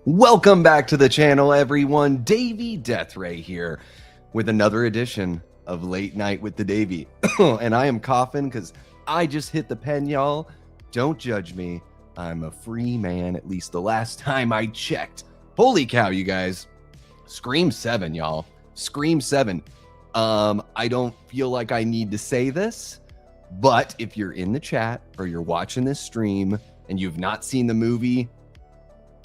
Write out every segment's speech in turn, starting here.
Welcome back to the channel, everyone. Davey Deathray here with another edition of Late Night with the Davey. And I am coughing because I just hit the pen, y'all. Don't judge me. I'm a free man, at least the last time I checked. Holy cow, you guys. Scream 7, y'all. Scream 7. I don't feel like I need to say this, but if you're in the chat or you're watching this stream and you've not seen the movie,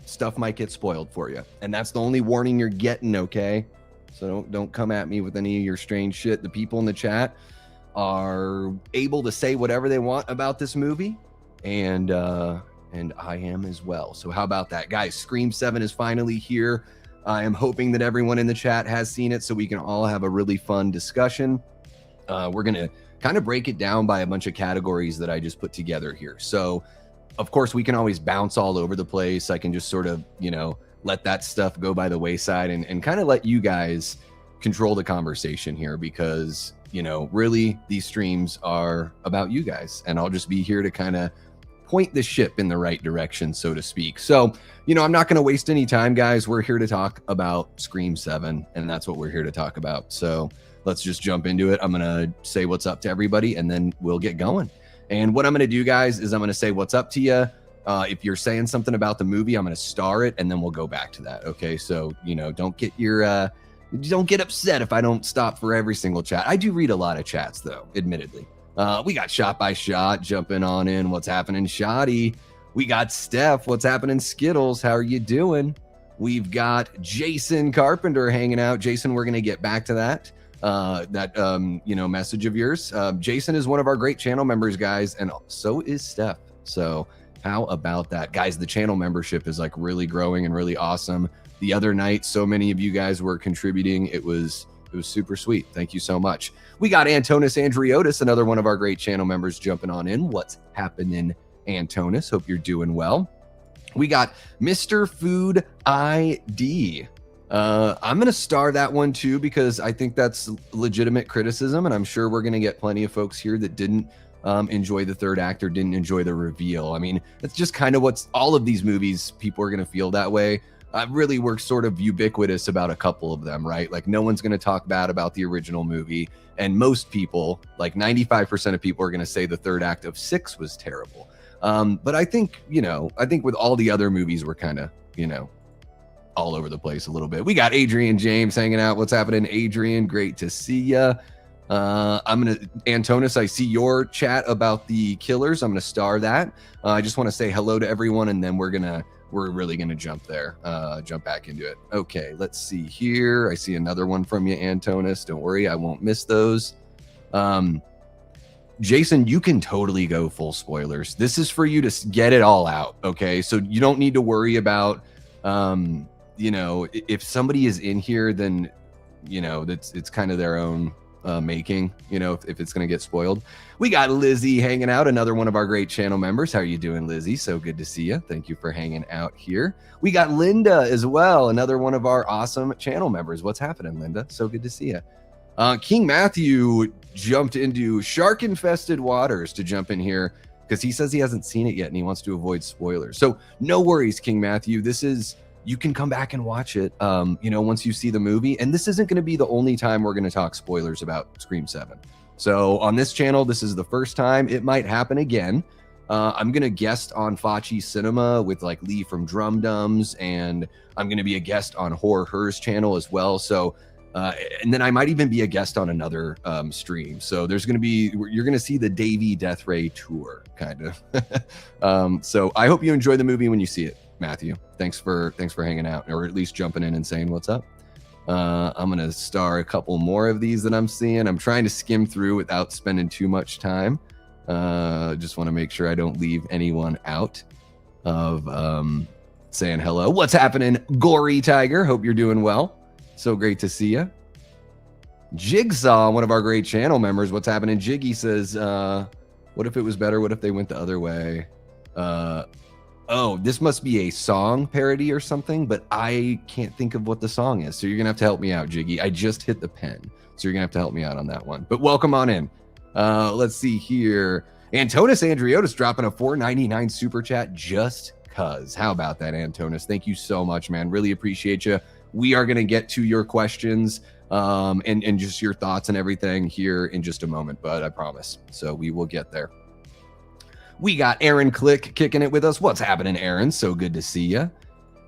stuff might get spoiled for you, and that's the only warning you're getting, okay? So don't come at me with any of your strange shit. The people in the chat are able to say whatever they want about this movie, and I am as well. So how about that, guys? Scream 7 is finally here. I am hoping that everyone in the chat has seen it so we can all have a really fun discussion. We're gonna kind of break it down by a bunch of categories that I just put together here. So of course, we can always bounce all over the place. I can just sort of, let that stuff go by the wayside and kind of let you guys control the conversation here because, really these streams are about you guys. And I'll just be here to kind of point the ship in the right direction, so to speak. So, I'm not going to waste any time, guys. We're here to talk about Scream 7, and that's what we're here to talk about. So let's just jump into it. I'm going to say what's up to everybody, and then we'll get going. And what I'm going to do, guys, is I'm going to say what's up to you. If you're saying something about the movie, I'm going to star it, and then we'll go back to that. Okay, so don't get upset if I don't stop for every single chat. I do read a lot of chats, though, admittedly. We got Shot by Shot jumping on in. What's happening, Shotty? We got Steph. What's happening, Skittles? How are you doing? We've got Jason Carpenter hanging out. Jason, we're going to get back to that. Message of yours. Jason is one of our great channel members, guys, and so is Steph. So how about that, guys? The channel membership is like really growing and really awesome. The other night, so many of you guys were contributing. It was super sweet. Thank you so much. We got Antonis Andriotis, another one of our great channel members, jumping on in. What's happening, Antonis? Hope you're doing well. We got Mr. Food ID. I'm going to star that one too, because I think that's legitimate criticism. And I'm sure we're going to get plenty of folks here that didn't enjoy the third act or didn't enjoy the reveal. I mean, that's just kind of what's all of these movies. People are going to feel that way. Really, we're sort of ubiquitous about a couple of them, right? Like no one's going to talk bad about the original movie. And most people, like 95% of people are going to say the third act of 6 was terrible. But I think, with all the other movies, we're kind of, all over the place a little bit. We got Adrian James hanging out. What's happening, Adrian? Great to see ya. Antonis, I see your chat about the killers. I'm gonna star that. I just want to say hello to everyone, and then we're really gonna jump back into it. Okay, let's see here. I see another one from you, Antonis. Don't worry, I won't miss those. Jason, you can totally go full spoilers. This is for you to get it all out. Okay, so you don't need to worry about if somebody is in here, then it's kind of their own making, if it's going to get spoiled. We got Lizzie hanging out, another one of our great channel members. How are you doing, Lizzie? So good to see you. Thank you for hanging out here. We got Linda as well, another one of our awesome channel members. What's happening, Linda? So good to see you. King Matthew jumped into shark infested waters to jump in here because he says he hasn't seen it yet and he wants to avoid spoilers. So no worries, King Matthew. You can come back and watch it, once you see the movie. And this isn't going to be the only time we're going to talk spoilers about Scream 7. So on this channel, this is the first time. It might happen again. I'm going to guest on Fachi Cinema with like Lee from Drum Dums, and I'm going to be a guest on Horror Hers channel as well. So, and then I might even be a guest on another stream. So you're going to see the Davey Deathray tour, kind of. So I hope you enjoy the movie when you see it. Matthew, thanks for hanging out, or at least jumping in and saying what's up. I'm gonna star a couple more of these that I'm seeing. I'm trying to skim through without spending too much time. Just want to make sure I don't leave anyone out of saying hello. What's happening, Gory Tiger? Hope you're doing well. So great to see you. Jigsaw, one of our great channel members. What's happening? Jiggy says, what if it was better? What if they went the other way? Oh, this must be a song parody or something, but I can't think of what the song is. So you're going to have to help me out, Jiggy. I just hit the pen. So you're going to have to help me out on that one. But welcome on in. Let's see here. Antonis Andriotis dropping a $4.99 super chat just because. How about that, Antonis? Thank you so much, man. Really appreciate you. We are going to get to your questions and just your thoughts and everything here in just a moment, but I promise. So we will get there. We got Aaron Click kicking it with us. What's happening, Aaron? So good to see you.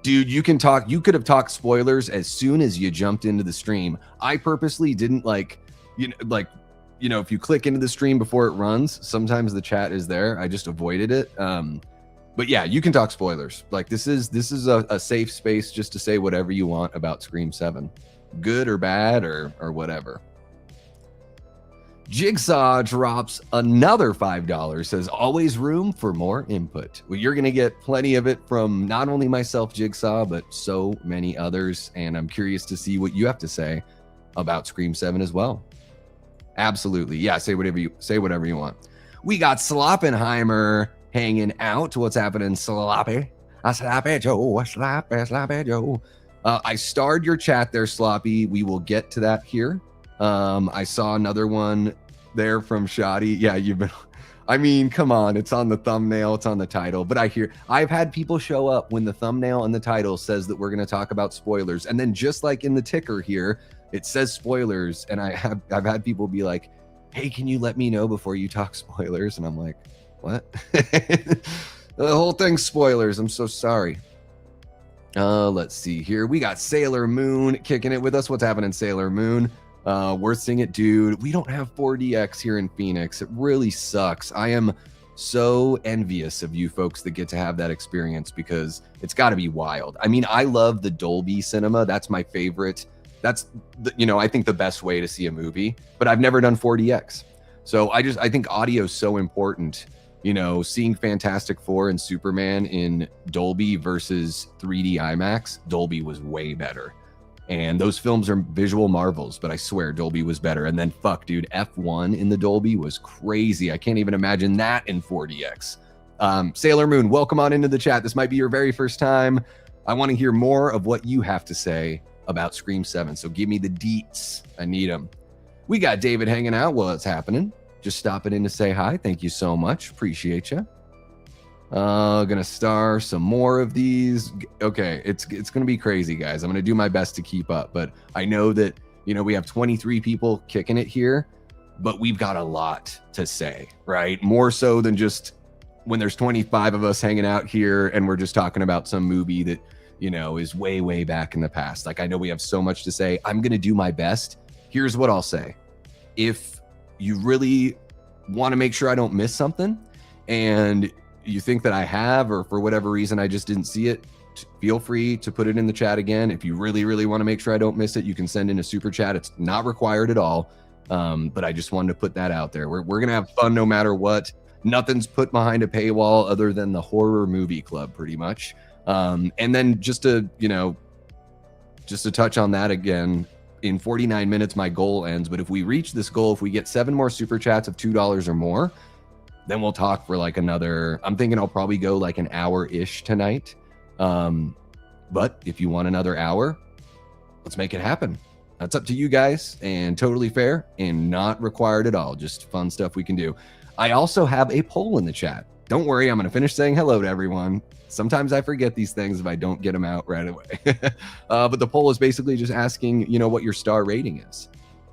Dude, you could have talked spoilers as soon as you jumped into the stream. I purposely didn't if you click into the stream before it runs, sometimes the chat is there. I just avoided it. But yeah, you can talk spoilers. Like this is a safe space just to say whatever you want about Scream 7. Good or bad or whatever. Jigsaw drops another $5, says always room for more input. Well, you're going to get plenty of it from not only myself, Jigsaw, but so many others. And I'm curious to see what you have to say about Scream 7 as well. Absolutely. Yeah, say whatever you want. We got Sloppenheimer hanging out. What's happening, Sloppy? Sloppy Joe, Sloppy Joe. I starred your chat there, Sloppy. We will get to that here. I saw another one there from Shoddy. Yeah, come on. It's on the thumbnail. It's on the title. But I've had people show up when the thumbnail and the title says that we're going to talk about spoilers. And then just like in the ticker here, it says spoilers. And I've had people be like, hey, can you let me know before you talk spoilers? And I'm like, what? The whole thing's spoilers. I'm so sorry. Let's see here. We got Sailor Moon kicking it with us. What's happening, Sailor Moon? We're seeing it, dude. We don't have 4DX here in Phoenix. It really sucks. I am so envious of you folks that get to have that experience because it's got to be wild. I mean, I love the Dolby cinema. That's my favorite. That's I think the best way to see a movie, but I've never done 4DX. So I think audio is so important. Seeing Fantastic Four and Superman in Dolby versus 3D IMAX, Dolby was way better. And those films are visual marvels, but I swear Dolby was better. And then dude, F1 in the Dolby was crazy. I can't even imagine that in 4DX. Sailor Moon, welcome on into the chat. This might be your very first time. I want to hear more of what you have to say about Scream 7. So give me the deets. I need them. We got David hanging out while it's happening. Just stopping in to say hi. Thank you so much. Appreciate you. Gonna star some more of these. Okay, it's gonna be crazy, guys. I'm gonna do my best to keep up, but I know that we have 23 people kicking it here, but we've got a lot to say, right? More so than just when there's 25 of us hanging out here and we're just talking about some movie that is way back in the past. Like, I know we have so much to say. I'm gonna do my best. Here's what I'll say. If you really want to make sure I don't miss something and you think that I have, or for whatever reason I just didn't see it, feel free to put it in the chat again. If you really want to make sure I don't miss it, you can send in a super chat. It's not required at all, but I just wanted to put that out there. We're gonna have fun no matter what. Nothing's put behind a paywall other than the horror movie club, pretty much. And then just to touch on that again, in 49 minutes my goal ends, but if we reach this goal, if we get 7 more super chats of $2 or more, then we'll talk for like another, I'm thinking I'll probably go like an hour-ish tonight. But if you want another hour, let's make it happen. That's up to you guys, and totally fair and not required at all. Just fun stuff we can do. I also have a poll in the chat. Don't worry, I'm going to finish saying hello to everyone. Sometimes I forget these things if I don't get them out right away. But the poll is basically just asking, what your star rating is.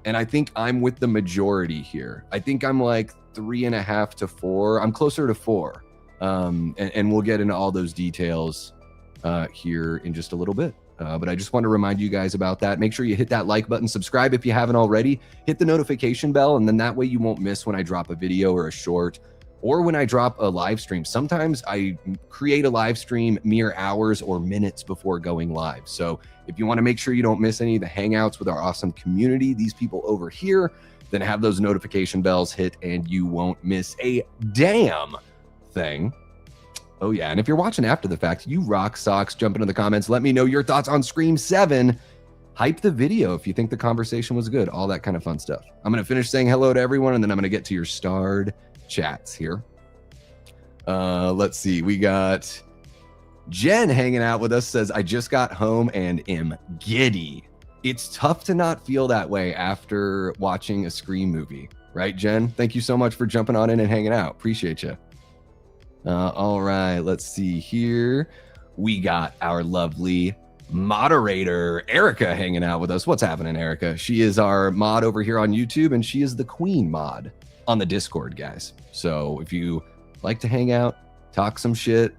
And I think I'm with the majority here. I think I'm like 3.5 to 4. I'm closer to 4. And we'll get into all those details here in just a little bit. But I just want to remind you guys about that. Make sure you hit that like button, subscribe if you haven't already, hit the notification bell, and then that way you won't miss when I drop a video or a short, or when I drop a live stream. Sometimes I create a live stream mere hours or minutes before going live. So if you want to make sure you don't miss any of the hangouts with our awesome community, these people over here, then have those notification bells hit and you won't miss a damn thing. Oh yeah, and if you're watching after the fact, you rock socks. Jump into the comments. Let me know your thoughts on Scream 7. Hype the video if you think the conversation was good. All that kind of fun stuff. I'm going to finish saying hello to everyone, and then I'm going to get to your starred chats here. Let's see. We got Jen hanging out with us, says, I just got home and am giddy. It's tough to not feel that way after watching a Scream movie. Right, Jen? Thank you so much for jumping on in and hanging out. Appreciate you. All right, let's see here. We got our lovely moderator Erica hanging out with us. What's happening, Erica? She is our mod over here on YouTube, and she is the queen mod on the Discord, guys. So if you like to hang out, talk some shit,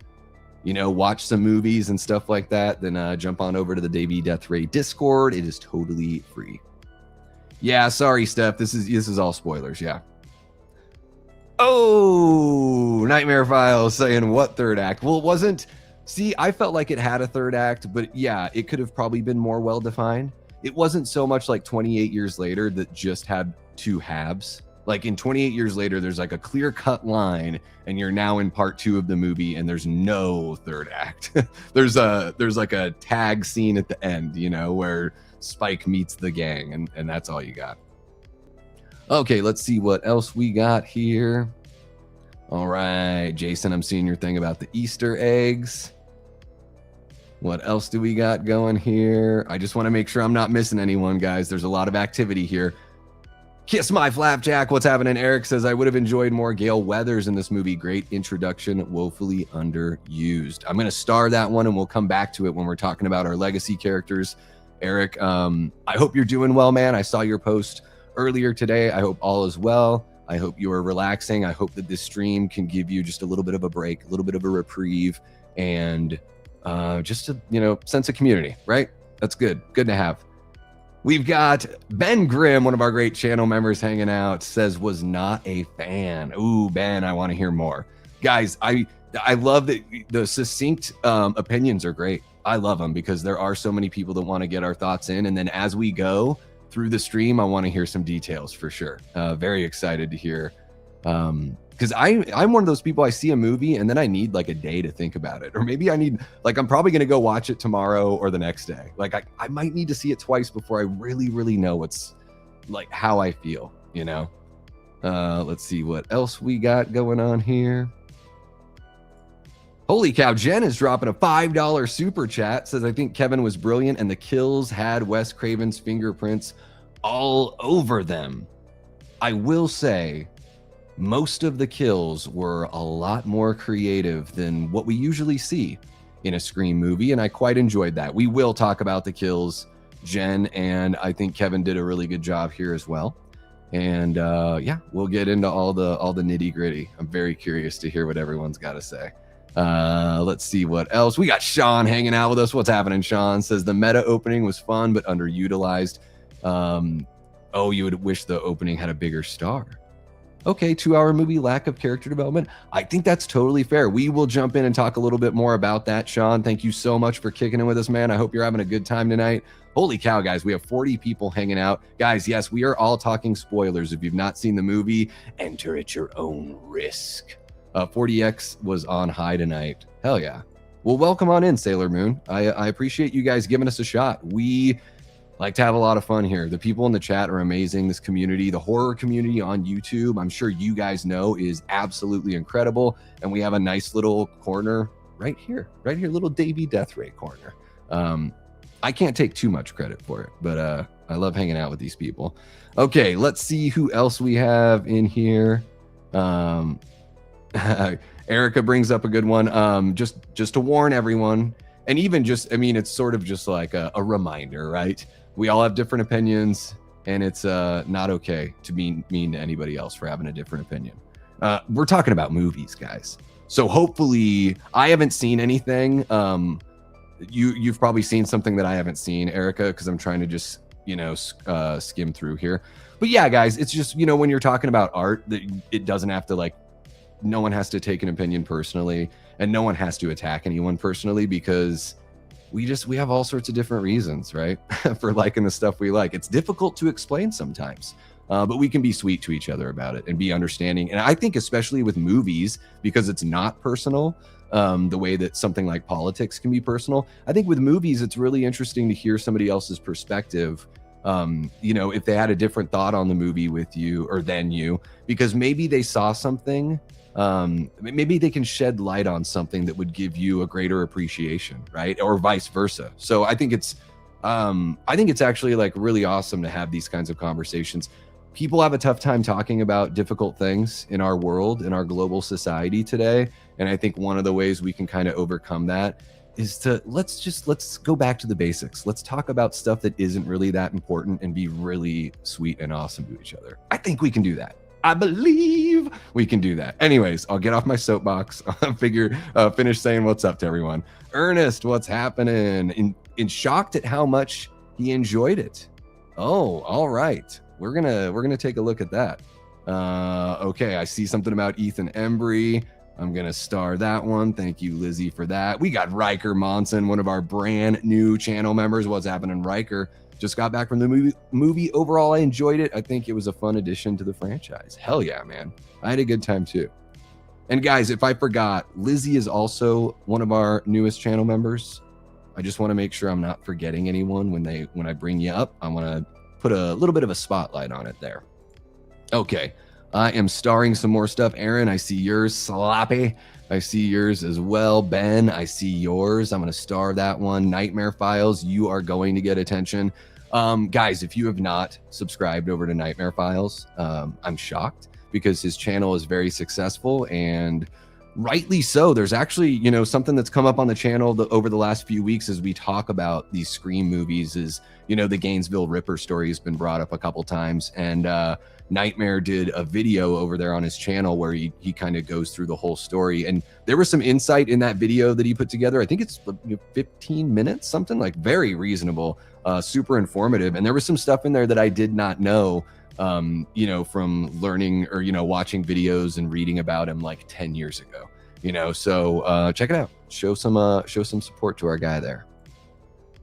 you know, watch some movies and stuff like that, then jump on over to the Davey Deathray Discord. It is totally free. Yeah, sorry, Steph. This is all spoilers. Yeah. Oh, Nightmare Files saying what third act? Well, it wasn't. See, I felt like it had a third act, but yeah, it could have probably been more well defined. It wasn't so much like 28 years later that just had two halves. Like in 28 years later, there's like a clear cut line, and you're now in part 2 of the movie, and there's no third act. there's like a tag scene at the end, you know, where Spike meets the gang, and that's all you got. Okay, let's see what else we got here. All right, Jason, I'm seeing your thing about the Easter eggs. What else do we got going here? I just want to make sure I'm not missing anyone, guys. There's a lot of activity here. Kiss my flapjack. What's happening? Eric says, I would have enjoyed more Gale Weathers in this movie. Great introduction, woefully underused. I'm going to star that one, and we'll come back to it when we're talking about our legacy characters. Eric, I hope you're doing well, man. I saw your post earlier today. I hope all is well. I hope you are relaxing. I hope that this stream can give you just a little bit of a break, a little bit of a reprieve, and just a, you know, sense of community, right? That's good. Good to have. We've got Ben Grimm, one of our great channel members, hanging out, says was not a fan. Ooh, Ben, I want to hear more. Guys, I love that the succinct opinions are great. I love them because there are so many people that want to get our thoughts in. And then as we go through the stream, I want to hear some details for sure. Very excited to hear. Because I'm one of those people, I see a movie and then I need like a day to think about it. Or maybe I need, like, I'm probably going to go watch it tomorrow or the next day. Like I might need to see it twice before I really, really know what's like how I feel, you know? Let's see what else we got going on here. Holy cow, Jen is dropping a $5 super chat. Says, I think Kevin was brilliant and the kills had Wes Craven's fingerprints all over them. I will say, most of the kills were a lot more creative than what we usually see in a Scream movie, and I quite enjoyed that. We will talk about the kills, Jen, and I think Kevin did a really good job here as well. And yeah, we'll get into all the nitty gritty. I'm very curious to hear what everyone's got to say. Let's see what else. We got Sean hanging out with us. What's happening, Sean? Says the meta opening was fun but underutilized. Oh, you would wish the opening had a bigger star. Okay, 2-hour movie, lack of character development. I think that's totally fair. We will jump in and talk a little bit more about that, Sean. Thank you so much for kicking in with us, man. I hope you're having a good time tonight. Holy cow, guys, we have 40 people hanging out. Guys, yes, we are all talking spoilers. If you've not seen the movie, enter at your own risk. 40X was on high tonight. Hell yeah. Well, welcome on in, Sailor Moon. I appreciate you guys giving us a shot. We like to have a lot of fun here. The people in the chat are amazing. This community, the horror community on YouTube, I'm sure you guys know, is absolutely incredible. And we have a nice little corner right here, little Davey Deathray corner. I can't take too much credit for it, but I love hanging out with these people. Okay, let's see who else we have in here. Erica brings up a good one. Just to warn everyone, and even just, I mean, it's sort of just like a reminder, right? We all have different opinions, and it's not okay to be mean to anybody else for having a different opinion. We're talking about movies, guys. So hopefully, I haven't seen anything. You've probably seen something that I haven't seen, Erica, because I'm trying to just, you know, skim through here. But yeah, guys, it's just, you know, when you're talking about art, that it doesn't have to, like, no one has to take an opinion personally, and no one has to attack anyone personally, because we have all sorts of different reasons, right? For liking the stuff we like. It's difficult to explain sometimes, but we can be sweet to each other about it and be understanding. And I think especially with movies, because it's not personal, the way that something like politics can be personal. I think with movies, it's really interesting to hear somebody else's perspective. You know, if they had a different thought on the movie with you or than you, because maybe they saw something, maybe they can shed light on something that would give you a greater appreciation, right? Or vice versa. So I think it's actually like really awesome to have these kinds of conversations. people have a tough time talking about difficult things in our world, in our global society today. And I think one of the ways we can kind of overcome that is to let's go back to the basics. Let's talk about stuff that isn't really that important and be really sweet and awesome to each other. I think we can do that. I believe we can do that. Anyways, I'll get off my soapbox. I'll finish saying what's up to everyone. Ernest, what's happening? In shocked at how much he enjoyed it. Oh, all right. We're gonna take a look at that. Okay, I see something about Ethan Embry. I'm gonna star that one. Thank you, Lizzie, for that. We got Riker Monson, one of our brand new channel members. What's happening, Riker? Just got back from the movie. Overall, I enjoyed it. I think it was a fun addition to the franchise. Hell yeah, man. I had a good time too. And guys, if I forgot, Lizzie is also one of our newest channel members. I just want to make sure I'm not forgetting anyone when I bring you up. I want to put a little bit of a spotlight on it there. Okay. I am starring some more stuff. Aaron, I see yours. Sloppy, I see yours as well. Ben, I see yours. I'm going to star that one. Nightmare Files, you are going to get attention. Guys, if you have not subscribed over to Nightmare Files, I'm shocked because his channel is very successful and rightly so. There's actually, something that's come up on the channel over the last few weeks as we talk about these Scream movies is, the Gainesville Ripper story has been brought up a couple times. And Nightmare did a video over there on his channel where he kind of goes through the whole story. And there was some insight in that video that he put together. I think it's 15 minutes, something like very reasonable, super informative. And there was some stuff in there that I did not know, from learning or, watching videos and reading about him like 10 years ago, so check it out. Show some support to our guy there.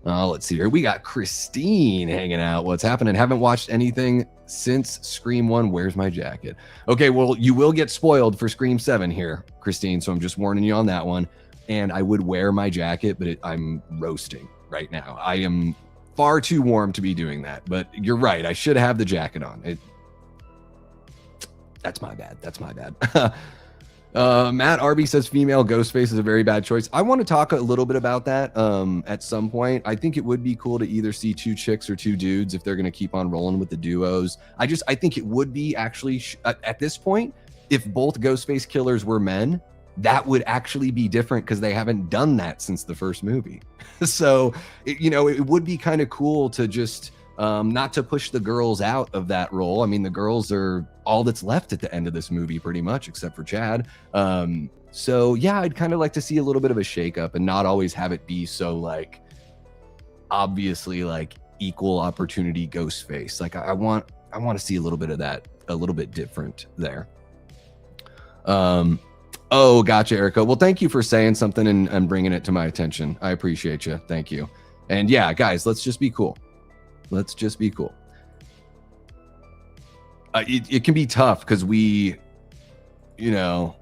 Let's see here. We got Christine hanging out. What's happening? Haven't watched anything since Scream 1. Where's my jacket? Okay, well, you will get spoiled for Scream 7 here, Christine. So I'm just warning you on that one. And I would wear my jacket, but I'm roasting right now. I am far too warm to be doing that. But you're right. I should have the jacket on. That's my bad. That's my bad. Matt Arby says female Ghostface is a very bad choice. I want to talk a little bit about that at some point. I think it would be cool to either see two chicks or two dudes if they're going to keep on rolling with the duos. I think it would be actually at this point, if both Ghostface killers were men, that would actually be different because they haven't done that since the first movie. So, it would be kind of cool to just not to push the girls out of that role. I mean, the girls are all that's left at the end of this movie pretty much, except for Chad. So yeah, I'd kind of like to see a little bit of a shakeup and not always have it be so like obviously like equal opportunity Ghostface. Like I want to see a little bit of that, a little bit different there. Oh, gotcha, Erica. Well, thank you for saying something and bringing it to my attention. I appreciate you. Thank you. And yeah, guys, let's just be cool. Let's just be cool. It can be tough because it can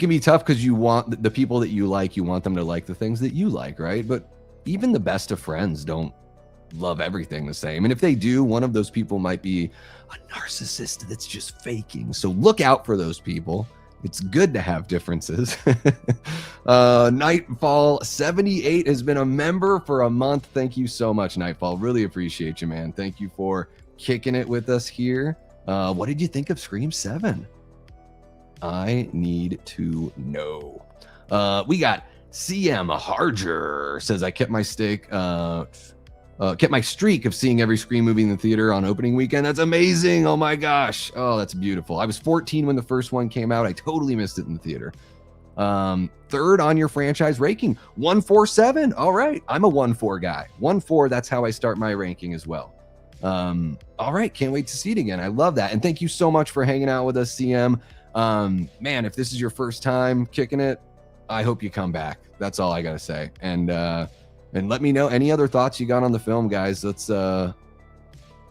be tough because you want the people that you want them to like the things that you like, right? But even the best of friends don't love everything the same. And if they do, one of those people might be a narcissist that's just faking. So look out for those people. It's good to have differences. Nightfall 78 has been a member for a month. Thank you so much, Nightfall. Really appreciate you, man. Thank you for kicking it with us here. What did you think of Scream 7? I need to know. We got CM Harger says, I kept my kept my streak of seeing every Scream movie in the theater on opening weekend. That's amazing. Oh my gosh. Oh, that's beautiful. I was 14 when the first one came out. I totally missed it in the theater. Third on your franchise ranking, 147. All right. I'm a 1-4 guy. 1-4. That's how I start my ranking as well. All right. Can't wait to see it again. I love that. And thank you so much for hanging out with us, CM. Man, if this is your first time kicking it, I hope you come back. That's all I got to say. And let me know any other thoughts you got on the film, guys. Let's, oh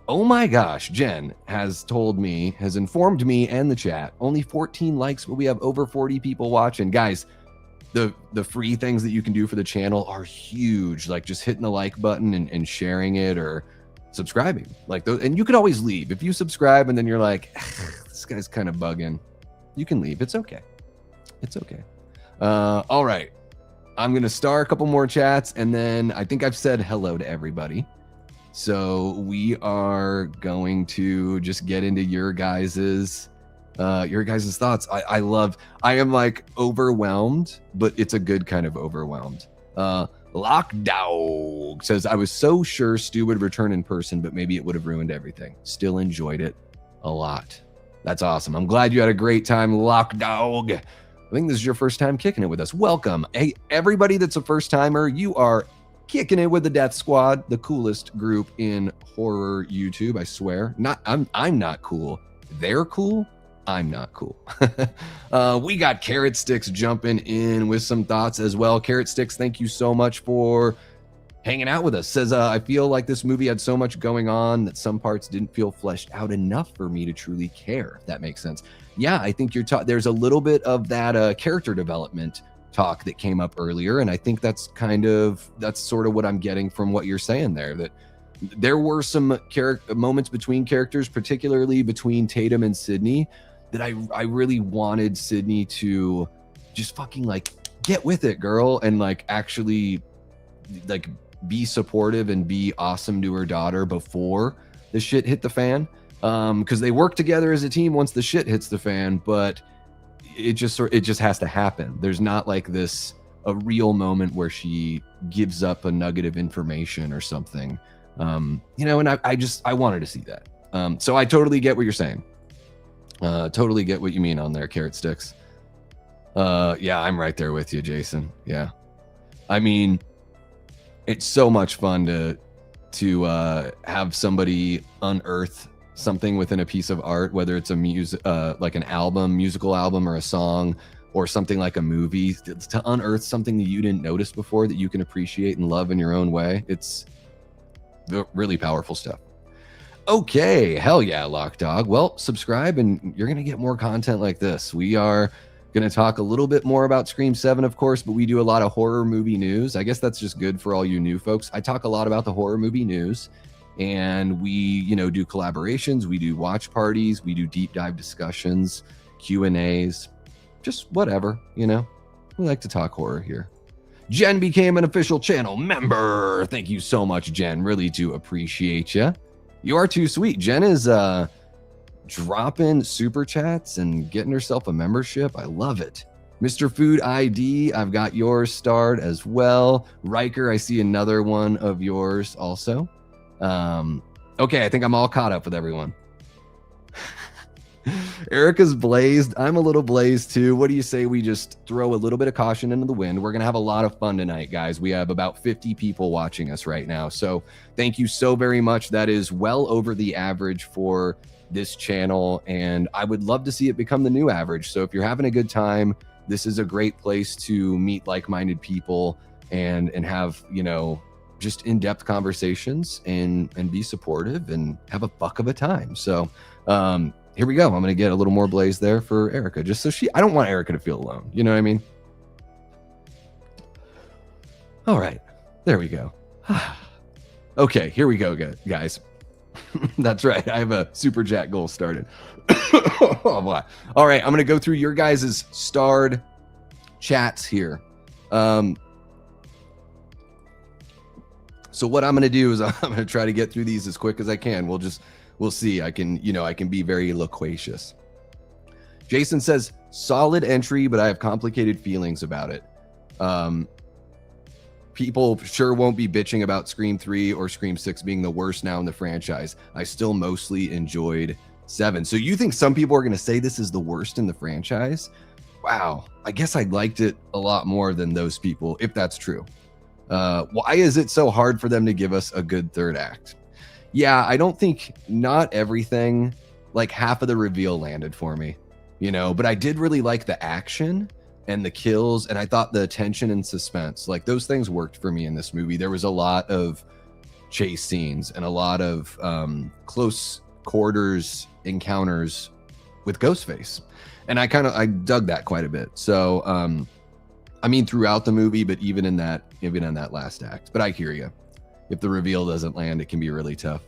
my gosh, Jen has informed me and the chat, only 14 likes, but we have over 40 people watching. Guys, the free things that you can do for the channel are huge. Like just hitting the like button and sharing it or subscribing. Like those, and you could always leave. If you subscribe and then you're like, this guy's kind of bugging, you can leave. It's okay. It's okay. All right. I'm going to star a couple more chats, and then I think I've said hello to everybody. So we are going to just get into your guys's thoughts. I am like overwhelmed, but it's a good kind of overwhelmed. Lockdog says, I was so sure Stu would return in person, but maybe it would have ruined everything. Still enjoyed it a lot. That's awesome. I'm glad you had a great time, Lockdog. I think this is your first time kicking it with us. Welcome. Hey, everybody that's a first timer, you are kicking it with the Death Squad, the coolest group in horror YouTube, I swear. I'm not cool. They're cool. I'm not cool. We got Carrot Sticks jumping in with some thoughts as well. Carrot Sticks, thank you so much for hanging out with us. Says, I feel like this movie had so much going on that some parts didn't feel fleshed out enough for me to truly care, if that makes sense. Yeah, I think there's a little bit of that character development talk that came up earlier, and I think that's sort of what I'm getting from what you're saying there, that there were some moments between characters, particularly between Tatum and Sydney, that I really wanted Sydney to just fucking like get with it, girl, and like actually like be supportive and be awesome to her daughter before the shit hit the fan. Because they work together as a team once the shit hits the fan, but it just has to happen. There's not like a real moment where she gives up a nugget of information or something. And I wanted to see that. So I totally get what you're saying. Totally get what you mean on there, Carrot Sticks. Yeah, I'm right there with you, Jason. Yeah. I mean, it's so much fun to have somebody unearth something within a piece of art, whether it's like an album, musical album, or a song, or something like a movie, to unearth something that you didn't notice before that you can appreciate and love in your own way. It's really powerful stuff. Okay, hell yeah, Lockdog. Well, subscribe and you're gonna get more content like this. We are gonna talk a little bit more about Scream 7, of course, but we do a lot of horror movie news. I guess that's just good for all you new folks. I talk a lot about the horror movie news, and we, do collaborations, we do watch parties, we do deep dive discussions, Q&As, just whatever, We like to talk horror here. Jen became an official channel member. Thank you so much, Jen. Really do appreciate you. You are too sweet. Jen is dropping super chats and getting herself a membership. I love it. Mr. Food ID, I've got yours starred as well. Riker, I see another one of yours also. Okay, I think I'm all caught up with everyone. Erica's blazed. I'm a little blazed too. What do you say we just throw a little bit of caution into the wind? We're going to have a lot of fun tonight, guys. We have about 50 people watching us right now. So thank you so very much. That is well over the average for this channel, and I would love to see it become the new average. So if you're having a good time, this is a great place to meet like-minded people and have, just in-depth conversations and be supportive and have a fuck of a time. So, here we go. I'm going to get a little more blaze there for Erica, just so I don't want Erica to feel alone. You know what I mean? All right. There we go. Okay, here we go, guys. That's right. I have a super jack goal started. Oh, boy. All right. I'm going to go through your guys' starred chats here. So what I'm going to do is I'm going to try to get through these as quick as I can. We'll see. I can be very loquacious. Jason says, solid entry, but I have complicated feelings about it. People sure won't be bitching about Scream 3 or Scream 6 being the worst now in the franchise. I still mostly enjoyed 7. So you think some people are going to say this is the worst in the franchise? Wow. I guess I liked it a lot more than those people, if that's true. Why is it so hard for them to give us a good third act? Yeah, I don't think not everything, like half of the reveal landed for me, but I did really like the action and the kills, and I thought the tension and suspense, like those things worked for me in this movie. There was a lot of chase scenes and a lot of close quarters encounters with Ghostface, and I dug that quite a bit. So, throughout the movie, but even in that last act. But I hear you. If the reveal doesn't land, it can be really tough.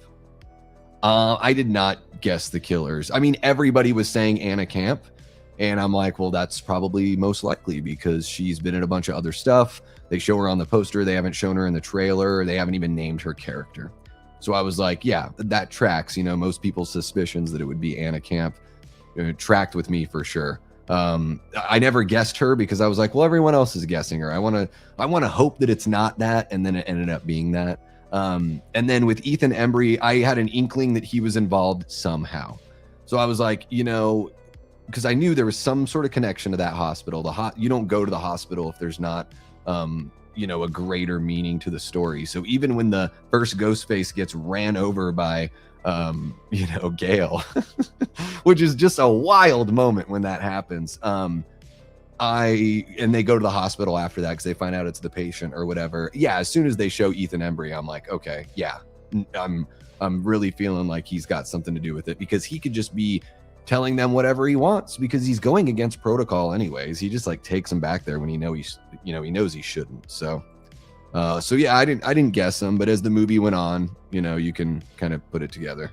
I did not guess the killers. Everybody was saying Anna Camp, and I'm like, well, that's probably most likely because she's been in a bunch of other stuff. They show her on the poster. They haven't shown her in the trailer. They haven't even named her character. So I was like, yeah, that tracks. You know, most people's suspicions that it would be Anna Camp tracked with me for sure. I never guessed her because I was like, well, everyone else is guessing her. I want to hope that it's not that, and then it ended up being that. And then with Ethan Embry, I had an inkling that he was involved somehow. So I was like, you know, because I knew there was some sort of connection to that hospital. You don't go to the hospital if there's not, you know, a greater meaning to the story. So even when the first Ghostface gets ran over by, you know, Gale, which is just a wild moment when that happens. And they go to the hospital after that because they find out it's the patient or whatever. Yeah, as soon as they show Ethan Embry, I'm like, okay, yeah, I'm really feeling like he's got something to do with it, because he could just be telling them whatever he wants because he's going against protocol anyways. He just like takes him back there when he knows he shouldn't. So yeah, I didn't guess him, but as the movie went on, you know, you can kind of put it together.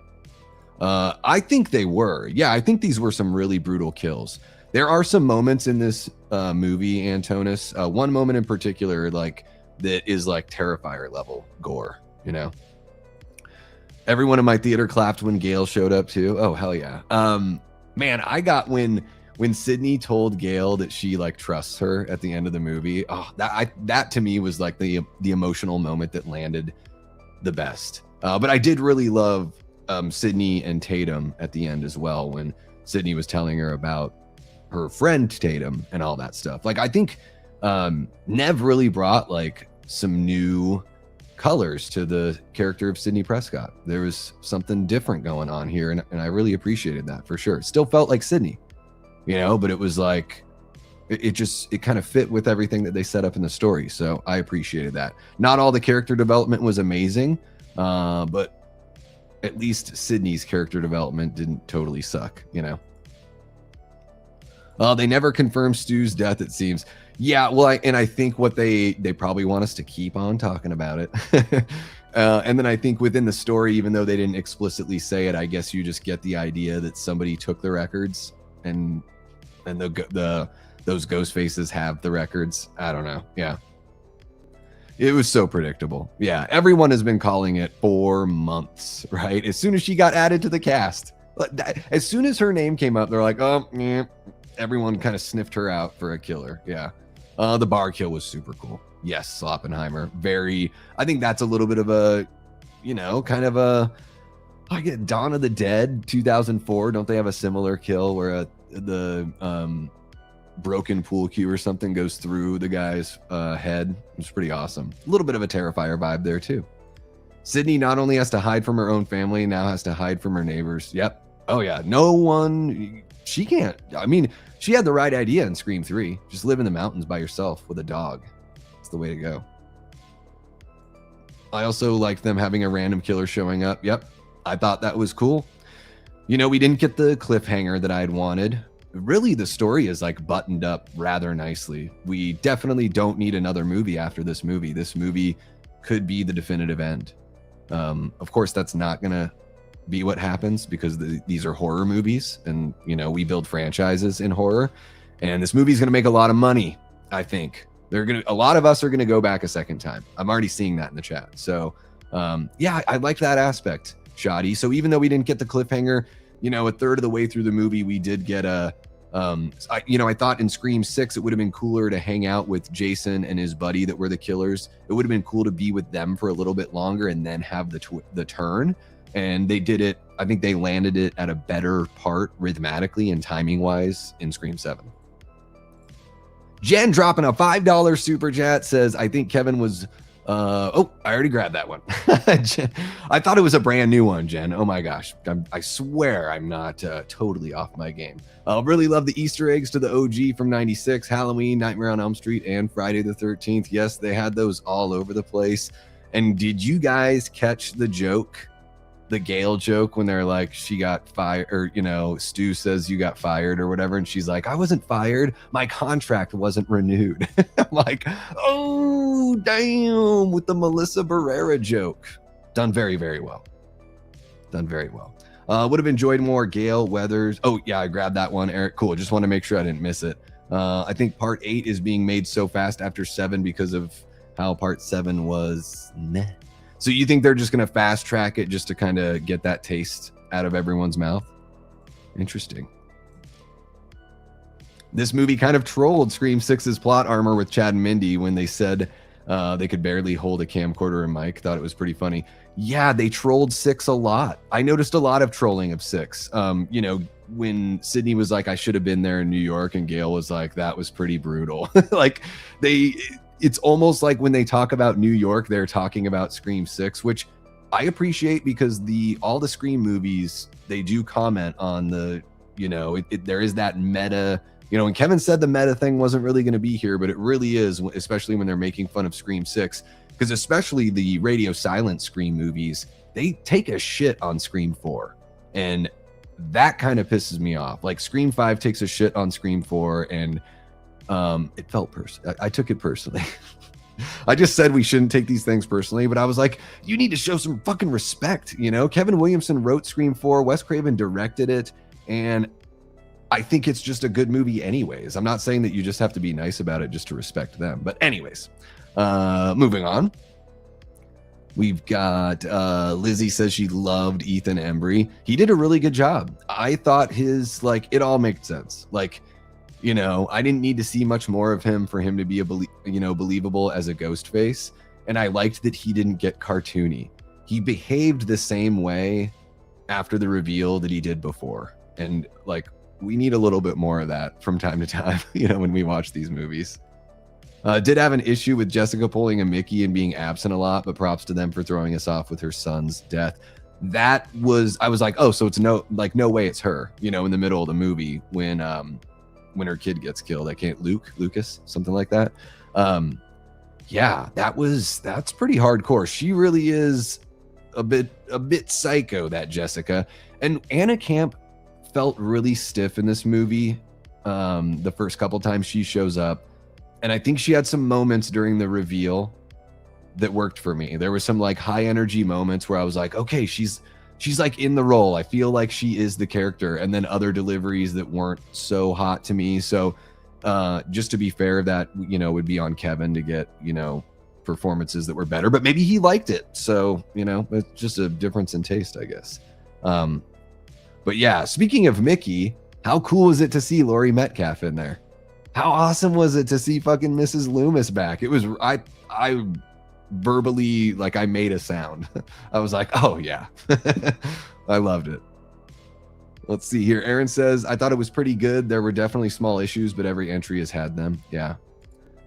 I think they were. Yeah, I think these were some really brutal kills. There are some moments in this movie, Antonis. One moment in particular, like, that is like Terrifier level gore, you know? Everyone in my theater clapped when Gale showed up too. Oh, hell yeah. Man, I got when Sydney told Gale that she like trusts her at the end of the movie. Oh, that to me was like the emotional moment that landed the best. But I did really love Sydney and Tatum at the end as well, when Sydney was telling her about her friend Tatum and all that stuff. Like, I think Nev really brought like some new colors to the character of Sidney Prescott. There was something different going on here, and I really appreciated that for sure. It still felt like Sydney, you know, but it was like it kind of fit with everything that they set up in the story. So I appreciated that. Not all the character development was amazing, but at least Sydney's character development didn't totally suck, you know. They never confirmed Stu's death, it seems. Yeah, well, I think what they probably want us to keep on talking about it. And then I think within the story, even though they didn't explicitly say it, I guess you just get the idea that somebody took the records and those ghost faces have the records. I don't know. Yeah. It was so predictable. Yeah, everyone has been calling it for months, right? As soon as she got added to the cast, as soon as her name came up, they're like, oh, yeah. Everyone kind of sniffed her out for a killer. Yeah. The bar kill was super cool. Yes, Sloppenheimer. I think that's a little bit of a, you know, kind of I get Dawn of the Dead 2004. Don't they have a similar kill where the broken pool cue or something goes through the guy's head? It's pretty awesome. A little bit of a Terrifier vibe there too. Sydney not only has to hide from her own family, now has to hide from her neighbors. Yep. Oh yeah. She can't. I mean, she had the right idea in Scream 3. Just live in the mountains by yourself with a dog. It's the way to go. I also liked them having a random killer showing up. Yep. I thought that was cool. You know, we didn't get the cliffhanger that I had wanted. Really, the story is like buttoned up rather nicely. We definitely don't need another movie after this movie. This movie could be the definitive end. Of course, that's not going to be what happens because these are horror movies, and you know, we build franchises in horror, and this movie is going to make a lot of money. I think a lot of us are going to go back a second time. I'm already seeing that in the chat. So yeah, I like that aspect, Shoddy. So even though we didn't get the cliffhanger, you know, a third of the way through the movie, we did get I thought in Scream 6 it would have been cooler to hang out with Jason and his buddy that were the killers. It would have been cool to be with them for a little bit longer and then have the turn. And they did it. I think they landed it at a better part rhythmatically and timing wise in Scream 7. Jen dropping a $5 super chat says, I think Kevin was, I already grabbed that one. Jen, I thought it was a brand new one, Jen. Oh my gosh. I swear I'm not totally off my game. Really love the Easter eggs to the OG from 96, Halloween, Nightmare on Elm Street, and Friday the 13th. Yes, they had those all over the place. And did you guys catch the joke? The Gale joke when they're like, she got fired, or, you know, Stu says you got fired or whatever. And she's like, I wasn't fired. My contract wasn't renewed. I'm like, oh, damn, with the Melissa Barrera joke. Done very, very well. Done very well. Would have enjoyed more Gale Weathers. Oh, yeah, I grabbed that one, Eric. Cool. Just want to make sure I didn't miss it. I think part 8 is being made so fast after 7 because of how part 7 was meh. So you think they're just going to fast track it just to kind of get that taste out of everyone's mouth? Interesting. This movie kind of trolled Scream 6's plot armor with Chad and Mindy when they said they could barely hold a camcorder and mic. Thought it was pretty funny. Yeah, they trolled 6 a lot. I noticed a lot of trolling of 6. You know, when Sydney was like, I should have been there in New York, and Gail was like, that was pretty brutal. Like, it's almost like when they talk about New York, they're talking about Scream 6, which I appreciate, because all the Scream movies, they do comment on the, you know, there is that meta, you know, and Kevin said the meta thing wasn't really going to be here, but it really is, especially when they're making fun of Scream 6, because especially the radio silent Scream movies, they take a shit on Scream 4, and that kind of pisses me off. Like, Scream 5 takes a shit on Scream 4, and it felt I took it personally. I just said we shouldn't take these things personally, but I was like, you need to show some fucking respect, you know? Kevin Williamson wrote Scream 4, Wes Craven directed it, and I think it's just a good movie anyways. I'm not saying that you just have to be nice about it just to respect them. But anyways, moving on. We've got Lizzie says she loved Ethan Embry. He did a really good job. I thought his, like, it all made sense. Like, you know, I didn't need to see much more of him for him to be believable as a Ghostface. And I liked that he didn't get cartoony. He behaved the same way after the reveal that he did before. And, like, we need a little bit more of that from time to time, you know, when we watch these movies. Did have an issue with Jessica pulling a Mickey and being absent a lot, but props to them for throwing us off with her son's death. I was like, oh, so it's no way it's her, you know, in the middle of the movie when her kid gets killed. I can't, Lucas, something like that. Yeah, that's pretty hardcore. She really is a bit psycho, that Jessica. And Anna Camp felt really stiff in this movie the first couple times she shows up, and I think she had some moments during the reveal that worked for me. There were some like high energy moments where I was like, okay, she's like in the role. I feel like she is the character. And then other deliveries that weren't so hot to me. So just to be fair, that, you know, would be on Kevin to get, you know, performances that were better, but maybe he liked it. So, you know, it's just a difference in taste, I guess. But yeah, speaking of Mickey, how cool was it to see Laurie Metcalf in there? How awesome was it to see fucking Mrs. Loomis back? It was, I verbally, like, I made a sound. I was like, oh yeah. I loved it. Let's see here. Aaron says, I thought it was pretty good. There were definitely small issues, but every entry has had them. Yeah.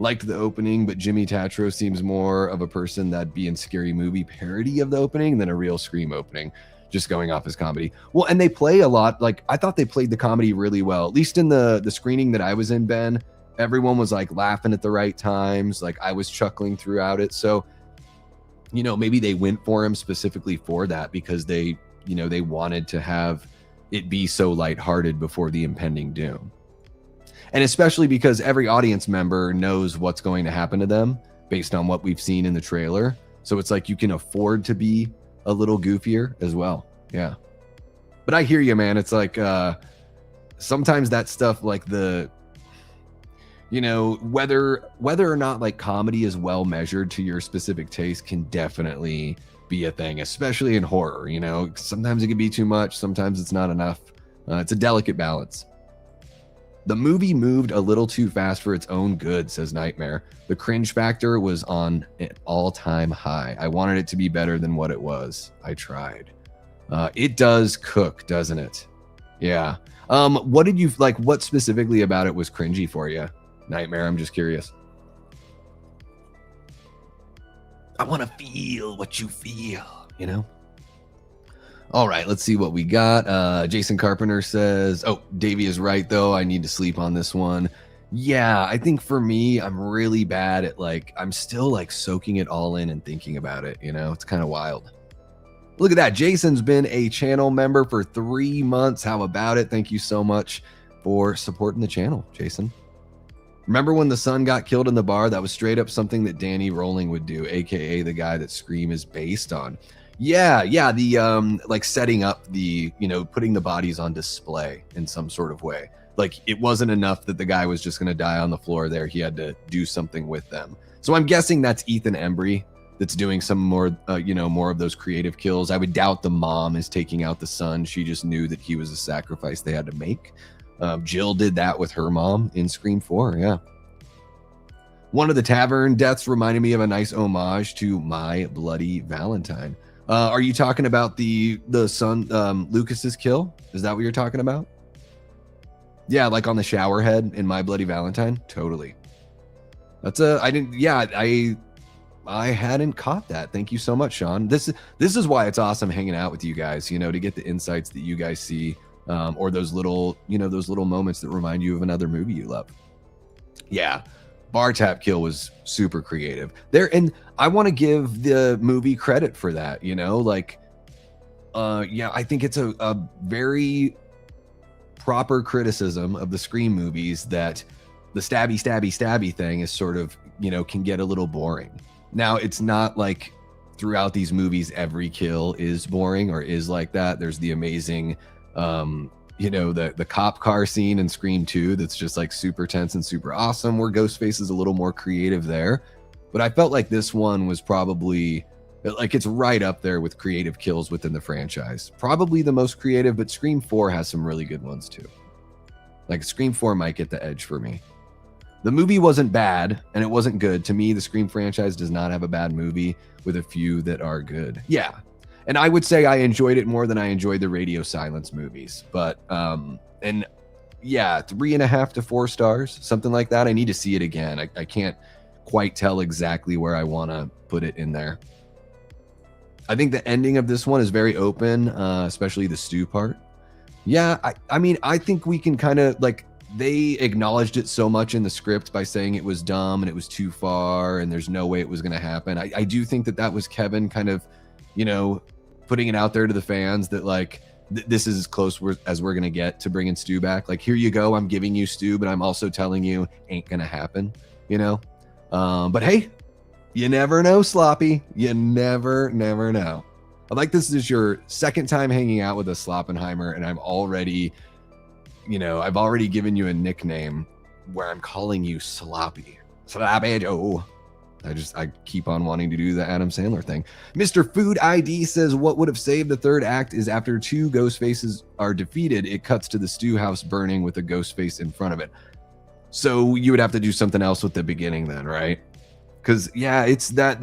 Liked the opening, but Jimmy Tatro seems more of a person that'd be in Scary Movie parody of the opening than a real Scream opening, just going off his comedy. Well, and they play a lot. Like, I thought they played the comedy really well, at least in the screening that I was in, Ben. Everyone was like laughing at the right times. Like, I was chuckling throughout it. So, you know, maybe they went for him specifically for that, because they, you know, they wanted to have it be so lighthearted before the impending doom. And especially because every audience member knows what's going to happen to them based on what we've seen in the trailer. So it's like you can afford to be a little goofier as well. Yeah. But I hear you, man. It's like sometimes that stuff, like the, you know, whether or not like comedy is well measured to your specific taste can definitely be a thing, especially in horror. You know, sometimes it can be too much, sometimes it's not enough. It's a delicate balance. The movie moved a little too fast for its own good, says Nightmare. The cringe factor was on an all-time high. I wanted it to be better than what it was. I tried. It does cook, doesn't it? Yeah. What did you like? What specifically about it was cringy for you, Nightmare? I'm just curious. I want to feel what you feel, you know? All right, let's see what we got. Jason Carpenter says, oh, Davey is right, though. I need to sleep on this one. Yeah, I think for me, I'm really bad at, like, I'm still, like, soaking it all in and thinking about it, you know? It's kind of wild. Look at that. Jason's been a channel member for 3 months. How about it? Thank you so much for supporting the channel, Jason. Remember when the son got killed in the bar? That was straight up something that Danny Rolling would do, a.k.a. the guy that Scream is based on. Yeah, the like setting up the, you know, putting the bodies on display in some sort of way. Like, it wasn't enough that the guy was just going to die on the floor there. He had to do something with them. So I'm guessing that's Ethan Embry that's doing some more, more of those creative kills. I would doubt the mom is taking out the son. She just knew that he was a sacrifice they had to make. Jill did that with her mom in Scream 4. Yeah. One of the tavern deaths reminded me of a nice homage to My Bloody Valentine. Are you talking about the son, Lucas's kill? Is that what you're talking about? Yeah, like on the shower head in My Bloody Valentine. Totally. I hadn't caught that. Thank you so much, Sean. This is why it's awesome hanging out with you guys, to get the insights that you guys see, or those little moments that remind you of another movie you love. Yeah. Bar tap kill was super creative there. And I want to give the movie credit for that, I think it's a very proper criticism of the Scream movies that the stabby thing is sort of, can get a little boring. Now, it's not like throughout these movies, every kill is boring or is like that. There's the amazing, the cop car scene in Scream 2 that's just like super tense and super awesome, where Ghostface is a little more creative there. But I felt like this one was probably, like, it's right up there with creative kills within the franchise. Probably the most creative, but Scream 4 has some really good ones too. Like, Scream 4 might get the edge for me. The movie wasn't bad, and it wasn't good. To me, the Scream franchise does not have a bad movie, with a few that are good. Yeah. And I would say I enjoyed it more than I enjoyed the Radio Silence movies. But, 3.5 to 4 stars, something like that. I need to see it again. I can't quite tell exactly where I want to put it in there. I think the ending of this one is very open, especially the stew part. Yeah, I think we can kind of, like, they acknowledged it so much in the script by saying it was dumb and it was too far and there's no way it was going to happen. I do think that was Kevin kind of, putting it out there to the fans that, like, this is as close as we're going to get to bringing Stu back. Like, here you go. I'm giving you Stu, but I'm also telling you ain't going to happen, But hey, you never know, Sloppy. You never know. Like, this is your second time hanging out with a Sloppenheimer, and I'm already, I've already given you a nickname where I'm calling you Sloppy. Sloppy Joe. I keep on wanting to do the Adam Sandler thing. Mr. Food ID says, what would have saved the third act is after 2 ghost faces are defeated, it cuts to the stew house burning with a ghost face in front of it. So you would have to do something else with the beginning then, right? Because, yeah, it's that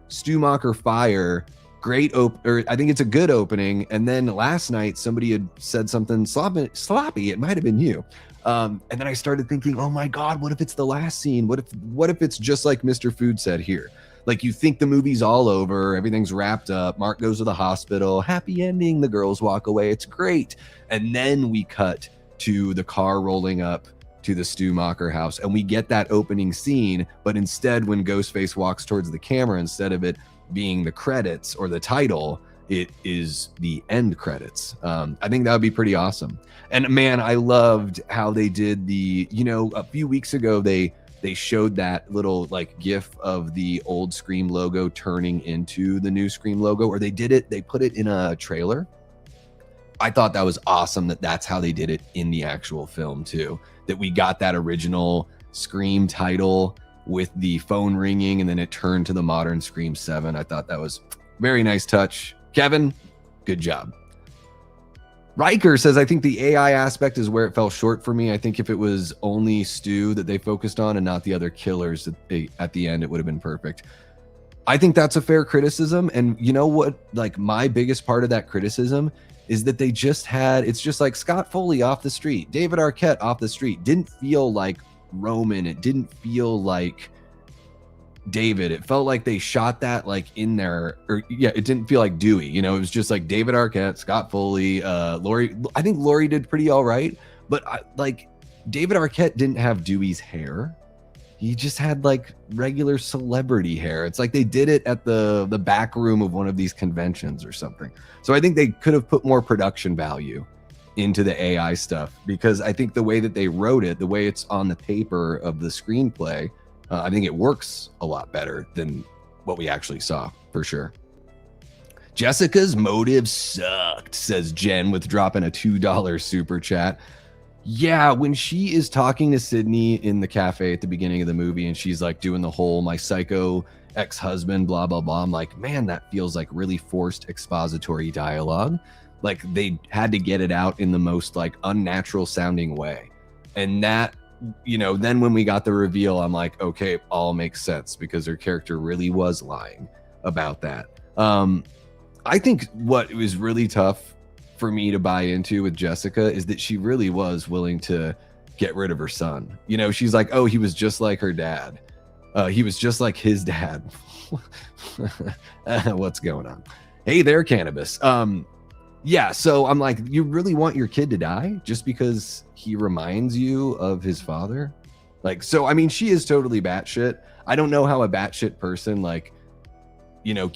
Stewmacher fire, I think it's a good opening. And then last night, somebody had said something sloppy. It might have been you. And then I started thinking, oh my God, what if it's the last scene? What if it's just like Mr. Food said here? Like, you think the movie's all over, everything's wrapped up, Mark goes to the hospital, happy ending, the girls walk away, it's great. And then we cut to the car rolling up to the Stewmacher house, and we get that opening scene, but instead when Ghostface walks towards the camera, instead of it being the credits or the title, it is the end credits. I think that would be pretty awesome. And man, I loved how they did a few weeks ago, they showed that little like gif of the old Scream logo turning into the new Scream logo, or they put it in a trailer. I thought that was awesome that's how they did it in the actual film too, that we got that original Scream title with the phone ringing and then it turned to the modern Scream 7. I thought that was very nice touch. Kevin, good job. Riker says, I think the AI aspect is where it fell short for me. I think if it was only Stu that they focused on and not the other killers at the end, it would have been perfect. I think that's a fair criticism. And you know what? Like, my biggest part of that criticism is that it's just like Scott Foley off the street, David Arquette off the street. Didn't feel like Roman. It didn't feel like David. It felt like they shot that like in there, it didn't feel like Dewey. It was just like David Arquette, Scott Foley, Laurie. I think Laurie did pretty all right, but David Arquette didn't have Dewey's hair. He just had like regular celebrity hair. It's like they did it at the back room of one of these conventions or something. So I think they could have put more production value into the AI stuff, because I think the way that they wrote it, the way it's on the paper of the screenplay, I think it works a lot better than what we actually saw, for sure. Jessica's motive sucked, says Jen, with dropping a $2 super chat. Yeah, when she is talking to Sydney in the cafe at the beginning of the movie and she's like doing the whole my psycho ex-husband, blah, blah, blah. I'm like, man, that feels like really forced expository dialogue. Like they had to get it out in the most like unnatural sounding way. And that, you know, then when we got the reveal, I'm like, okay, all makes sense because her character really was lying about that. I think what was really tough for me to buy into with Jessica is that she really was willing to get rid of her son. You know, she's like, oh, he was just like her dad. He was just like his dad. What's going on? Hey there, Cannabis. Yeah, so I'm like, you really want your kid to die just because he reminds you of his father? Like, so, I mean, she is totally batshit. I don't know how a batshit person, like, you know,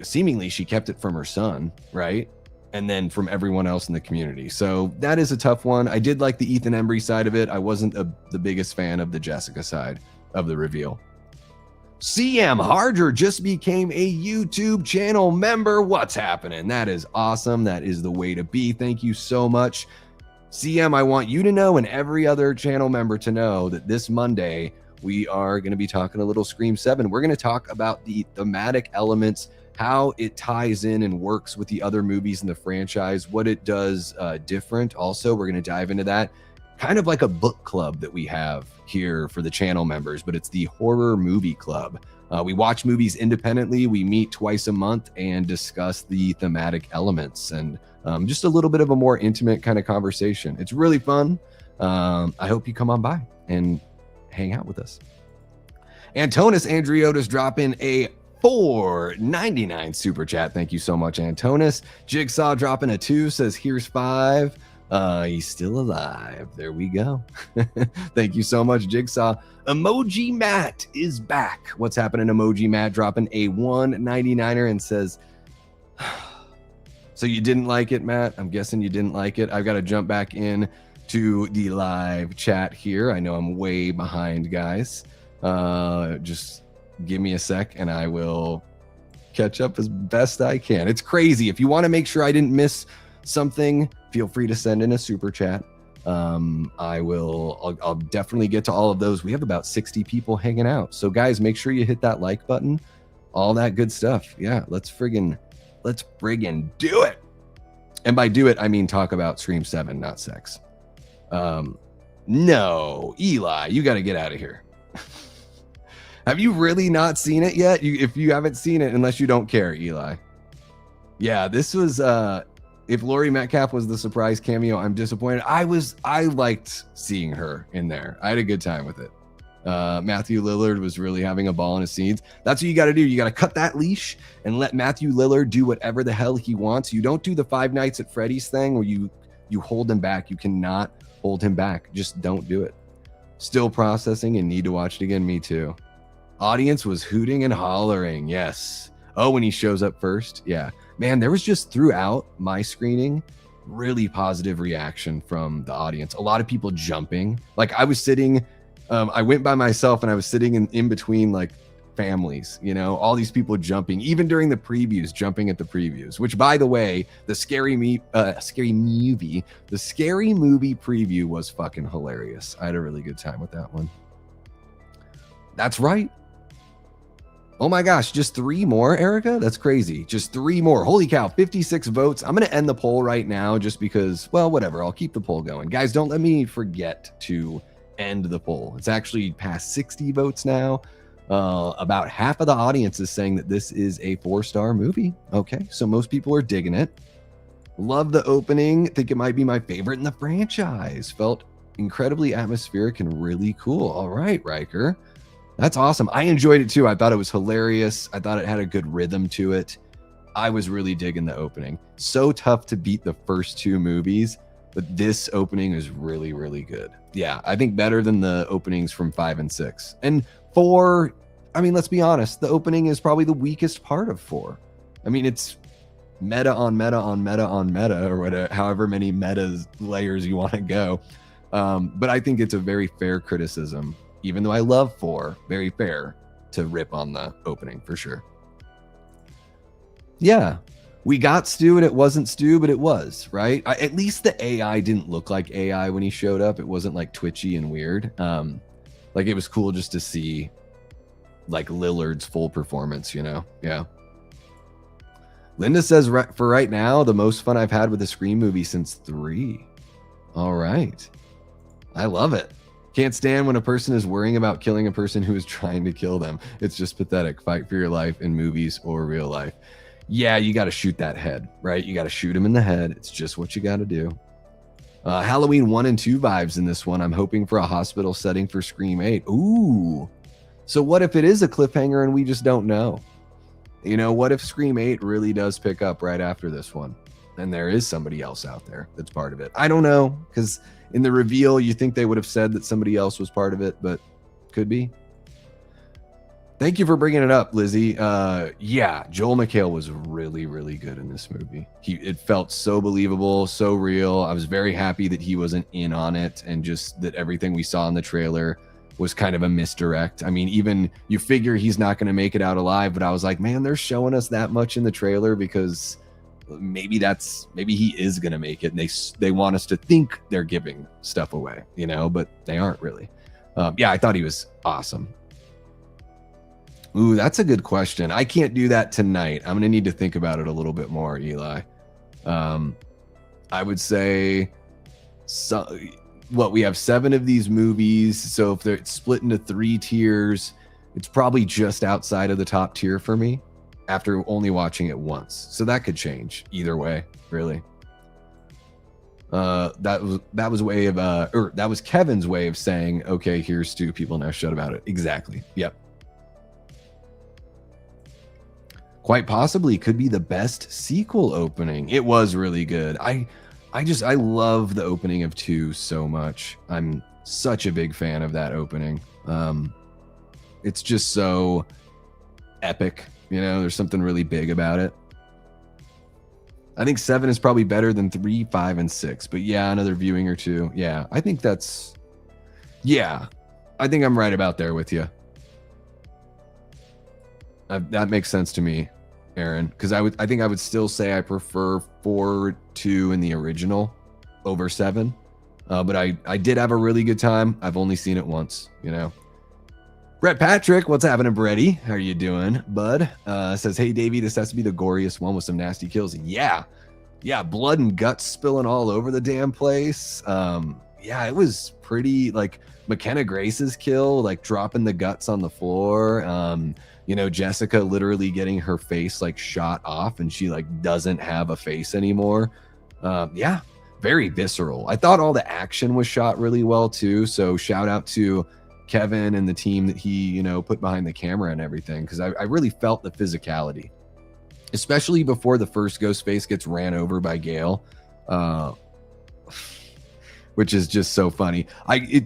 seemingly she kept it from her son, right? And then from everyone else in the community. So that is a tough one. I did like the Ethan Embry side of it. I wasn't the biggest fan of the Jessica side of the reveal. CM Harger just became a YouTube channel member. What's happening? That is awesome. That is the way to be. Thank you so much. CM, I want you to know and every other channel member to know that this Monday, we are going to be talking a little Scream 7. We're going to talk about the thematic elements, how it ties in and works with the other movies in the franchise, what it does different. Also, we're going to dive into that. Kind of like a book club that we have here for the channel members, but it's the Horror Movie Club. We watch movies independently. We meet twice a month and discuss the thematic elements and just a little bit of a more intimate kind of conversation. It's really fun. I hope you come on by and hang out with us. Antonis Andriotis dropping a $4.99 super chat. Thank you so much, Antonis. Jigsaw dropping a 2, says here's 5. He's still alive. There we go. Thank you so much, Jigsaw. Emoji Matt is back. What's happening, Emoji Matt? Dropping a $1.99er and says, so you didn't like it, Matt? I'm guessing you didn't like it. I've got to jump back in to the live chat here. I know I'm way behind, guys. Just give me a sec and I will catch up as best I can. It's crazy. If you want to make sure I didn't miss something, feel free to send in a super chat. I'll definitely get to all of those. We have about 60 people hanging out. So guys, make sure you hit that like button, all that good stuff. Yeah, let's friggin' do it. And by do it, I mean talk about Scream 7, not sex. No, Eli, you got to get out of here. Have you really not seen it yet? If you haven't seen it, unless you don't care, Eli. Yeah, this was if Laurie Metcalf was the surprise cameo, I'm disappointed. I liked seeing her in there. I had a good time with it. Matthew Lillard was really having a ball in his scenes. That's what you got to do. You got to cut that leash and let Matthew Lillard do whatever the hell he wants. You don't do the Five Nights at Freddy's thing where you hold him back. You cannot hold him back. Just don't do it. Still processing and need to watch it again. Me too. Audience was hooting and hollering. Yes. Oh, when he shows up first. Yeah. Man, there was just throughout my screening, really positive reaction from the audience. A lot of people jumping. Like I was sitting, I went by myself and I was sitting in between like families, you know, all these people jumping, even during the previews, jumping at the previews, which by the way, the scary movie preview was fucking hilarious. I had a really good time with that one. That's right. Oh my gosh, just 3 more, Erica? That's crazy. Just 3 more. Holy cow, 56 votes. I'm going to end the poll right now just because, well, whatever. I'll keep the poll going. Guys, don't let me forget to end the poll. It's actually past 60 votes now. About half of the audience is saying that this is a 4-star movie. Okay, so most people are digging it. Love the opening. Think it might be my favorite in the franchise. Felt incredibly atmospheric and really cool. All right, Riker. That's awesome. I enjoyed it too. I thought it was hilarious. I thought it had a good rhythm to it. I was really digging the opening. So tough to beat the first 2 movies, but this opening is really, really good. Yeah, I think better than the openings from 5 and 6. And 4, I mean, let's be honest, the opening is probably the weakest part of 4. I mean, it's meta on meta on meta on meta, or whatever, however many meta layers you want to go. But I think it's a very fair criticism. Even though I love 4, very fair to rip on the opening for sure. Yeah, we got Stu and it wasn't Stu, but it was, right? At least the AI didn't look like AI when he showed up. It wasn't like twitchy and weird. Like it was cool just to see like Lillard's full performance, you know? Yeah. Linda says, for right now, the most fun I've had with a Scream movie since 3. All right. I love it. Can't stand when a person is worrying about killing a person who is trying to kill them. It's just pathetic. Fight for your life in movies or real life. Yeah, you got to shoot that head, right? You got to shoot him in the head. It's just what you got to do. Halloween 1 and 2 vibes in this one. I'm hoping for a hospital setting for Scream 8. Ooh. So what if it is a cliffhanger and we just don't know? You know, what if Scream 8 really does pick up right after this one? And there is somebody else out there that's part of it. I don't know, because in the reveal, you think they would have said that somebody else was part of it, but could be. Thank you for bringing it up, Lizzie. Yeah, Joel McHale was really, really good in this movie. It felt so believable, so real. I was very happy that he wasn't in on it, and just that everything we saw in the trailer was kind of a misdirect. I mean, even you figure he's not going to make it out alive, but I was like, man, they're showing us that much in the trailer because maybe he is going to make it, and they want us to think they're giving stuff away, you know, but they aren't really. Yeah, I thought he was awesome. Ooh, that's a good question. I can't do that tonight. I'm going to need to think about it a little bit more, Eli. I would say, we have 7 of these movies. So if they're split into 3 tiers, it's probably just outside of the top tier for me after only watching it once. So that could change either way, really. That was Kevin's way of saying, okay, here's 2 people, now shut about it. Exactly. Yep. Quite possibly could be the best sequel opening. It was really good. I love the opening of 2 so much. I'm such a big fan of that opening. It's just so epic, you know, there's something really big about it. I think 7 is probably better than 3, 5, and 6, but yeah, another viewing or 2. Yeah, I think I think I'm right about there with you. That makes sense to me, Aaron, because I think I would still say I prefer 4, 2 in the original over 7. But I did have a really good time. I've only seen it once, you know. Brett Patrick, what's happening, Bretty? How are you doing, bud? Says, hey, Davey, this has to be the goriest one with some nasty kills. Yeah, blood and guts spilling all over the damn place. Yeah, it was pretty, like, McKenna Grace's kill, like dropping the guts on the floor. You know, Jessica literally getting her face like shot off and she like doesn't have a face anymore. Yeah, very visceral. I thought all the action was shot really well too. So shout out to Kevin and the team that he, you know, put behind the camera and everything. Cause I really felt the physicality, especially before the first Ghostface gets ran over by Gale. Which is just so funny.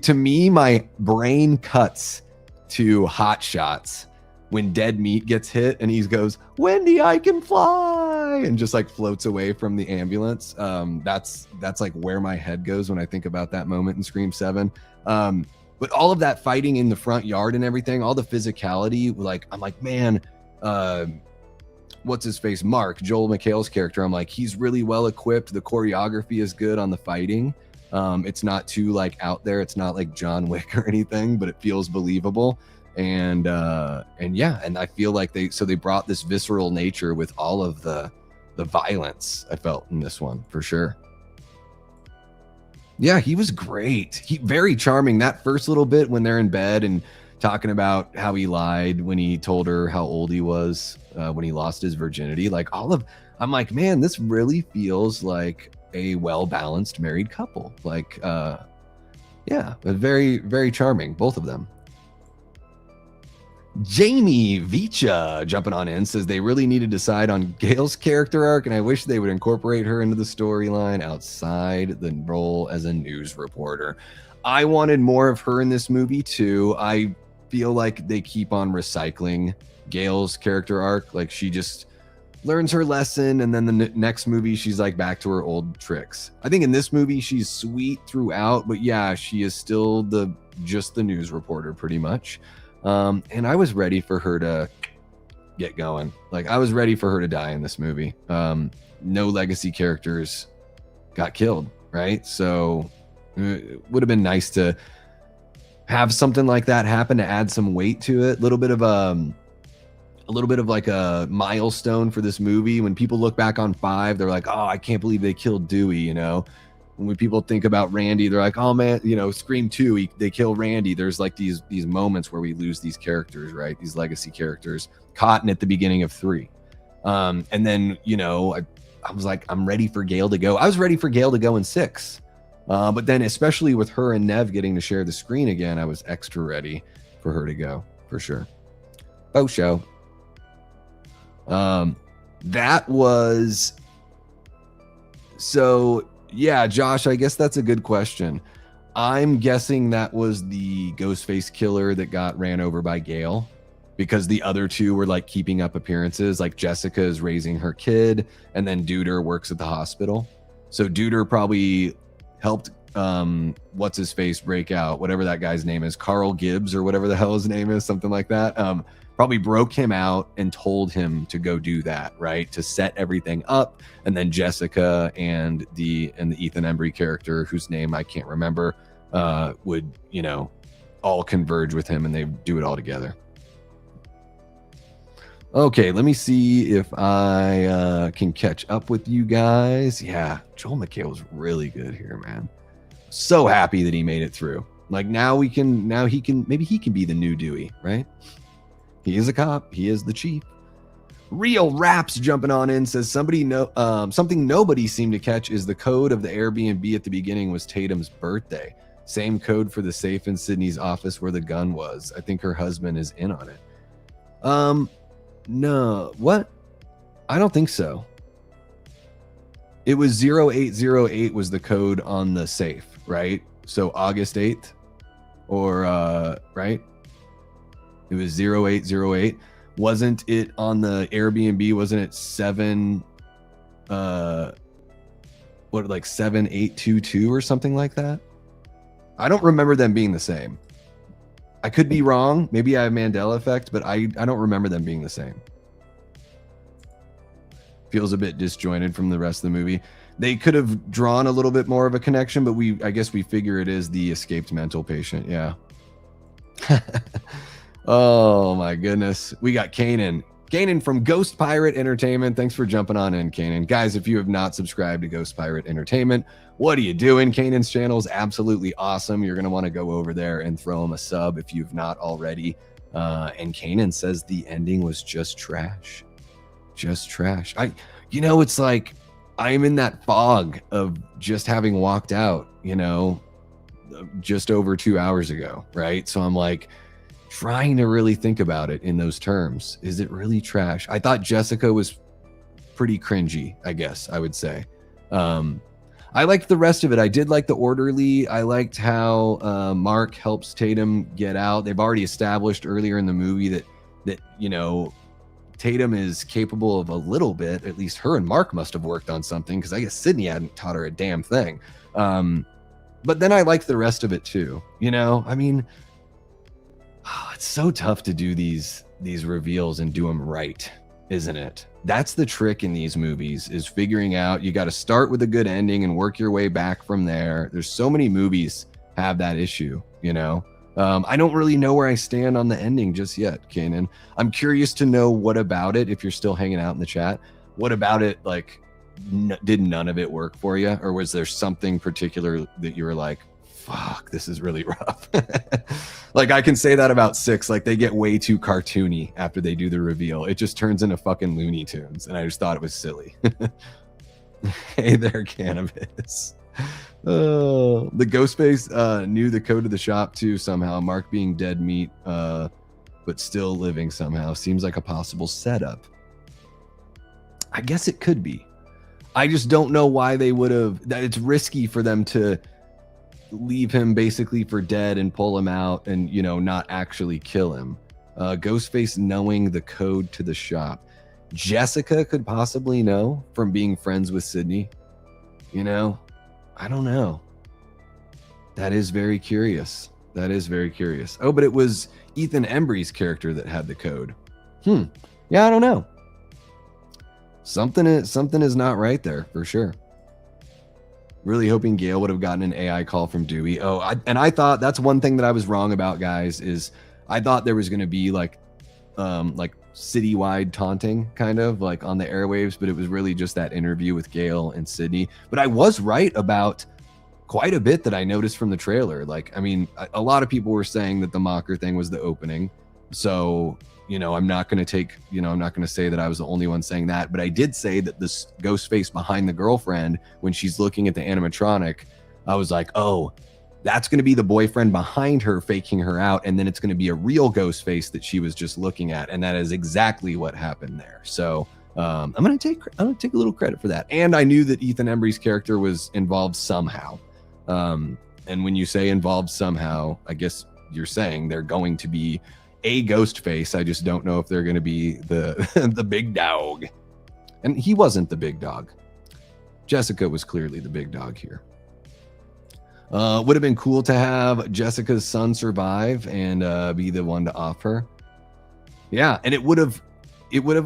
To me, my brain cuts to Hot Shots when Dead Meat gets hit and he goes, Wendy, I can fly, and just like floats away from the ambulance. That's like where my head goes when I think about that moment in Scream 7. But all of that fighting in the front yard and everything, all the physicality, like, I'm like, man, what's his face? Mark, Joel McHale's character. I'm like, he's really well equipped. The choreography is good on the fighting. It's not too like out there. It's not like John Wick or anything, but it feels believable. And yeah, and I feel like they brought this visceral nature with all of the violence I felt in this one for sure. Yeah, he was great. Very charming. That first little bit when they're in bed and talking about how he lied when he told her how old he was when he lost his virginity. Like I'm like, man, this really feels like a well-balanced married couple. Like, yeah, very, very charming, both of them. Jamie Vicha jumping on in says they really need to decide on Gale's character arc, and I wish they would incorporate her into the storyline outside the role as a news reporter. I wanted more of her in this movie too. I feel like they keep on recycling Gale's character arc. Like she just learns her lesson, and then the next movie she's like back to her old tricks. I think in this movie she's sweet throughout, but yeah, she is still just the news reporter pretty much. And I was ready for her to get going. Like I was ready for her to die in this movie. No legacy characters got killed, right? So it would have been nice to have something like that happen to add some weight to it. A little bit of like a milestone for this movie. When people look back on 5, they're like, oh, I can't believe they killed Dewey, you know. When people think about Randy, they're like, oh man, you know, Scream 2, they kill Randy. There's like these moments where we lose these characters, right? These legacy characters. Cotton at the beginning of 3. And then, you know, I was like, I'm ready for Gale to go. I was ready for Gale to go in 6. But then especially with her and Nev getting to share the screen again, I was extra ready for her to go, for sure. Oh, show. That was... So, yeah, Josh, I guess that's a good question. I'm guessing that was the Ghostface killer that got ran over by Gale, because the other 2 were like keeping up appearances. Like Jessica is raising her kid, and then Duder works at the hospital. So Duder probably helped what's his face break out, whatever that guy's name is, Carl Gibbs or whatever the hell his name is, something like that. Probably broke him out and told him to go do that, right, to set everything up. And then Jessica and the Ethan Embry character, whose name I can't remember, would, you know, all converge with him and they do it all together. Okay, let me see if I can catch up with you guys. Yeah, Joel McHale was really good here, man. So happy that he made it through. Like now he can be the new Dewey, right? He is a cop. He is the chief. Real Raps jumping on in says something nobody seemed to catch is the code of the Airbnb at the beginning was Tatum's birthday. Same code for the safe in Sydney's office where the gun was. I think her husband is in on it. No, what? I don't think so. It was 0808 was the code on the safe, right? So August 8th or right? It was 0808. Wasn't it on the Airbnb? Wasn't it 7822 or something like that? I don't remember them being the same. I could be wrong. Maybe I have Mandela effect, but I don't remember them being the same. Feels a bit disjointed from the rest of the movie. They could have drawn a little bit more of a connection, but I guess we figure it is the escaped mental patient. Yeah. Oh my goodness. We got Kanan. Kanan from Ghost Pirate Entertainment. Thanks for jumping on in, Kanan. Guys, if you have not subscribed to Ghost Pirate Entertainment, what are you doing? Kanan's channel is absolutely awesome. You're going to want to go over there and throw him a sub if you've not already. And Kanan says the ending was just trash. Just trash. It's like I'm in that fog of just having walked out, just over 2 hours ago, right? So I'm like trying to really think about it in those terms. Is it really trash? I thought Jessica was pretty cringy, I guess I would say. I liked the rest of it. I did like the orderly. I liked how Mark helps Tatum get out. They've already established earlier in the movie that Tatum is capable of a little bit. At least her and Mark must have worked on something, because I guess Sydney hadn't taught her a damn thing. But then I liked the rest of it too. It's so tough to do these reveals and do them right, isn't it? That's the trick in these movies, is figuring out, you got to start with a good ending and work your way back from there. There's so many movies have that issue, I don't really know where I stand on the ending just yet, Kanan. I'm curious to know, what about it, if you're still hanging out in the chat, what about it, like, did none of it work for you? Or was there something particular that you were like, fuck, this is really rough? Like, I can say that about 6. Like, they get way too cartoony after they do the reveal. It just turns into fucking Looney Tunes, and I just thought it was silly. Hey there, Cannabis. Oh, the Ghostface knew the code of the shop too somehow. Mark being dead meat, but still living somehow. Seems like a possible setup. I guess it could be. I just don't know why they would have. That it's risky for them to leave him basically for dead and pull him out and not actually kill him. Ghostface knowing the code to the shop. Jessica could possibly know from being friends with Sydney. I don't know. That is very curious. Oh, but it was Ethan Embry's character that had the code. Yeah, I don't know. Something is not right there for sure. Really hoping Gale would have gotten an AI call from Dewey. And I thought that's one thing that I was wrong about, guys, is I thought there was going to be like citywide taunting kind of like on the airwaves, but it was really just that interview with Gale and Sydney. But I was right about quite a bit that I noticed from the trailer. Like, I mean, a lot of people were saying that the Mocker thing was the opening. So, I'm not going to say that I was the only one saying that, but I did say that this Ghostface behind the girlfriend, when she's looking at the animatronic, I was like, oh, that's going to be the boyfriend behind her faking her out. And then it's going to be a real Ghostface that she was just looking at. And that is exactly what happened there. So I'm going to take a little credit for that. And I knew that Ethan Embry's character was involved somehow. And when you say involved somehow, I guess you're saying they're going to be a Ghostface. I just don't know if they're going to be the the big dog. And he wasn't the big dog. Jessica was clearly the big dog here. Would have been cool to have Jessica's son survive and be the one to off her. Yeah, and it would have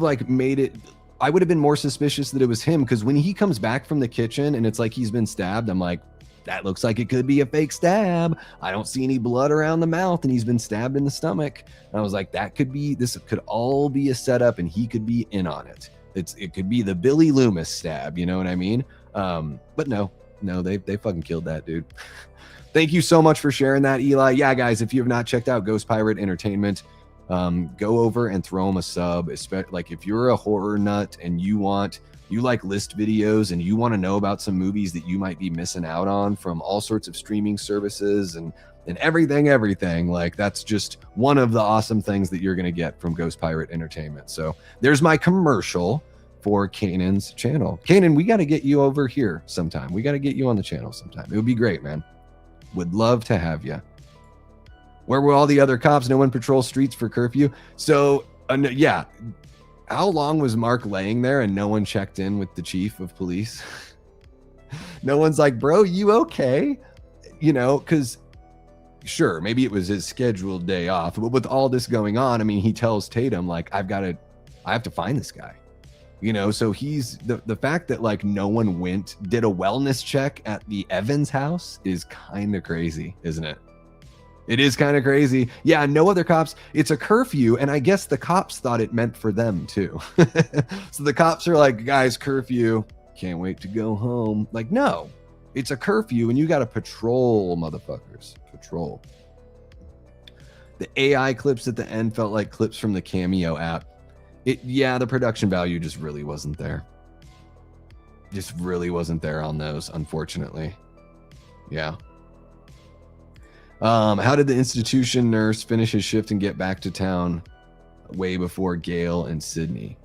like made it. I would have been more suspicious that it was him, because when he comes back from the kitchen and it's like he's been stabbed, I'm like, that looks like it could be a fake stab. I don't see any blood around the mouth and he's been stabbed in the stomach. And I was like, this could all be a setup and he could be in on it. It could be the Billy Loomis stab, you know what I mean? But no, they fucking killed that dude. Thank you so much for sharing that, Eli. Yeah, guys, if you have not checked out Ghost Pirate Entertainment, go over and throw them a sub. Especially like if you're a horror nut and you like list videos and you want to know about some movies that you might be missing out on from all sorts of streaming services and everything, like that's just one of the awesome things that you're going to get from Ghost Pirate Entertainment. So there's my commercial for Kanan's channel. Kanan, we got to get you over here sometime. We got to get you on the channel sometime. It would be great, man. Would love to have you. Where were all the other cops? No one patrols streets for curfew. So yeah. How long was Mark laying there and no one checked in with the chief of police? No one's like, bro, you okay? Because sure, maybe it was his scheduled day off, but with all this going on, I mean, he tells Tatum, like, I have to find this guy. So he's the fact that like no one did a wellness check at the Evans house is kind of crazy, isn't it? It is kind of crazy. Yeah, no other cops. It's a curfew, and I guess the cops thought it meant for them too. So the cops are like, guys, curfew. Can't wait to go home. Like, no, it's a curfew, and you got to patrol, motherfuckers. Patrol. The AI clips at the end felt like clips from the Cameo app. The production value just really wasn't there. Just really wasn't there on those, unfortunately. Yeah. How did the institution nurse finish his shift and get back to town way before Gale and Sydney?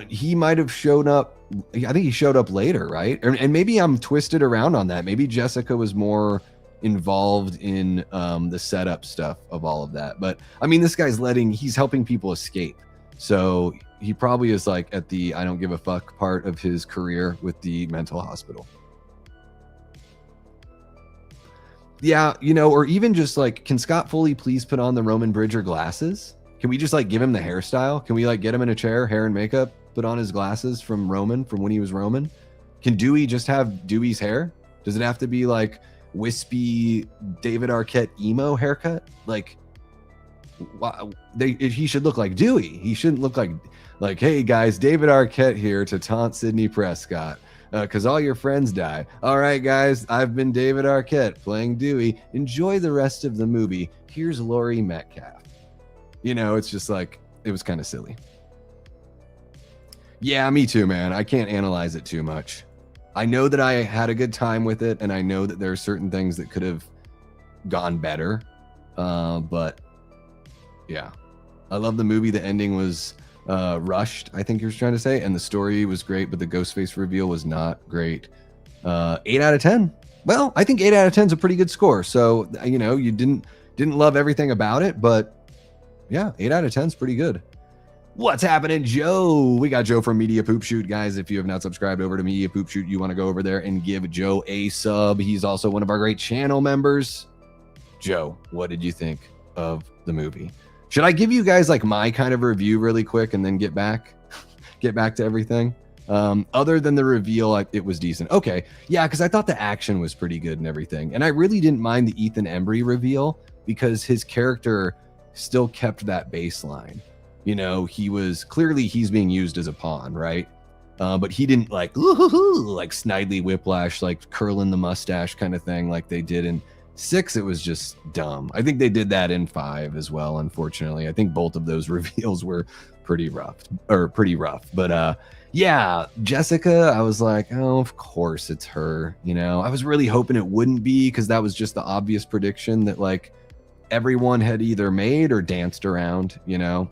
He might have showed up. I think he showed up later, right? And maybe I'm twisted around on that. Maybe Jessica was more involved in the setup stuff of all of that. But I mean, this guy's he's helping people escape. So he probably is like at the I don't give a fuck part of his career with the mental hospital. Yeah, or even just like, can Scott Foley please put on the Roman Bridger glasses? Can we just like give him the hairstyle? Can we like get him in a chair, hair and makeup, put on his glasses from when he was Roman? Can Dewey just have Dewey's hair? Does it have to be like wispy David Arquette emo haircut? Like, he should look like Dewey. He shouldn't look like, hey guys, David Arquette here to taunt Sidney Prescott. Because all your friends die. All right, guys, I've been David Arquette playing Dewey. Enjoy the rest of the movie. Here's Laurie Metcalf. It's just like, it was kind of silly. Yeah, me too, man. I can't analyze it too much. I know that I had a good time with it, and I know that there are certain things that could have gone better. But yeah, I love the movie. The ending was rushed, I think you're trying to say, and the story was great, but the Ghostface reveal was not great. 8 out of 10. Well, I think 8 out of 10 is a pretty good score. So you didn't love everything about it, but yeah, 8 out of 10 is pretty good. What's happening, Joe? We got Joe from Media Poop Shoot, guys. If you have not subscribed over to Media Poop Shoot, you want to go over there and give Joe a sub. He's also one of our great channel members. Joe, what did you think of the movie? Should I give you guys like my kind of review really quick and then get back to everything? Other than the reveal, it was decent. Okay, yeah, because I thought the action was pretty good and everything, and I really didn't mind the Ethan Embry reveal because his character still kept that baseline. You know, he's being used as a pawn, right? But he didn't like Snidely Whiplash, like curling the mustache kind of thing like they did in 6. It was just dumb. I think they did that in 5 as well, unfortunately. I think both of those reveals were pretty rough. But yeah, Jessica, I was like, oh, of course it's her. You know, I was really hoping it wouldn't be, because that was just the obvious prediction that like everyone had either made or danced around, you know.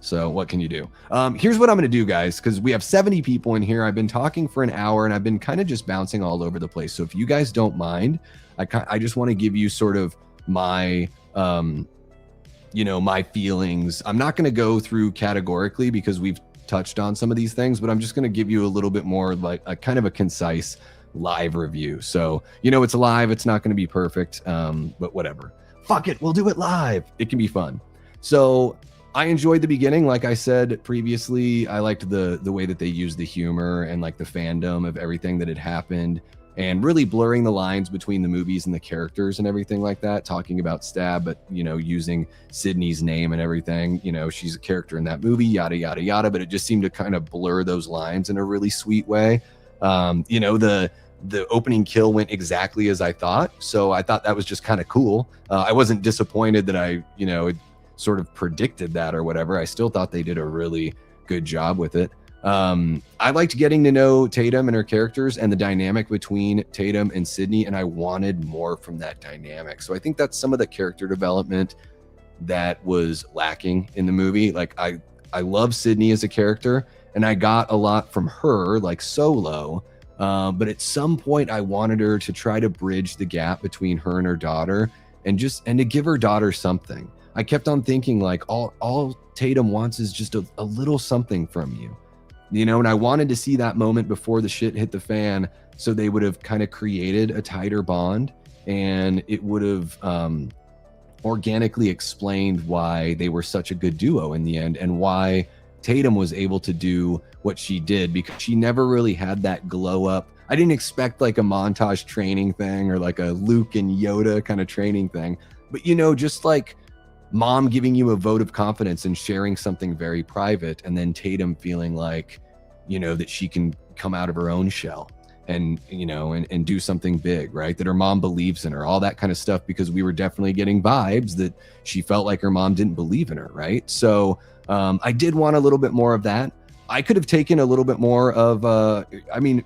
So what can you do? Here's what I'm going to do, guys, because we have 70 people in here. I've been talking for an hour and I've been kind of just bouncing all over the place. So if you guys don't mind, I just want to give you sort of my, you know, my feelings. I'm not going to go through categorically because we've touched on some of these things, but I'm just going to give you a little bit more like a kind of a concise live review. So, you know, it's live. It's not going to be perfect, but whatever. Fuck it. We'll do it live. It can be fun. So I enjoyed the beginning. Like I said previously, I liked the way that they used the humor and like the fandom of everything that had happened, and really blurring the lines between the movies and the characters and everything like that, talking about Stab, but, you know, using Sydney's name and everything. You know, she's a character in that movie, yada, yada, yada, but it just seemed to kind of blur those lines in a really sweet way. You know, the opening kill went exactly as I thought. So I thought that was just kind of cool. I wasn't disappointed that I, you know, sort of predicted that or whatever. I still thought they did a really good job with it. I liked getting to know Tatum and her characters and the dynamic between Tatum and Sydney, and I wanted more from that dynamic. So I think that's some of the character development that was lacking in the movie. Like I love Sydney as a character, and I got a lot from her, like Solo. But at some point I wanted her to try to bridge the gap between her and her daughter, and to give her daughter something. I kept on thinking like all Tatum wants is just a little something from you, you know, and I wanted to see that moment before the shit hit the fan, so they would have kind of created a tighter bond, and it would have organically explained why they were such a good duo in the end, and why Tatum was able to do what she did, because she never really had that glow up. I didn't expect like a montage training thing or like a Luke and Yoda kind of training thing, but, you know, just like mom giving you a vote of confidence and sharing something very private, and then Tatum feeling like, you know, that she can come out of her own shell and, you know, and do something big, right? That her mom believes in her, all that kind of stuff, because we were definitely getting vibes that she felt like her mom didn't believe in her, right? So I did want a little bit more of that. I could have taken a little bit more of, I mean,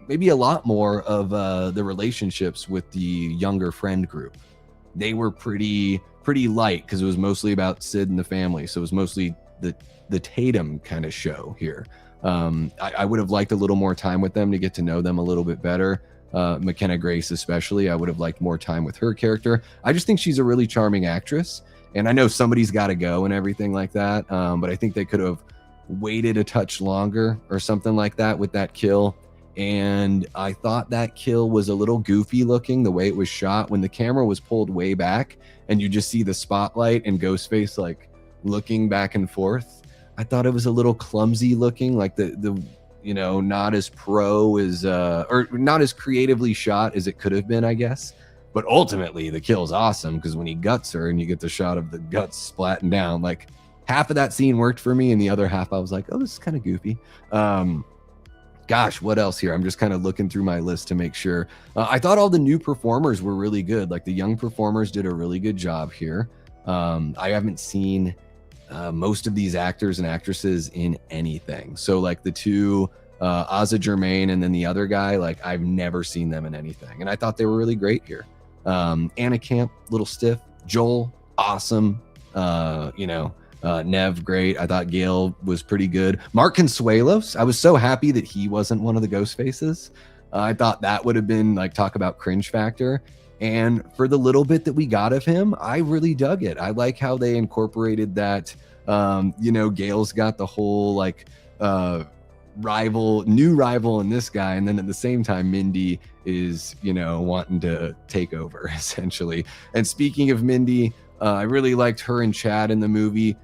maybe a lot more of the relationships with the younger friend group. They were pretty light, because it was mostly about Sid and the family. So it was mostly the Tatum kind of show here. I would have liked a little more time with them to get to know them a little bit better. McKenna Grace especially, I would have liked more time with her character. I just think she's a really charming actress, and I know somebody's got to go and everything like that, but I think they could have waited a touch longer or something like that with that kill. And I thought that kill was a little goofy looking, the way it was shot, when the camera was pulled way back and you just see the spotlight and Ghostface like looking back and forth. I thought it was a little clumsy looking, like the you know, not as pro as or not as creatively shot as it could have been, I guess. But ultimately the kill's awesome, because when he guts her and you get the shot of the guts splatting down, like half of that scene worked for me, and the other half I was like, oh, this is kind of goofy. Gosh, what else here? I'm just kind of looking through my list to make sure. I thought all the new performers were really good. Like the young performers did a really good job here. I haven't seen most of these actors and actresses in anything. So like the two, Aza Germain and then the other guy, like I've never seen them in anything. And I thought they were really great here. Anna Camp, little stiff. Joel, awesome. You know, Nev, great. I thought Gail was pretty good. Mark Consuelos, I was so happy that he wasn't one of the ghost faces. I thought that would have been like, talk about cringe factor. And for the little bit that we got of him, I really dug it. I like how they incorporated that, you know, Gail's got the whole like new rival in this guy. And then at the same time, Mindy is, you know, wanting to take over essentially. And speaking of Mindy, I really liked her and Chad in the movie.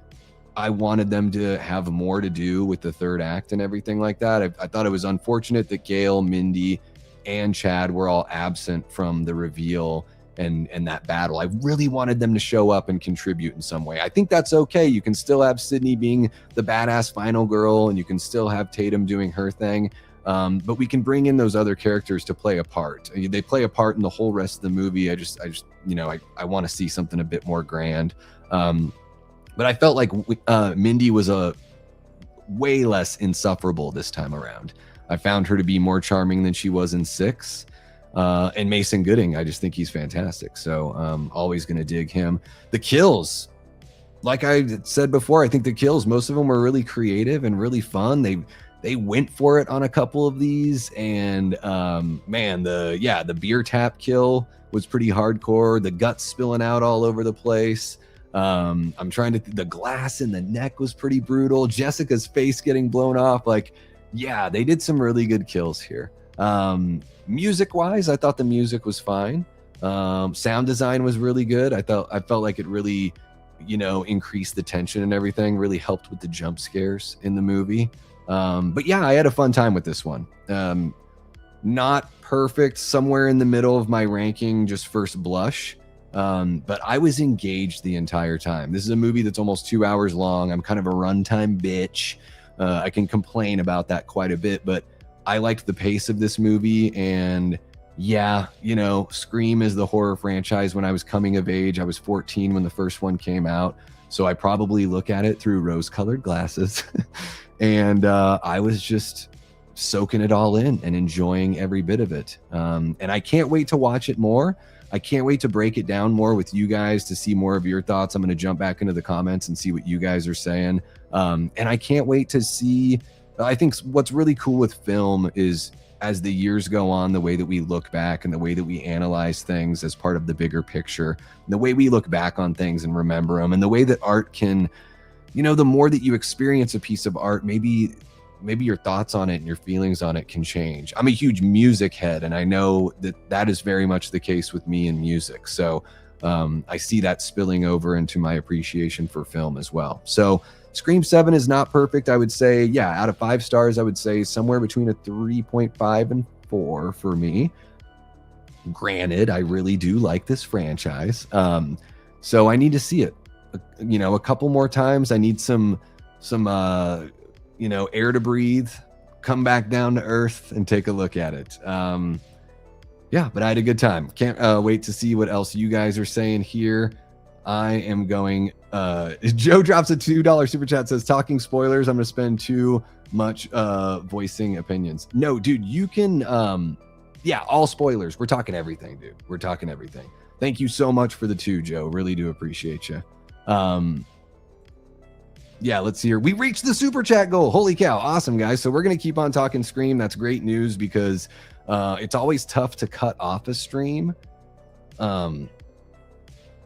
I wanted them to have more to do with the third act and everything like that. I thought it was unfortunate that Gail, Mindy, and Chad were all absent from the reveal and that battle. I really wanted them to show up and contribute in some way. I think that's okay. You can still have Sydney being the badass final girl, and you can still have Tatum doing her thing. But we can bring in those other characters to play a part. They play a part in the whole rest of the movie. I just, I want to see something a bit more grand. But I felt like Mindy was a way less insufferable this time around. I found her to be more charming than she was in 6. And Mason Gooding, I just think he's fantastic. So always going to dig him. The kills, like I said before, I think the kills, most of them were really creative and really fun. They went for it on a couple of these, and man, the beer tap kill was pretty hardcore. The guts spilling out all over the place. I'm trying to the glass in the neck was pretty brutal. Jessica's face getting blown off. Like, yeah, they did some really good kills here. Music wise, I thought the music was fine. Sound design was really good. I felt like it really, increased the tension and everything, really helped with the jump scares in the movie. But yeah, I had a fun time with this one. Not perfect, somewhere in the middle of my ranking, just first blush. But I was engaged the entire time. This is a movie that's almost 2 hours long. I'm kind of a runtime bitch. I can complain about that quite a bit, but I liked the pace of this movie. And yeah, Scream is the horror franchise. When I was coming of age, I was 14 when the first one came out. So I probably look at it through rose-colored glasses. And I was just soaking it all in and enjoying every bit of it. And I can't wait to watch it more. I can't wait to break it down more with you guys to see more of your thoughts. I'm going to jump back into the comments and see what you guys are saying. And I can't wait to see, I think what's really cool with film is as the years go on, the way that we look back and the way that we analyze things as part of the bigger picture, the way we look back on things and remember them, and the way that art can, the more that you experience a piece of art, maybe your thoughts on it and your feelings on it can change. I'm a huge music head, and I know that is very much the case with me in music. So I see that spilling over into my appreciation for film as well. So Scream 7 is not perfect. I would say, yeah, out of 5 stars, I would say somewhere between a 3.5 and 4 for me. Granted, I really do like this franchise. So I need to see it, a couple more times. I need some air to breathe, come back down to earth and take a look at it. Yeah, but I had a good time. Can't wait to see what else you guys are saying here. I am going, Joe drops a $2 super chat, says, talking spoilers, I'm going to spend too much voicing opinions. No, dude, you can, yeah, all spoilers. We're talking everything, dude. We're talking everything. Thank you so much for the 2, Joe. Really do appreciate you. Yeah, let's see here. We reached the super chat goal. Holy cow. Awesome, guys. So we're going to keep on talking Scream. That's great news because it's always tough to cut off a stream.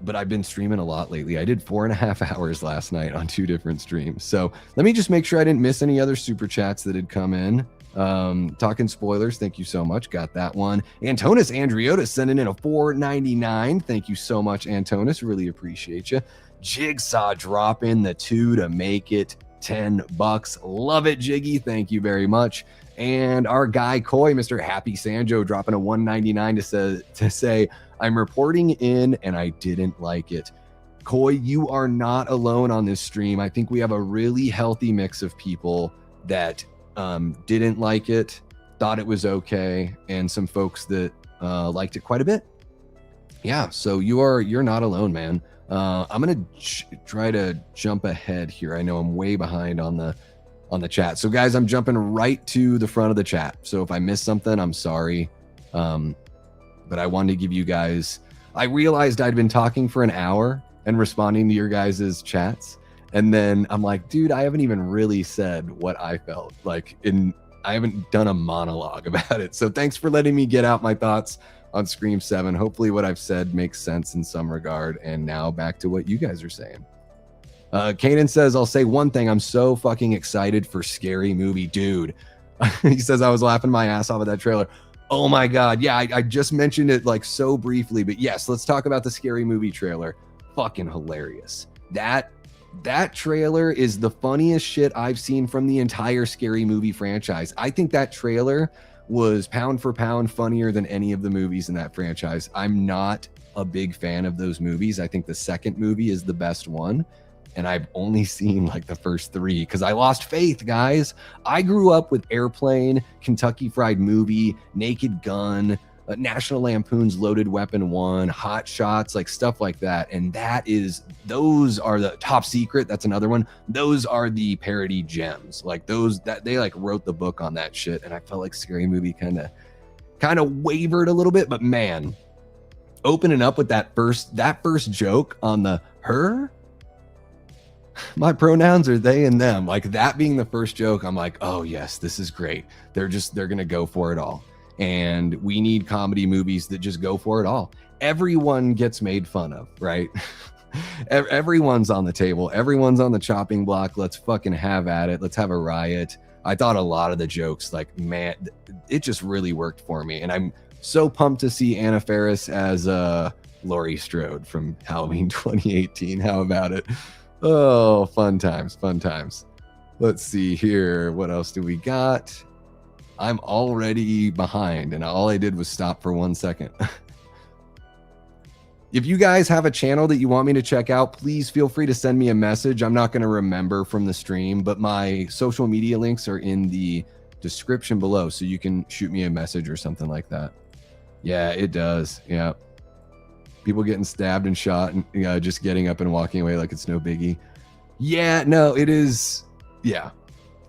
But I've been streaming a lot lately. I did 4.5 hours last night on 2 different streams. So let me just make sure I didn't miss any other super chats that had come in. Talking spoilers. Thank you so much. Got that one. Antonis Andriotis sending in a $4.99. Thank you so much, Antonis. Really appreciate you. Jigsaw drop in the 2 to make it $10. Love it, Jiggy. Thank you very much. And our guy Coy, Mr. Happy Sanjo, dropping a $1.99 to say, I'm reporting in and I didn't like it. Coy, you are not alone on this stream. I think we have a really healthy mix of people that didn't like it, thought it was okay, and some folks that liked it quite a bit. Yeah, so you're not alone, man. I'm gonna try to jump ahead here. I know I'm way behind on the chat. So guys, I'm jumping right to the front of the chat. So if I missed something, I'm sorry. But I wanted to give you guys, I realized I'd been talking for an hour and responding to your guys' chats. And then I'm like, dude, I haven't even really said what I felt like I haven't done a monologue about it. So thanks for letting me get out my thoughts on Scream 7. Hopefully what I've said makes sense in some regard. And now back to what you guys are saying. Kanan says, I'll say one thing. I'm so fucking excited for Scary Movie, dude. He says, I was laughing my ass off at that trailer. Oh my God. Yeah, I just mentioned it like so briefly, but yes, let's talk about the Scary Movie trailer. Fucking hilarious. That that trailer is the funniest shit I've seen from the entire Scary Movie franchise. I think that trailer was pound for pound funnier than any of the movies in that franchise. I'm not a big fan of those movies. I think the second movie is the best one, and I've only seen like the first three because I lost faith, guys. I grew up with Airplane, Kentucky Fried Movie, Naked Gun, National Lampoon's Loaded Weapon 1, Hot Shots, like stuff like that. And those are the Top Secret. That's another one. Those are the parody gems. Like those that they like wrote the book on that shit. And I felt like Scary Movie kind of wavered a little bit, but man, opening up with that first joke on the her, my pronouns are they and them, like that being the first joke, I'm like, oh yes, this is great. They're gonna go for it all. And we need comedy movies that just go for it all. Everyone gets made fun of, right? Everyone's on the table. Everyone's on the chopping block. Let's fucking have at it. Let's have a riot. I thought a lot of the jokes, like, man, it just really worked for me. And I'm so pumped to see Anna Faris as Laurie Strode from Halloween 2018. How about it? Oh, fun times, fun times. Let's see here. What else do we got? I'm already behind, and all I did was stop for 1 second. If you guys have a channel that you want me to check out, please feel free to send me a message. I'm not going to remember from the stream, but my social media links are in the description below, so you can shoot me a message or something like that. Yeah, it does. Yeah. People getting stabbed and shot and just getting up and walking away like it's no biggie. Yeah, no, it is. Yeah.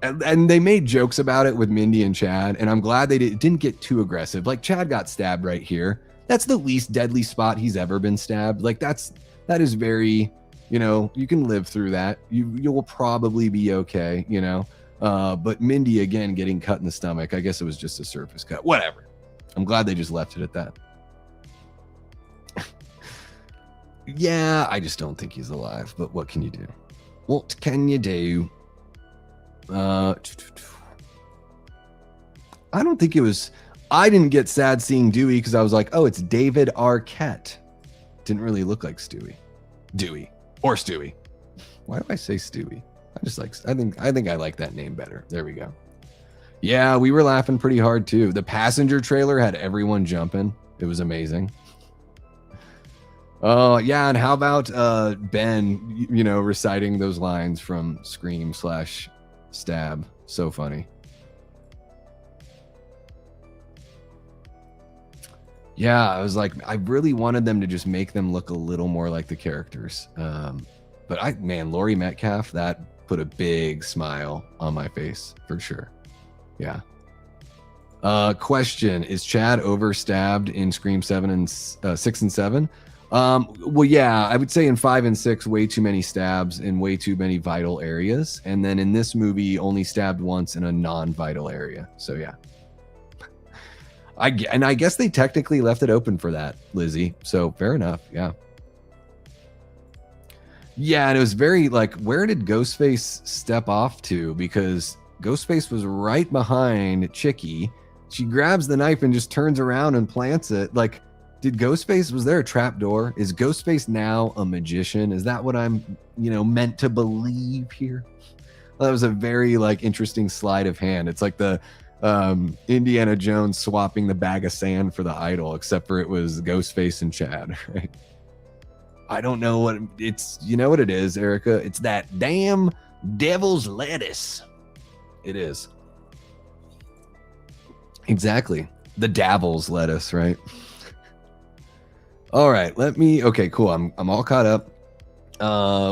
And they made jokes about it with Mindy and Chad, and I'm glad they didn't get too aggressive. Like Chad got stabbed right here. That's the least deadly spot he's ever been stabbed. Like that is very, you can live through that. You will probably be okay, But Mindy again getting cut in the stomach. I guess it was just a surface cut. Whatever. I'm glad they just left it at that. Yeah, I just don't think he's alive. But what can you do? What can you do? I don't think it was. I didn't get sad seeing Dewey because I was like, oh, it's David Arquette. Didn't really look like Dewey or Stewie. Why do I say Stewie? I think I like that name better. There we go. Yeah, we were laughing pretty hard too. The Passenger trailer had everyone jumping. It was amazing. Oh, yeah, and how about Ben, reciting those lines from Scream/Stab. So funny. Yeah, I was like, I really wanted them to just make them look a little more like the characters. But Laurie Metcalf, that put a big smile on my face for sure. Yeah. Question, is Chad overstabbed in Scream 7 and 6 and 7? Well, yeah, I would say in 5 and 6, way too many stabs in way too many vital areas. And then in this movie, only stabbed once in a non-vital area. So yeah. I guess they technically left it open for that, Lizzie. So fair enough. Yeah. Yeah, and it was very like, where did Ghostface step off to? Because Ghostface was right behind Chicky. She grabs the knife and just turns around and plants it. Like, was there a trap door? Is Ghostface now a magician? Is that what I'm, meant to believe here? Well, that was a very interesting sleight of hand. It's like the Indiana Jones swapping the bag of sand for the idol, except for it was Ghostface and Chad, right? I don't know what it's, what it is, Erica? It's that damn devil's lettuce. It is. Exactly. The devil's lettuce, right? All right, okay, cool. I'm all caught up.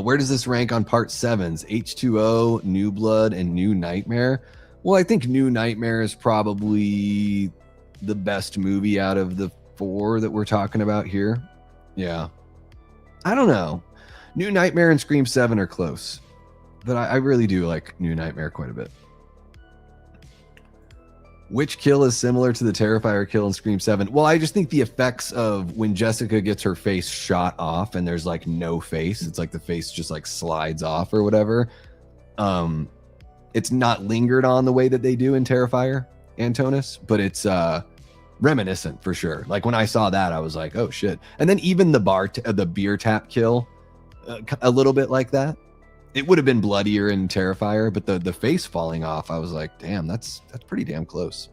Where does this rank on part 7's? H2O, New Blood, and New Nightmare? Well, I think New Nightmare is probably the best movie out of the 4 that we're talking about here. Yeah. I don't know. New Nightmare and Scream 7 are close, but I really do like New Nightmare quite a bit. Which kill is similar to the Terrifier kill in Scream 7? Well, I just think the effects of when Jessica gets her face shot off and there's no face, it's like the face just slides off or whatever. It's not lingered on the way that they do in Terrifier, Antonis, but it's reminiscent for sure. Like when I saw that, I was like, oh shit. And then even the beer tap kill, a little bit like that. It would have been bloodier in Terrifier, but the face falling off, I was like, damn, that's pretty damn close.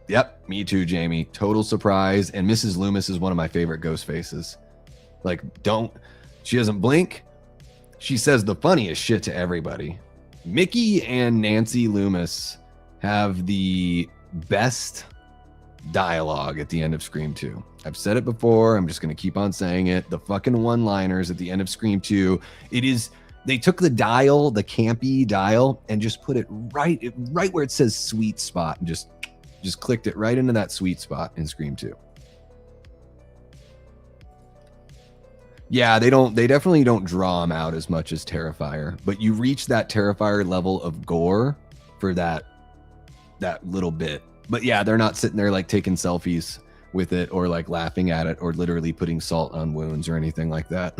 Yep, me too, Jamie. Total surprise. And Mrs. Loomis is one of my favorite ghost faces. Like, she doesn't blink. She says the funniest shit to everybody. Mickey and Nancy Loomis have the best dialogue at the end of Scream 2. I've said it before. I'm just going to keep on saying it. The fucking one-liners at the end of Scream 2. They took the dial, the campy dial, and just put it right where it says sweet spot, and just clicked it right into that sweet spot in Scream 2. Yeah, they definitely don't draw them out as much as Terrifier, but you reach that Terrifier level of gore for that little bit. But yeah, they're not sitting there like taking selfies with it or like laughing at it or literally putting salt on wounds or anything like that.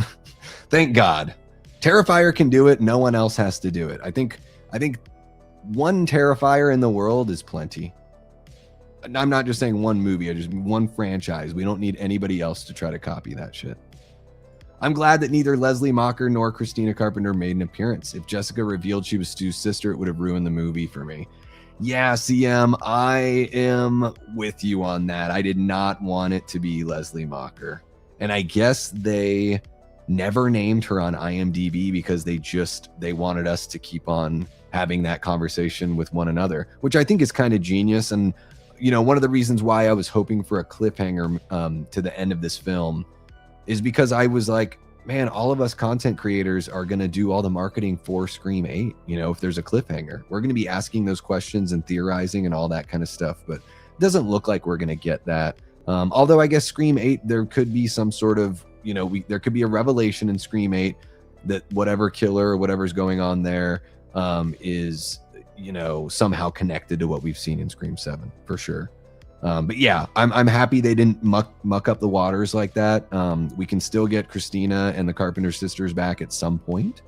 Thank God. Terrifier can do it. No one else has to do it. I think one Terrifier in the world is plenty. I'm not just saying one movie, I just one franchise. We don't need anybody else to try to copy that shit. I'm glad that neither Leslie Mocker nor Christina Carpenter made an appearance. If Jessica revealed she was Stu's sister, it would have ruined the movie for me. Yeah, CM, I am with you on that. I did not want it to be Leslie Mocker. And I guess they never named her on IMDb because they wanted us to keep on having that conversation with one another, which I think is kind of genius. And, you know, one of the reasons why I was hoping for a cliffhanger to the end of this film is because I was like, man, all of us content creators are going to do all the marketing for Scream 8. You know, if there's a cliffhanger, we're going to be asking those questions and theorizing and all that kind of stuff. But it doesn't look like we're going to get that. Although I guess Scream 8, there could be some sort of, you know, there could be a revelation in Scream 8 that whatever killer or whatever's going on there is, you know, somehow connected to what we've seen in Scream 7 for sure. But yeah, I'm happy they didn't muck up the waters like that. We can still get Christina and the Carpenter sisters back at some point.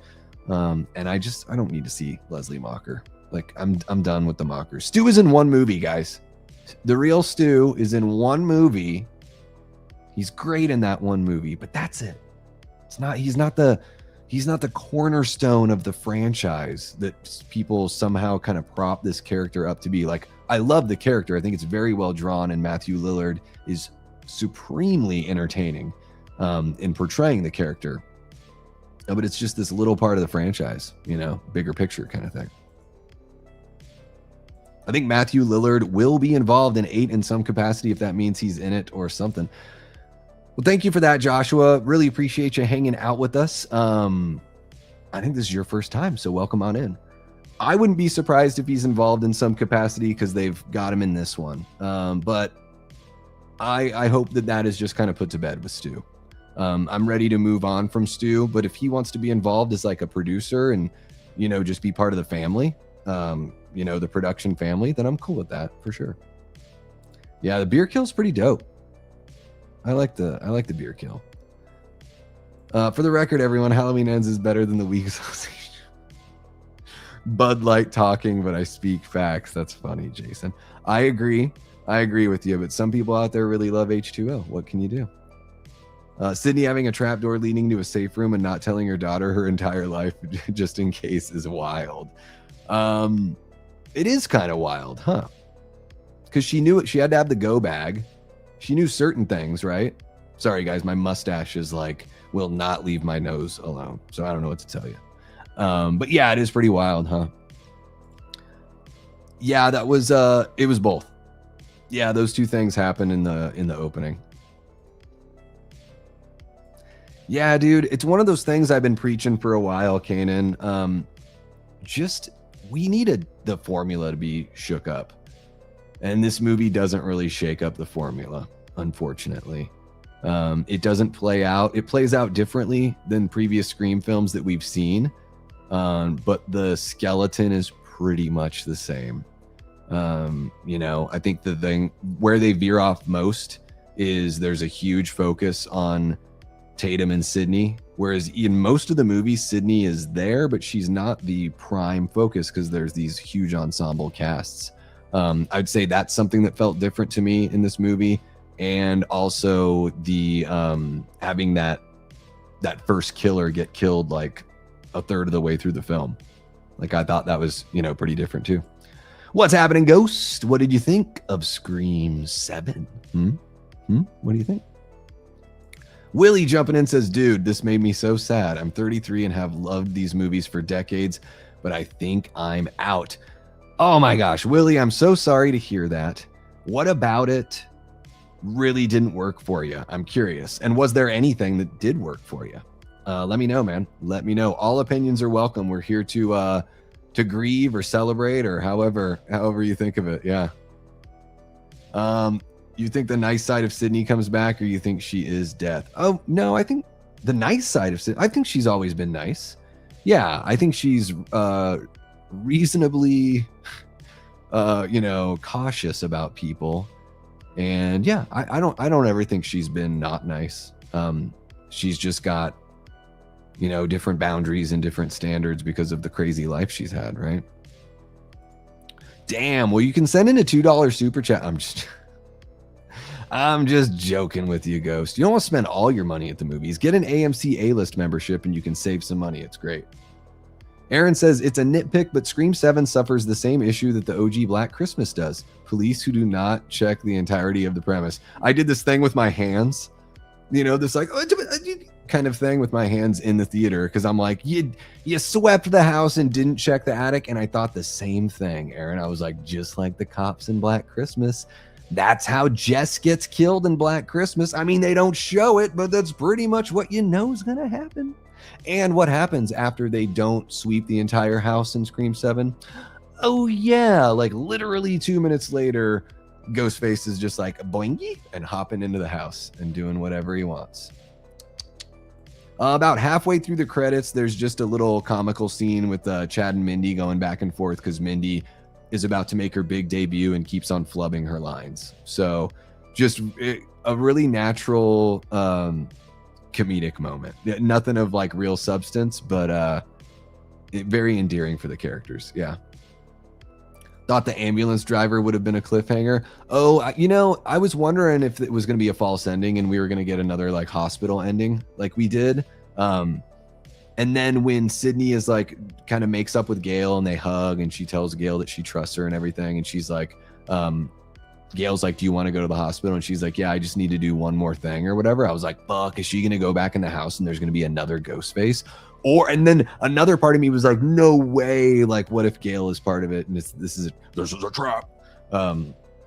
And I don't need to see Leslie Mocker. Like I'm done with the Mockers. Stu is in one movie, guys. The real Stu is in one movie. He's great in that one movie, but that's it. He's not the cornerstone of the franchise that people somehow kind of prop this character up to be. Like, I love the character. I think it's very well drawn, and Matthew Lillard is supremely entertaining in portraying the character. But it's just this little part of the franchise, you know, bigger picture kind of thing. I think Matthew Lillard will be involved in 8 in some capacity, if that means he's in it or something. Well, thank you for that, Joshua. Really appreciate you hanging out with us. I think this is your first time, so welcome on in. I wouldn't be surprised if he's involved in some capacity because they've got him in this one. But I hope that is just kind of put to bed with Stu. I'm ready to move on from Stu, but if he wants to be involved as like a producer and, you know, just be part of the family, you know, the production family, then I'm cool with that for sure. Yeah, the beer kill's pretty dope. I like the beer kill. For the record, everyone, Halloween Ends is better than the Week Association. Bud Light talking, but I speak facts. That's funny, Jason. I agree with you, but some people out there really love H2O. What can you do? Sydney having a trapdoor leading to a safe room and not telling her daughter her entire life just in case is wild. It is kind of wild, huh? Because she knew it. She had to have the go bag. She knew certain things, right? Sorry, guys. My mustache is like, will not leave my nose alone. So I don't know what to tell you. But yeah, it is pretty wild, huh? Yeah, that was, it was both. Yeah, those two things happened in the opening. Yeah, dude, it's one of those things I've been preaching for a while, Kanan. We needed the formula to be shook up. And this movie doesn't really shake up the formula, unfortunately. It doesn't play out. It plays out differently than previous Scream films that we've seen. But the skeleton is pretty much the same. You know, I think the thing where they veer off most is there's a huge focus on Tatum and Sydney, whereas in most of the movies, Sydney is there, but she's not the prime focus because there's these huge ensemble casts. I'd say that's something that felt different to me in this movie, and also the having that that first killer get killed like a third of the way through the film. Like, I thought that was, you know, pretty different too. What's happening, Ghost? What did you think of Scream 7? What do you think? Willie jumping in says, dude, this made me so sad. I'm 33 and have loved these movies for decades, but I think I'm out. Oh my gosh, Willie, I'm so sorry to hear that. What about it really didn't work for you? I'm curious. And was there anything that did work for you? Let me know, man. Let me know. All opinions are welcome. We're here to grieve or celebrate or however you think of it. Yeah. You think the nice side of Sydney comes back, or you think she is death? Oh, no, I think the nice side of Sydney, I think she's always been nice. Yeah, I think she's reasonably, you know, cautious about people. And yeah, I don't ever think she's been not nice. She's just got, you know, different boundaries and different standards because of the crazy life she's had, right? Damn, well, you can send in a $2 super chat. I'm just joking with you, Ghost. You don't want to spend all your money at the movies. Get an AMC A-list membership and you can save some money. It's great. Aaron says, it's a nitpick, but Scream 7 suffers the same issue that the OG Black Christmas does. Police who do not check the entirety of the premise. I did this thing with my hands, you know, this like kind of thing with my hands in the theater, because I'm like, you swept the house and didn't check the attic. And I thought the same thing, Aaron. I was like, just like the cops in Black Christmas. That's how Jess gets killed in Black Christmas. I mean, they don't show it, but that's pretty much what you know is going to happen. And what happens after they don't sweep the entire house in Scream 7? Oh, yeah. Like literally 2 minutes later, Ghostface is just like boingy and hopping into the house and doing whatever he wants. About halfway through the credits, there's just a little comical scene with Chad and Mindy going back and forth because Mindy is about to make her big debut and keeps on flubbing her lines. So just a really natural comedic moment. Nothing of like real substance, but very endearing for the characters. Yeah. Thought the ambulance driver would have been a cliffhanger. Oh, you know, I was wondering if it was going to be a false ending and we were going to get another like hospital ending like we did. And then when Sydney is like kind of makes up with Gail and they hug and she tells Gail that she trusts her and everything. And she's like, Gail's like, do you want to go to the hospital? And she's like, yeah, I just need to do one more thing or whatever. I was like, fuck, is she going to go back in the house and there's going to be another Ghostface? And then another part of me was like, no way. Like, what if Gail is part of it? And this is a trap.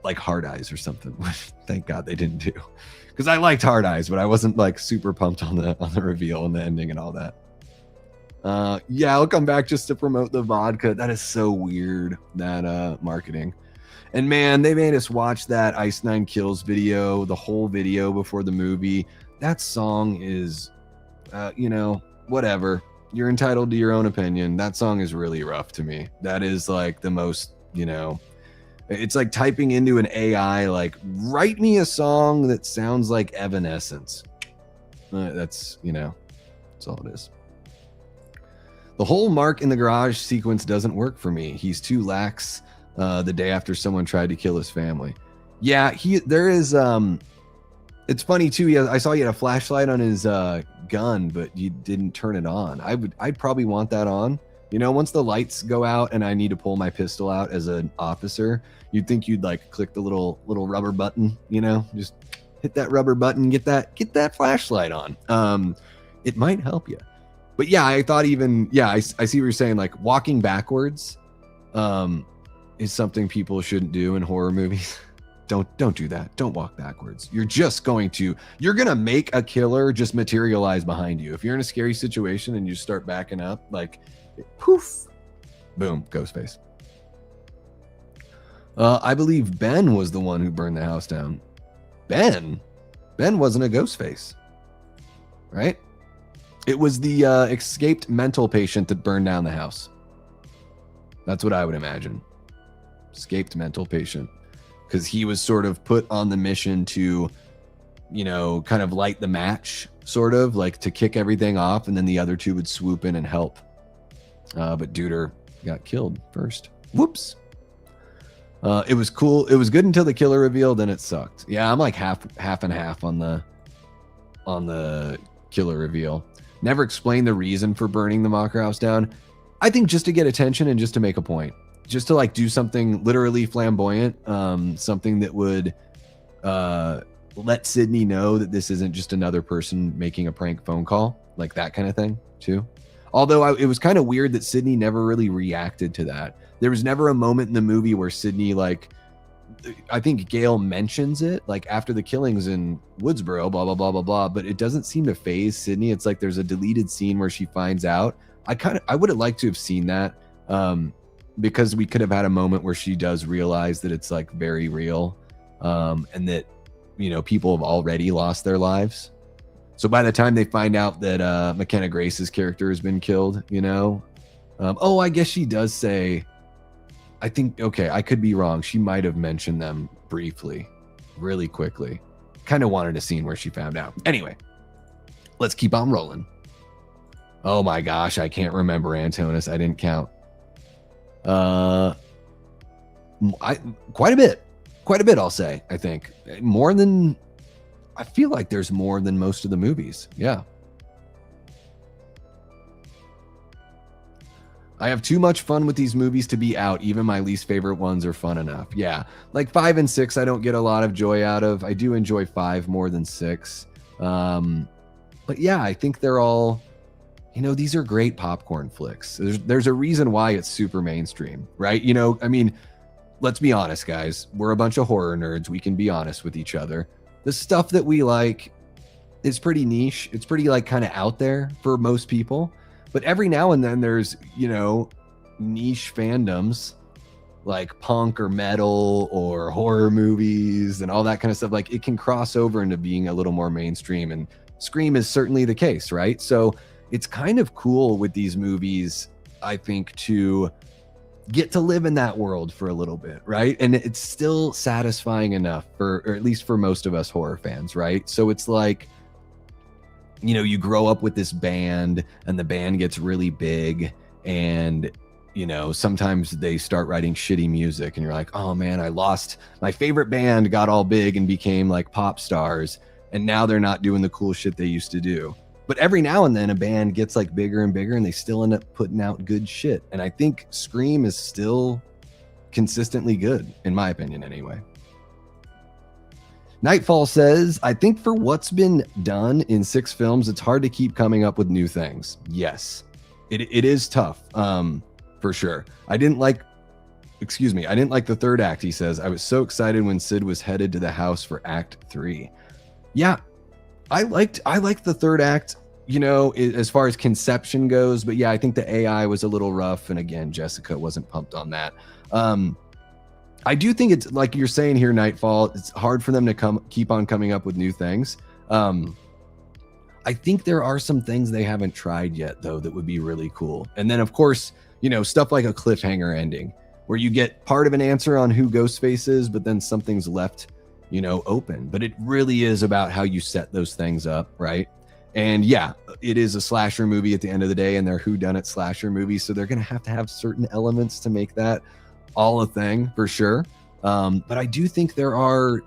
Like Hard Eyes or something. Thank God they didn't do. Because I liked Hard Eyes, but I wasn't like super pumped on the reveal and the ending and all that. Yeah, I'll come back just to promote the vodka. That is so weird, that marketing. And man, they made us watch that Ice Nine Kills video, the whole video before the movie. That song is, you know, whatever. You're entitled to your own opinion. That song is really rough to me. That is like the most, you know, it's like typing into an AI, like, write me a song that sounds like Evanescence. That's, you know, that's all it is. The whole Mark in the garage sequence doesn't work for me. He's too lax the day after someone tried to kill his family. Yeah, there is, it's funny too. I saw he had a flashlight on his gun, but you didn't turn it on. I'd probably want that on. You know, once the lights go out and I need to pull my pistol out as an officer, you'd think you'd like click the little rubber button, you know, just hit that rubber button, get that flashlight on. It might help you. But yeah, I thought even, yeah, I see what you're saying. Like walking backwards is something people shouldn't do in horror movies. Don't do that. Don't walk backwards. You're gonna make a killer just materialize behind you. If you're in a scary situation and you start backing up, like poof, boom, Ghostface. I believe Ben was the one who burned the house down. Ben wasn't a Ghostface, right? It was the escaped mental patient that burned down the house. That's what I would imagine. Escaped mental patient. Because he was sort of put on the mission to, you know, kind of light the match, sort of, like to kick everything off, and then the other two would swoop in and help. But Duder got killed first. Whoops. It was cool. It was good until the killer reveal, then it sucked. Yeah, I'm like half and half on the killer reveal. never explained the reason for burning the Mocker house down. I think just to get attention and just to make a point, just to like do something literally flamboyant, something that would let Sydney know that this isn't just another person making a prank phone call, like that kind of thing too. Although it was kind of weird that Sydney never really reacted to that. There was never a moment in the movie where Sydney, like, I think Gail mentions it, like after the killings in Woodsboro, blah, blah, blah, blah, blah, but it doesn't seem to faze Sydney. It's like there's a deleted scene where she finds out. I would have liked to have seen that, because we could have had a moment where she does realize that it's like very real, and that, you know, people have already lost their lives. So by the time they find out that McKenna Grace's character has been killed, you know, oh, I guess she does say, I think, okay, I could be wrong. She might have mentioned them briefly, really quickly. Kind of wanted a scene where she found out. Anyway, let's keep on rolling. Oh my gosh, I can't remember, Antonis. I didn't count. Quite a bit, I'll say. I think more than, I feel like there's more than most of the movies. Yeah. I have too much fun with these movies to be out. Even my least favorite ones are fun enough. Yeah. Like 5 and 6, I don't get a lot of joy out of. I do enjoy 5 more than 6. But yeah, I think they're all, you know, these are great popcorn flicks. There's a reason why it's super mainstream, right? You know, I mean, let's be honest, guys. We're a bunch of horror nerds. We can be honest with each other. The stuff that we like is pretty niche. It's pretty like kind of out there for most people. But every now and then there's, you know, niche fandoms like punk or metal or horror movies and all that kind of stuff. Like it can cross over into being a little more mainstream, and Scream is certainly the case, right? So it's kind of cool with these movies, I think, to get to live in that world for a little bit, right? And it's still satisfying enough for, or at least for most of us horror fans, right? So it's like, you know, you grow up with this band and the band gets really big, and, you know, sometimes they start writing shitty music and you're like, oh man, I lost my favorite band, got all big and became like pop stars, and now they're not doing the cool shit they used to do. But every now and then a band gets like bigger and bigger and they still end up putting out good shit. And I think Scream is still consistently good, in my opinion anyway. Nightfall says, I think for what's been done in 6 films, it's hard to keep coming up with new things. Yes, it is tough, for sure. I didn't like the third act, he says. I was so excited when Sid was headed to the house for act 3. Yeah, I liked the third act, you know, as far as conception goes. But yeah, I think the AI was a little rough. And again, Jessica wasn't pumped on that. I do think it's like you're saying here, Nightfall, it's hard for them to keep on coming up with new things. I think there are some things they haven't tried yet, though, that would be really cool. And then, of course, you know, stuff like a cliffhanger ending where you get part of an answer on who Ghostface is, but then something's left, you know, open. But it really is about how you set those things up, right? And yeah, it is a slasher movie at the end of the day, and they're whodunit slasher movies, so they're going to have certain elements to make that all a thing for sure. But I do think there are,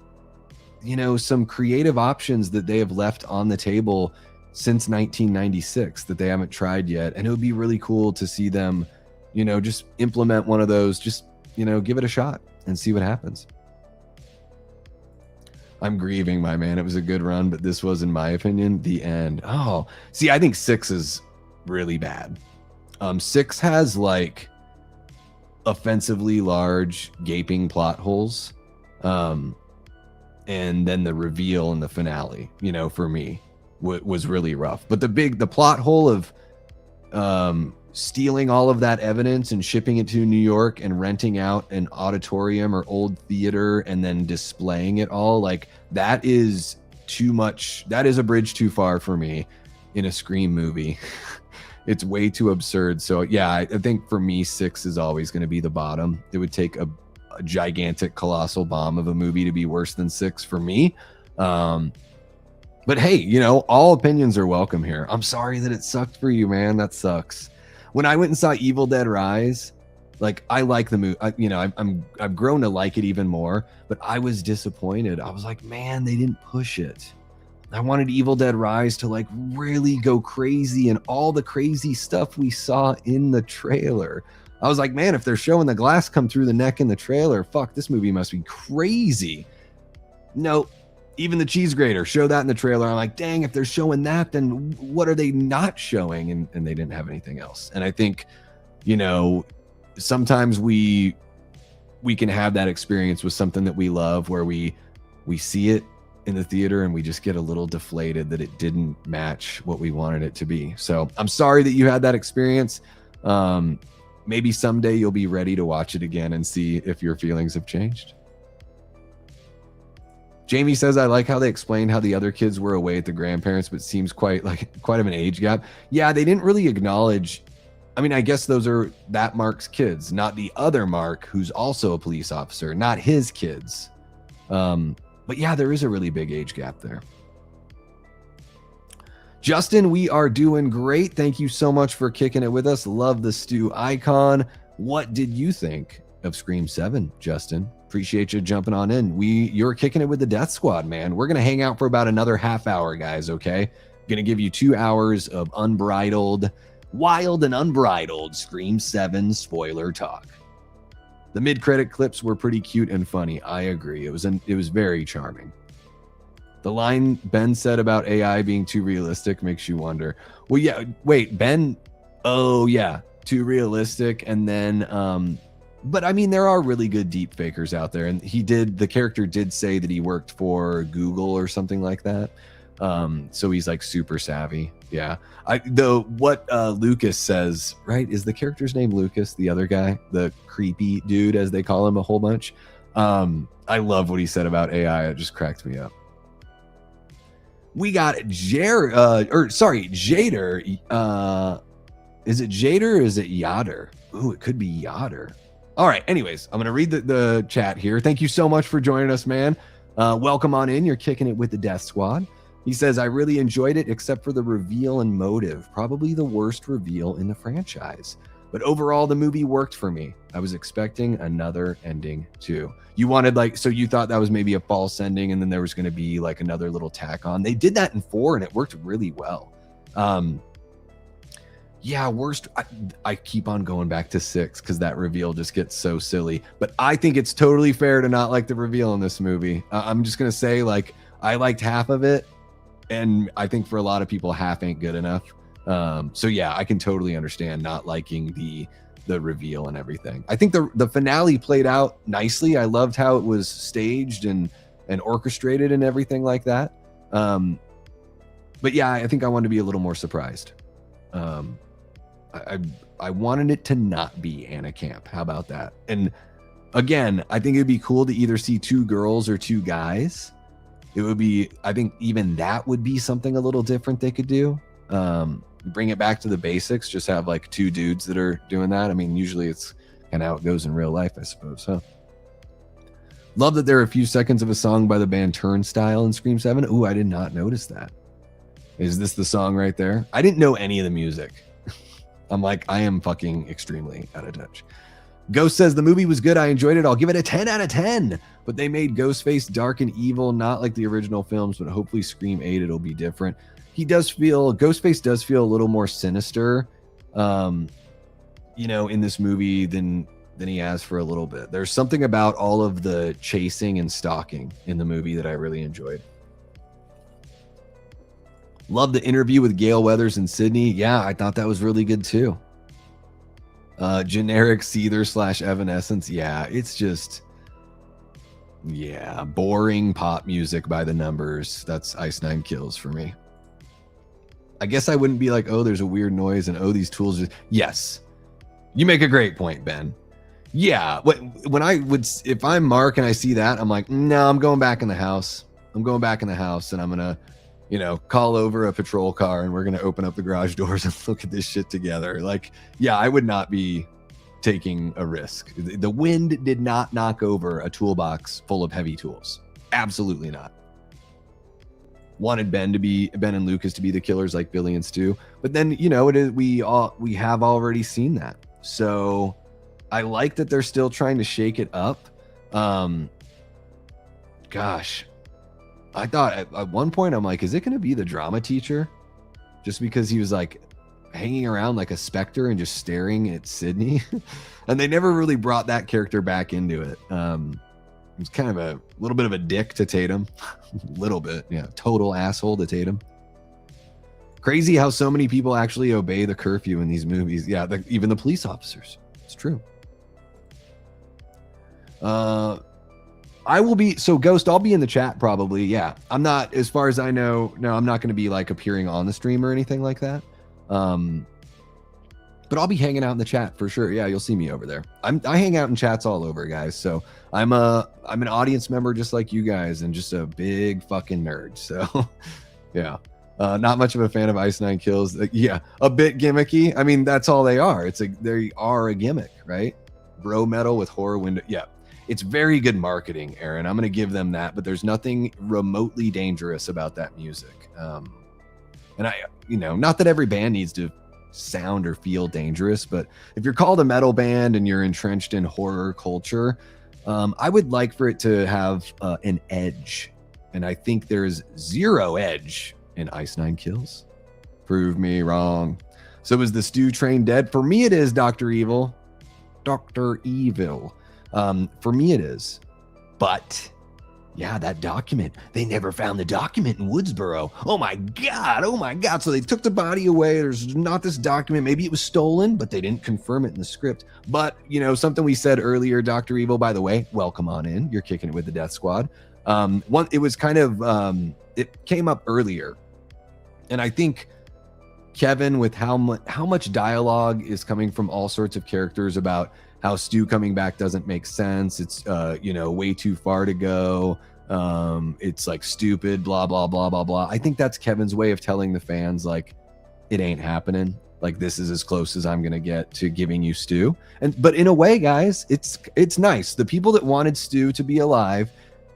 you know, some creative options that they have left on the table since 1996 that they haven't tried yet. And it would be really cool to see them, you know, just implement one of those, just, you know, give it a shot and see what happens. I'm grieving, my man. It was a good run, but this was, in my opinion, the end. Oh, see, I think 6 is really bad. 6 has like offensively large gaping plot holes. And then the reveal in the finale, you know, for me was really rough. But the plot hole of stealing all of that evidence and shipping it to New York and renting out an auditorium or old theater and then displaying it all, like, that is too much. That is a bridge too far for me in a Scream movie. It's way too absurd. So yeah, I think for me, 6 is always going to be the bottom. It would take a gigantic colossal bomb of a movie to be worse than 6 for me. But hey, you know, all opinions are welcome here. I'm sorry that it sucked for you, man. That sucks. When I went and saw Evil Dead Rise, like, I like the movie, you know, I've grown to like it even more, but I was disappointed. I was like, man, they didn't push it. I wanted Evil Dead Rise to like really go crazy and all the crazy stuff we saw in the trailer. I was like, man, if they're showing the glass come through the neck in the trailer, fuck, this movie must be crazy. No, even the cheese grater, show that in the trailer. I'm like, dang, if they're showing that, then what are they not showing? And they didn't have anything else. And I think, you know, sometimes we can have that experience with something that we love where we see it in the theater and we just get a little deflated that it didn't match what we wanted it to be. So I'm sorry that you had that experience. Maybe someday you'll be ready to watch it again and see if your feelings have changed. Jamie says, I like how they explained how the other kids were away at the grandparents, but seems quite of an age gap. Yeah, they didn't really acknowledge. I mean, I guess those are that Mark's kids, not the other Mark, who's also a police officer, not his kids. But yeah, there is a really big age gap there. Justin, we are doing great. Thank you so much for kicking it with us. Love the stew icon. What did you think of Scream 7, Justin? Appreciate you jumping on in. You're kicking it with the Death Squad, man. We're going to hang out for about another half hour, guys, okay? Going to give you 2 hours of wild and unbridled Scream 7 spoiler talk. The mid-credit clips were pretty cute and funny. I agree. It was very charming. The line Ben said about AI being too realistic makes you wonder. Well, yeah, wait, Ben, oh yeah, too realistic. And then, but I mean, there are really good deep fakers out there. And the character did say that he worked for Google or something like that. So he's like super savvy. Yeah. What Lucas says, right? Is the character's name Lucas, the other guy, the creepy dude, as they call him a whole bunch. I love what he said about AI. It just cracked me up. We got Jader. Is it Jader or is it Yader? Ooh, it could be Yader. All right. Anyways, I'm going to read the chat here. Thank you so much for joining us, man. Welcome on in. You're kicking it with the Death Squad. He says, I really enjoyed it except for the reveal and motive. Probably the worst reveal in the franchise. But overall, the movie worked for me. I was expecting another ending too. You wanted so you thought that was maybe a false ending and then there was going to be like another little tack on. They did that in 4 and it worked really well. Yeah, worst. I keep on going back to 6 because that reveal just gets so silly. But I think it's totally fair to not like the reveal in this movie. I'm just going to say I liked half of it. And I think for a lot of people, half ain't good enough. So yeah, I can totally understand not liking the reveal and everything. I think the finale played out nicely. I loved how it was staged and orchestrated and everything like that. But yeah, I think I wanted to be a little more surprised. I wanted it to not be Anna Camp. How about that? And again, I think it'd be cool to either see 2 girls or 2 guys. It would be, I think even that would be something a little different they could do. Bring it back to the basics, just have 2 dudes that are doing that. I mean, usually it's kind of how it goes in real life, I suppose. Huh? Love that there are a few seconds of a song by the band Turnstile in Scream 7. Ooh, I did not notice that. Is this the song right there? I didn't know any of the music. I'm I am fucking extremely out of touch. Ghost says the movie was good. I enjoyed it. I'll give it a 10 out of 10. But they made Ghostface dark and evil, not like the original films, but hopefully Scream 8 it'll be different. Ghostface does feel a little more sinister, in this movie than he has for a little bit. There's something about all of the chasing and stalking in the movie that I really enjoyed. Love the interview with Gale Weathers and Sydney. Yeah, I thought that was really good too. Generic Seether / Evanescence. Yeah, it's just, boring pop music by the numbers. That's Ice Nine Kills for me. I guess I wouldn't be like, oh, there's a weird noise and oh, these tools. Yes, you make a great point, Ben. Yeah, if I'm Mark and I see that, I'm like, no, I'm going back in the house. I'm going back in the house and I'm gonna, call over a patrol car and we're gonna open up the garage doors and look at this shit together. I would not be taking a risk. The wind did not knock over a toolbox full of heavy tools. Absolutely not. Wanted Ben and Lucas to be the killers like Billy and Stu, but then we have already seen that. So I like that they're still trying to shake it up. Gosh, I thought at one point, I'm like, is it going to be the drama teacher? Just because he was like hanging around like a specter and just staring at Sydney. And they never really brought that character back into it. He was kind of a little bit of a dick to Tatum. A little bit. Yeah. Total asshole to Tatum. Crazy how so many people actually obey the curfew in these movies. Yeah. Even the police officers. It's true. I will be, so Ghost, I'll be in the chat probably. Yeah. I'm not, as far as I know, no, I'm not going to be like appearing on the stream or anything like that. But I'll be hanging out in the chat for sure. Yeah, you'll see me over there. I hang out in chats all over, guys. So I'm an audience member just like you guys and just a big fucking nerd. So yeah. Not much of a fan of Ice Nine Kills. Yeah, a bit gimmicky. I mean, that's all they are. They are a gimmick, right? Bro metal with horror window. Yeah. It's very good marketing, Aaron. I'm going to give them that, but there's nothing remotely dangerous about that music. And not that every band needs to sound or feel dangerous, but if you're called a metal band and you're entrenched in horror culture, I would like for it to have an edge. And I think there's zero edge in Ice Nine Kills. Prove me wrong. So is the stew train dead? For me, it is, Dr. Evil. Dr. Evil. For me, it is. But yeah, that document. They never found the document in Woodsboro. Oh my God. Oh my God. So they took the body away. There's not this document. Maybe it was stolen, but they didn't confirm it in the script. But, something we said earlier, Dr. Evil, by the way, welcome on in. You're kicking it with the Death Squad. It was kind of, it came up earlier. And I think Kevin, with how much dialogue is coming from all sorts of characters about how Stu coming back doesn't make sense. It's, way too far to go. It's like stupid, blah, blah, blah, blah, blah. I think that's Kevin's way of telling the fans, like, it ain't happening. Like, this is as close as I'm going to get to giving you Stu. But in a way, guys, it's nice. The people that wanted Stu to be alive,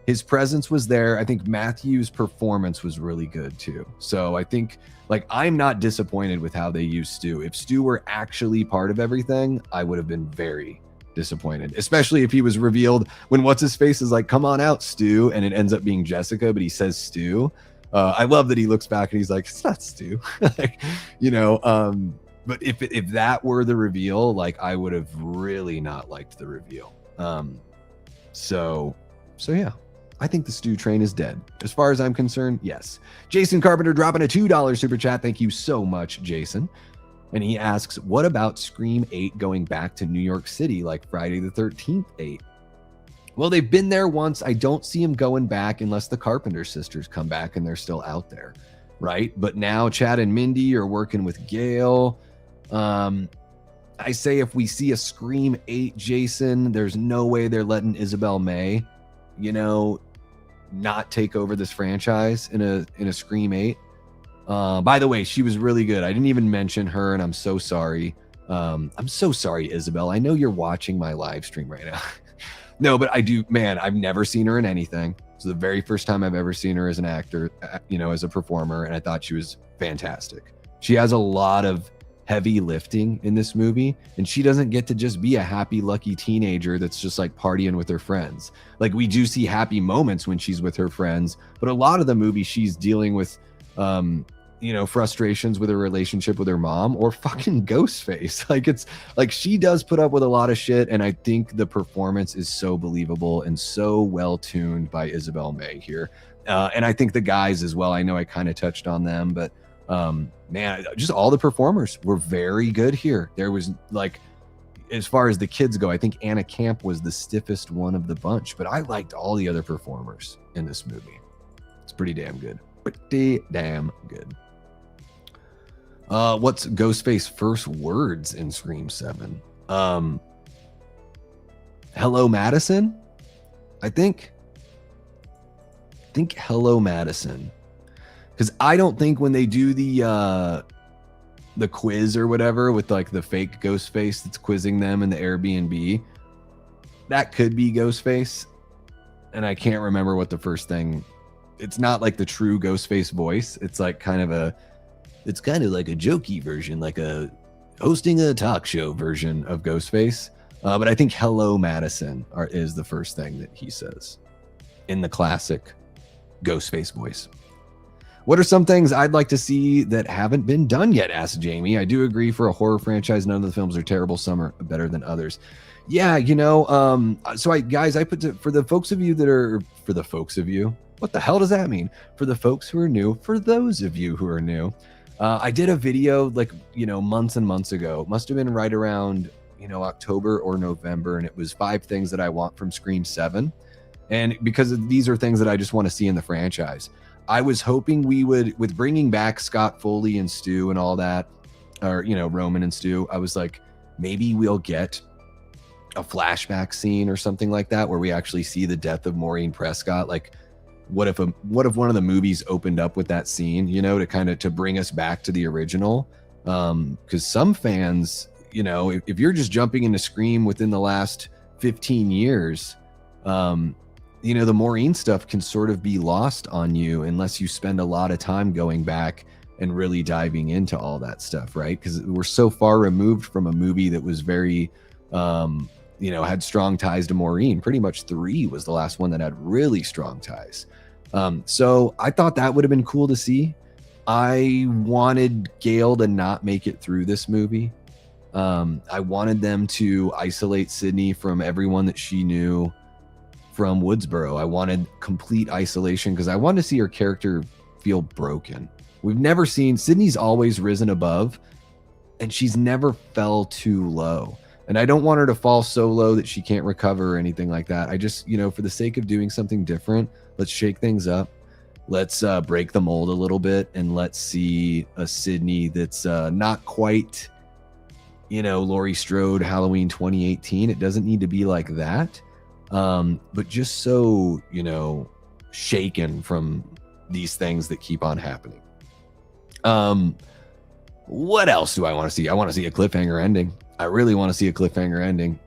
his presence was there. I think Matthew's performance was really good too. So I think, I'm not disappointed with how they used Stu. If Stu were actually part of everything, I would have been very disappointed, especially if he was revealed when what's-his-face is like, come on out, Stu, and it ends up being Jessica, but he says Stu. I love that he looks back and he's like, it's not Stu. But if that were the reveal, I would have really not liked the reveal. So yeah. I think the stew train is dead. As far as I'm concerned, yes. Jason Carpenter dropping a $2 super chat. Thank you so much, Jason. And he asks, what about Scream 8 going back to New York City like Friday the 13th 8? Well, they've been there once. I don't see them going back unless the Carpenter sisters come back and they're still out there, right? But now Chad and Mindy are working with Gail. I say if we see a Scream 8, Jason, there's no way they're letting Isabel May, not take over this franchise in a Scream 8. By the way, she was really good. I didn't even mention her, and I'm so sorry. I'm so sorry, Isabel. I know you're watching my live stream right now. No, but I do, man, I've never seen her in anything. It's the very first time I've ever seen her as an actor, as a performer, and I thought she was fantastic. She has a lot of heavy lifting in this movie, and she doesn't get to just be a happy, lucky teenager that's just partying with her friends. We do see happy moments when she's with her friends, but a lot of the movie she's dealing with, frustrations with her relationship with her mom or fucking Ghostface. It's she does put up with a lot of shit, and I think the performance is so believable and so well tuned by Isabel May here. And I think the guys as well. I know I kind of touched on them, but man, just all the performers were very good here. There was as far as the kids go, I think Anna Camp was the stiffest one of the bunch, but I liked all the other performers in this movie. It's pretty damn good. Pretty damn good. What's Ghostface's first words in Scream 7? Hello, Madison. I think hello, Madison. Because I don't think when they do the quiz or whatever with the fake Ghostface that's quizzing them in the Airbnb, that could be Ghostface. And I can't remember what the first thing. It's not the true Ghostface voice. It's kind of a jokey version, a hosting a talk show version of Ghostface. But I think hello, Madison is the first thing that he says in the classic Ghostface voice. What are some things I'd like to see that haven't been done yet? Asked Jamie. I do agree, for a horror franchise, none of the films are terrible. Some are better than others. Yeah, so I put for the folks of you that are, for the folks of you, what the hell does that mean? For the folks who are new, for those of you who are new, I did a video months and months ago. Must have been right around, October or November. And it was 5 things that I want from Scream 7. And because these are things that I just want to see in the franchise. I was hoping we would, with bringing back Scott Foley and Stu and all that, or, Roman and Stu, I was like, maybe we'll get a flashback scene or something like that, where we actually see the death of Maureen Prescott. Like, what if one of the movies opened up with that scene, to bring us back to the original? Because some fans, if you're just jumping into Scream within the last 15 years, the Maureen stuff can sort of be lost on you unless you spend a lot of time going back and really diving into all that stuff, right? Because we're so far removed from a movie that was very, had strong ties to Maureen. Pretty much 3 was the last one that had really strong ties. So I thought that would have been cool to see. I wanted Gail to not make it through this movie. I wanted them to isolate Sydney from everyone that she knew from Woodsboro. I wanted complete isolation because I wanted to see her character feel broken. We've never seen, Sydney's always risen above, and she's never fell too low. And I don't want her to fall so low that she can't recover or anything like that. I just, for the sake of doing something different, let's shake things up. Let's break the mold a little bit, and let's see a Sydney that's not quite, Laurie Strode Halloween 2018. It doesn't need to be like that. But just so, shaken from these things that keep on happening. What else do I want to see? I want to see a cliffhanger ending. I really want to see a cliffhanger ending.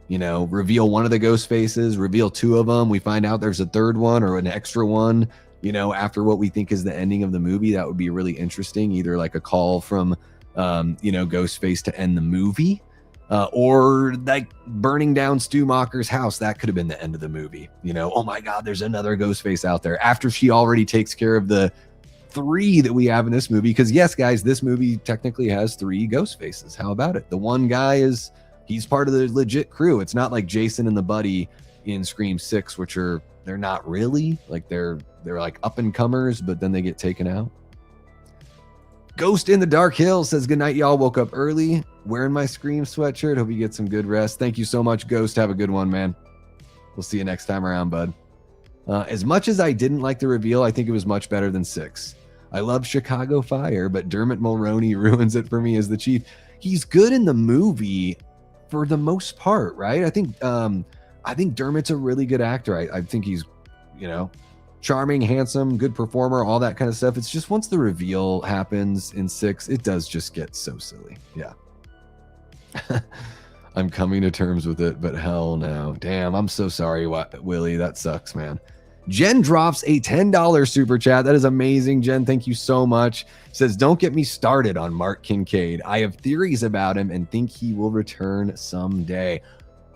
Reveal one of the ghost faces, reveal 2 of them. We find out there's a 3rd one or an extra one, after what we think is the ending of the movie. That would be really interesting. Either like a call from, Ghostface to end the movie. Or like burning down Stu Macher's house. That could have been the end of the movie. Oh my God, there's another Ghostface out there after she already takes care of the 3 that we have in this movie. Because yes, guys, this movie technically has 3 Ghostfaces. How about it? The one guy he's part of the legit crew. It's not like Jason and the buddy in Scream 6, which they're not really like they're like up and comers, but then they get taken out. Ghost in the Dark Hills says, good night, y'all. Woke up early, wearing my Scream sweatshirt. Hope you get some good rest. Thank you so much, Ghost. Have a good one, man. We'll see you next time around, bud. As much as I didn't like the reveal, I think it was much better than 6. I love Chicago Fire, but Dermot Mulroney ruins it for me as the chief. He's good in the movie for the most part, right? I think Dermot's a really good actor. I think he's, charming, handsome, good performer, all that kind of stuff. It's just once the reveal happens in 6, it does just get so silly. Yeah. I'm coming to terms with it, but hell no. Damn, I'm so sorry, Willie. That sucks, man. Jen drops a $10 super chat. That is amazing, Jen. Thank you so much. Says, don't get me started on Mark Kincaid. I have theories about him and think he will return someday.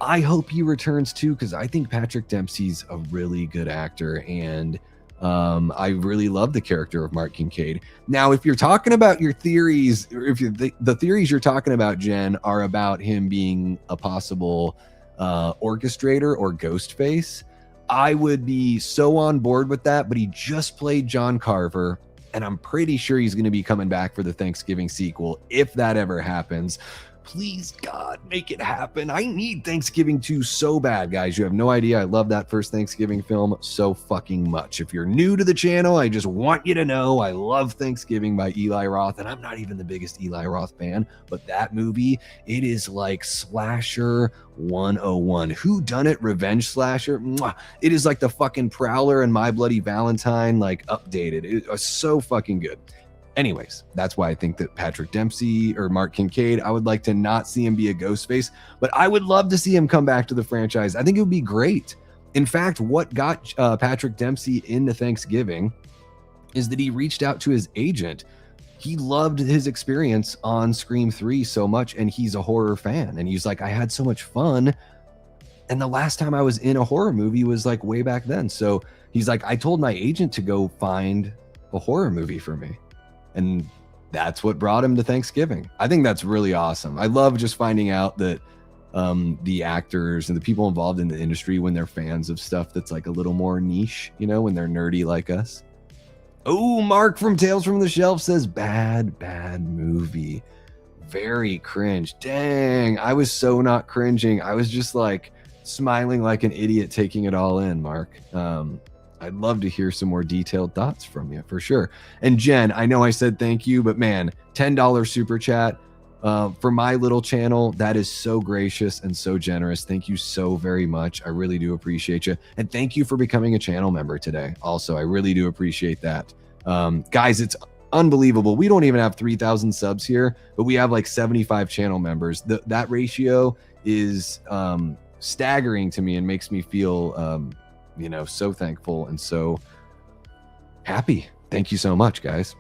I hope he returns too, because I think Patrick Dempsey's a really good actor, and I really love the character of Mark Kincaid. Now, if you're talking about your theories, or if the theories you're talking about, Jen, are about him being a possible orchestrator or Ghostface, I would be so on board with that. But he just played John Carver, and I'm pretty sure he's going to be coming back for the Thanksgiving sequel if that ever happens. Please, God, make it happen. I need Thanksgiving 2 so bad, guys. You have no idea. I love that first Thanksgiving film so fucking much. If you're new to the channel, I just want you to know I love Thanksgiving by Eli Roth, and I'm not even the biggest Eli Roth fan, but that movie, it is like slasher 101. Who done it? Revenge slasher. Mwah. It is like the fucking Prowler and My Bloody Valentine, like updated. It was so fucking good. Anyways, that's why I think that Patrick Dempsey or Mark Kincaid, I would like to not see him be a Ghostface, but I would love to see him come back to the franchise. I think it would be great. In fact, what got Patrick Dempsey into Thanksgiving is that he reached out to his agent. He loved his experience on Scream 3 so much, and he's a horror fan. And he's like, I had so much fun. And the last time I was in a horror movie was like way back then. So He's like, I told my agent to go find a horror movie for me. And that's what brought him to Thanksgiving. I think that's really awesome. I love just finding out that the actors and the people involved in the industry, when they're fans of stuff that's like a little more niche, you know, when they're nerdy like us. Oh, Mark from Tales from the Shelf says, bad movie. Very cringe. Dang, I was so not cringing. I was just like smiling like an idiot, taking it all in, Mark. I'd love to hear some more detailed thoughts from you for sure. And Jen, I know I said thank you, but man, $10 super chat for my little channel. That is so gracious and so generous. Thank you so very much. I really do appreciate you. And thank you for becoming a channel member today. Also, I really do appreciate that. Guys, it's unbelievable. We don't even have 3,000 subs here, but we have like 75 channel members. That ratio is staggering to me and makes me feel you know, so thankful and so happy. Thank you so much, guys.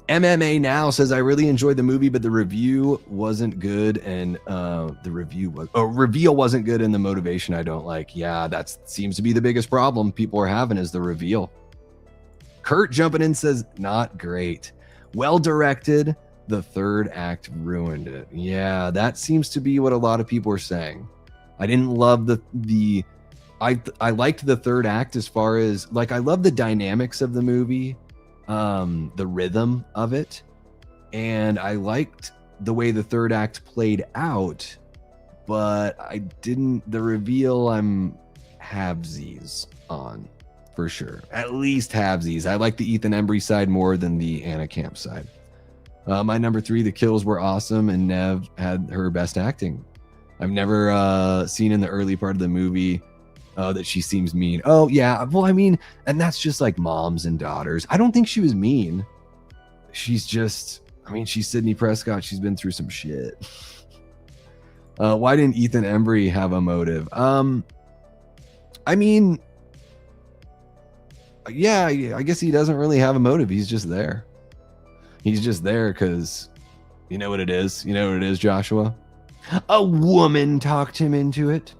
MMA Now says, I really enjoyed the movie, but the review wasn't good, and the reveal wasn't good, and the motivation I don't like. Yeah, that seems to be the biggest problem people are having, is the reveal. Kurt jumping in says, not great. Well directed. The third act ruined it. Yeah, that seems to be what a lot of people are saying. I didn't love I liked the third act as far as, like, I love the dynamics of the movie, the rhythm of it, and I liked the way the third act played out, but the reveal I'm halvesies on, for sure. At least halvesies. I like the Ethan Embry side more than the Anna Camp side. My number 3, the kills were awesome, and Nev had her best acting. I've never seen in the early part of the movie that she seems mean. Oh, yeah. Well, I mean, and that's just like moms and daughters. I don't think she was mean. She's just, I mean, she's Sidney Prescott. She's been through some shit. Why didn't Ethan Embry have a motive? I mean, yeah, I guess he doesn't really have a motive. He's just there. He's just there because, you know what it is? You know what it is, Joshua? A woman talked him into it.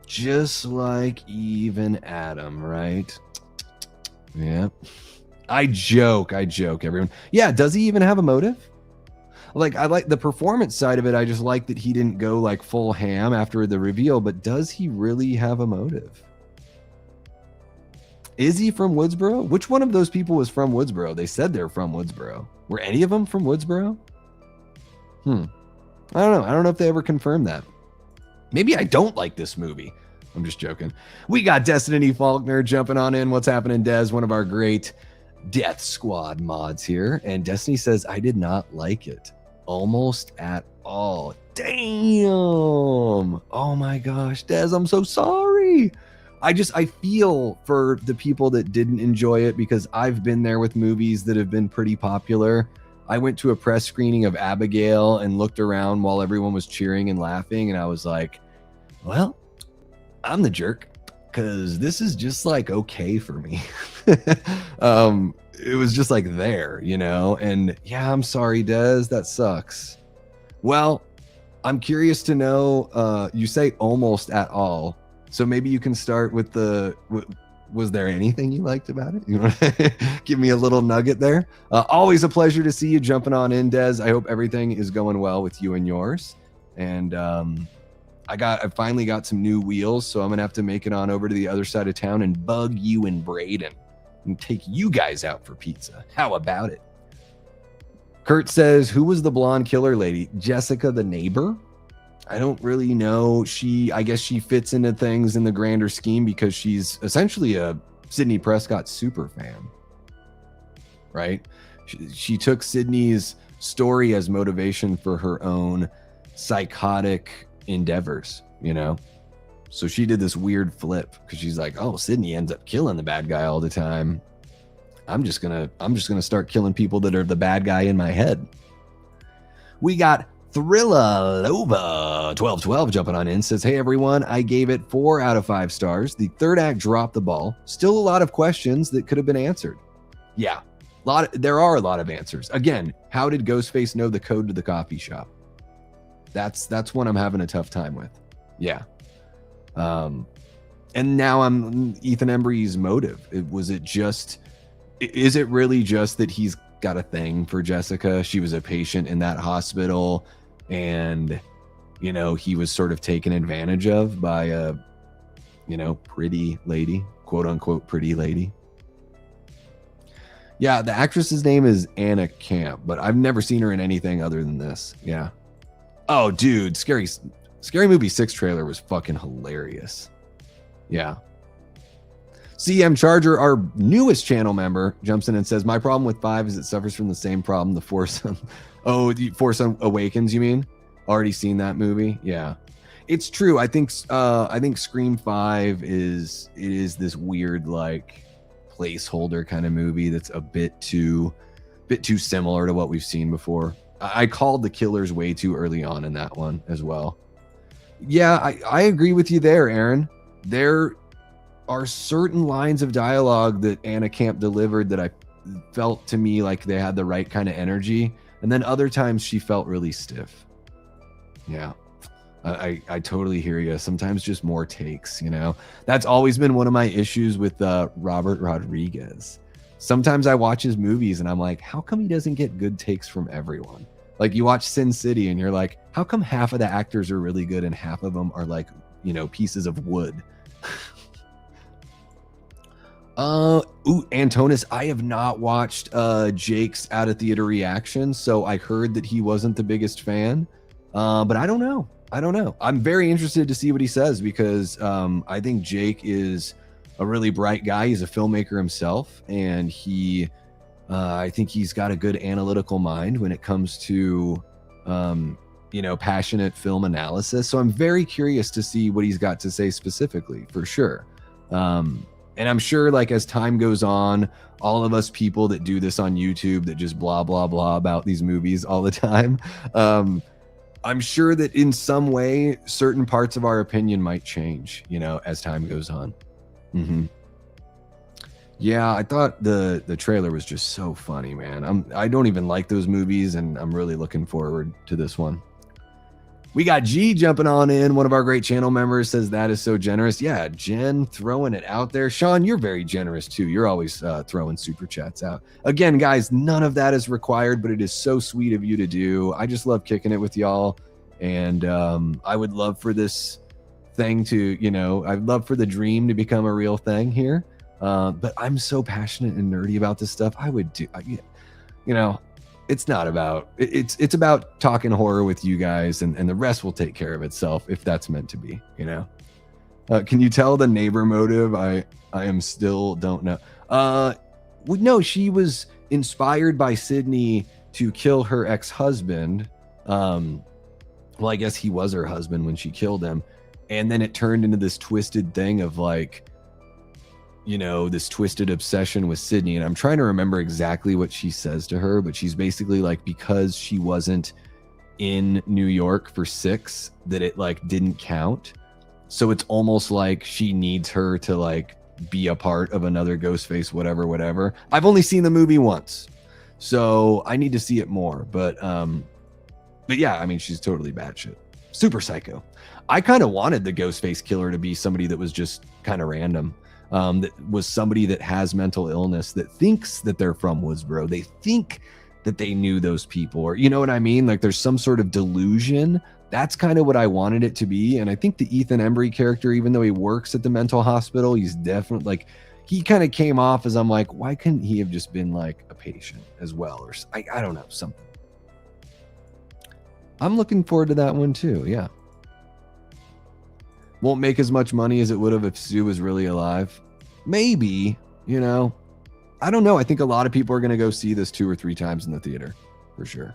Just like Eve and Adam, right? Yeah. I joke, everyone. Yeah, does he even have a motive? Like, I like the performance side of it. I just like that he didn't go like full ham after the reveal, but does he really have a motive? Is he from Woodsboro? Which one of those people was from Woodsboro? They said they're from Woodsboro. Were any of them from Woodsboro? I don't know. I don't know if they ever confirmed that. Maybe I don't like this movie. I'm just joking. We got Destiny Faulkner jumping on in. What's happening, Des? One of our great Death Squad mods here. And Destiny says, I did not like it. Almost at all. Damn. Oh my gosh, Des, I'm so sorry. I feel for the people that didn't enjoy it, because I've been there with movies that have been pretty popular. I went to a press screening of Abigail and looked around while everyone was cheering and laughing, and I was like, well, I'm the jerk, because this is just like okay for me. It was just like there, you know? And yeah, I'm sorry, Des, that sucks. Well, I'm curious to know, you say almost at all, so maybe you can start with was there anything you liked about it? You want to give me a little nugget there? Always a pleasure to see you jumping on in, Des. I hope everything is going well with you and yours. And I finally got some new wheels, so I'm gonna have to make it on over to the other side of town and bug you and Braden and take you guys out for pizza. How about it? Kurt says, who was the blonde killer lady? Jessica the neighbor? I don't really know. I guess she fits into things in the grander scheme because she's essentially a Sidney Prescott super fan, right? She took Sidney's story as motivation for her own psychotic endeavors, you know? So she did this weird flip because she's like, oh, Sidney ends up killing the bad guy all the time. I'm just gonna start killing people that are the bad guy in my head. We got Thrillalova 1212 jumping on in, says, hey everyone, I gave it 4 out of 5 stars. The third act dropped the ball. Still a lot of questions that could have been answered. Yeah, there are a lot of answers. Again, how did Ghostface know the code to the coffee shop? That's one I'm having a tough time with. Yeah. And And now I'm Ethan Embry's motive. Is it really just that he's got a thing for Jessica? She was a patient in that hospital, and you know, he was sort of taken advantage of by a, you know, pretty lady, quote unquote pretty lady. Yeah, the actress's name is Anna Camp, but I've never seen her in anything other than this. Yeah. Oh, dude, Scary Movie 6 trailer was fucking hilarious. Yeah. CM Charger, our newest channel member, jumps in and says, my problem with 5 is it suffers from the same problem the Force Force Awakens, you mean? Already seen that movie? Yeah. It's true. I think Scream 5 is this weird, like, placeholder kind of movie that's a bit too similar to what we've seen before. I called the killers way too early on in that one as well. Yeah, I agree with you there, Aaron. There are certain lines of dialogue that Anna Camp delivered that I felt to me like they had the right kind of energy, and then other times she felt really stiff. Yeah. I totally hear you. Sometimes just more takes, you know. That's always been one of my issues with Robert Rodriguez. Sometimes I watch his movies and I'm like, how come he doesn't get good takes from everyone? Like, you watch Sin City and you're like, how come half of the actors are really good and half of them are like, you know, pieces of wood? Antonis, I have not watched Jake's out of theater reaction, so I heard that he wasn't the biggest fan. But I don't know. I'm very interested to see what he says, because I think Jake is a really bright guy. He's a filmmaker himself, and I think he's got a good analytical mind when it comes to, you know, passionate film analysis. So I'm very curious to see what he's got to say specifically, for sure. And I'm sure, like, as time goes on, all of us people that do this on YouTube that just blah, blah, blah about these movies all the time, I'm sure that in some way, certain parts of our opinion might change, you know, as time goes on. Yeah, I thought the trailer was just so funny, man. I don't even like those movies, and I'm really looking forward to this one. We got G jumping on in. One of our great channel members says that is so generous. Yeah, Jen throwing it out there. Sean, you're very generous too. You're always throwing super chats out. Again, guys, none of that is required, but it is so sweet of you to do. I just love kicking it with y'all. And I would love for this thing to, you know, I'd love for the dream to become a real thing here. But I'm so passionate and nerdy about this stuff. I would do, you know, it's not about, it's about talking horror with you guys, and the rest will take care of itself if that's meant to be, you know. Can you tell the neighbor motive? I am still don't know. No, she was inspired by Sydney to kill her ex-husband. Well, I guess he was her husband when she killed him. And then it turned into this twisted thing of, like, you know, this twisted obsession with Sydney. And I'm trying to remember exactly what she says to her, but she's basically like, because she wasn't in New York for 6, that it, like, didn't count. So it's almost like she needs her to, like, be a part of another Ghostface, whatever. I've only seen the movie once, so I need to see it more. But yeah, I mean, she's totally batshit, super psycho. I kind of wanted the Ghostface killer to be somebody that was just kind of random. That was somebody that has mental illness, that thinks that they're from Woodsboro. They think that they knew those people, or, you know what I mean? Like, there's some sort of delusion. That's kind of what I wanted it to be. And I think the Ethan Embry character, even though he works at the mental hospital, he's definitely, like, he kind of came off as, I'm like, why couldn't he have just been like a patient as well? Or I don't know, something. I'm looking forward to that one too. Yeah. Won't make as much money as it would have if Sue was really alive. Maybe, you know, I don't know. I think a lot of people are going to go see this 2 or 3 times in the theater for sure.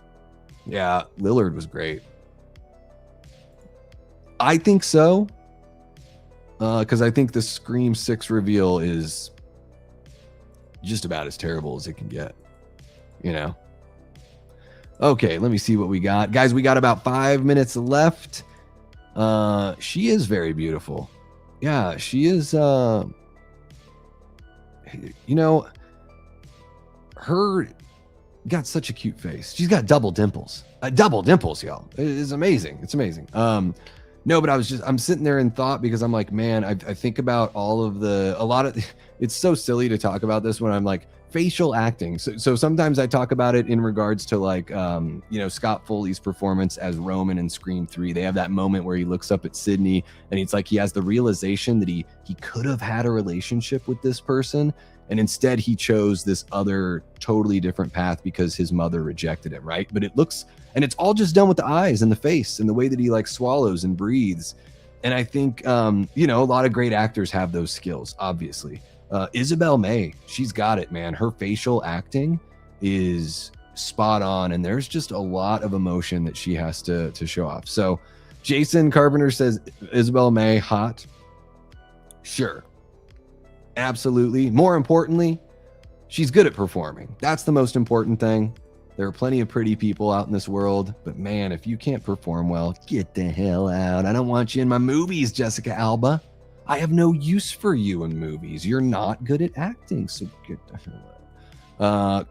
Yeah. Lillard was great. I think so. Because I think the Scream 6 reveal is just about as terrible as it can get, you know? Okay, let me see what we got. Guys, we got about 5 minutes left. She is very beautiful. Yeah, she is, you know, her got such a cute face. She's got double dimples. Double dimples, y'all. It's amazing. It's amazing. No, but I'm sitting there in thought because I'm like, man, I think about it's so silly to talk about this when I'm like facial acting. So sometimes I talk about it in regards to like, Scott Foley's performance as Roman in Scream 3. They have that moment where he looks up at Sydney and he's like, he has the realization that he could have had a relationship with this person. And instead he chose this other totally different path because his mother rejected him. Right. But it's all just done with the eyes and the face and the way that he like swallows and breathes. And I think, a lot of great actors have those skills, obviously. Isabel May, she's got it, man. Her facial acting is spot on. And there's just a lot of emotion that she has to show off. So Jason Carpenter says, Isabel May, hot. Sure. Absolutely. More importantly, she's good at performing. That's the most important thing. There are plenty of pretty people out in this world, but man, if you can't perform well, get the hell out. I don't want you in my movies, Jessica Alba. I have no use for you in movies. You're not good at acting, so get the hell out.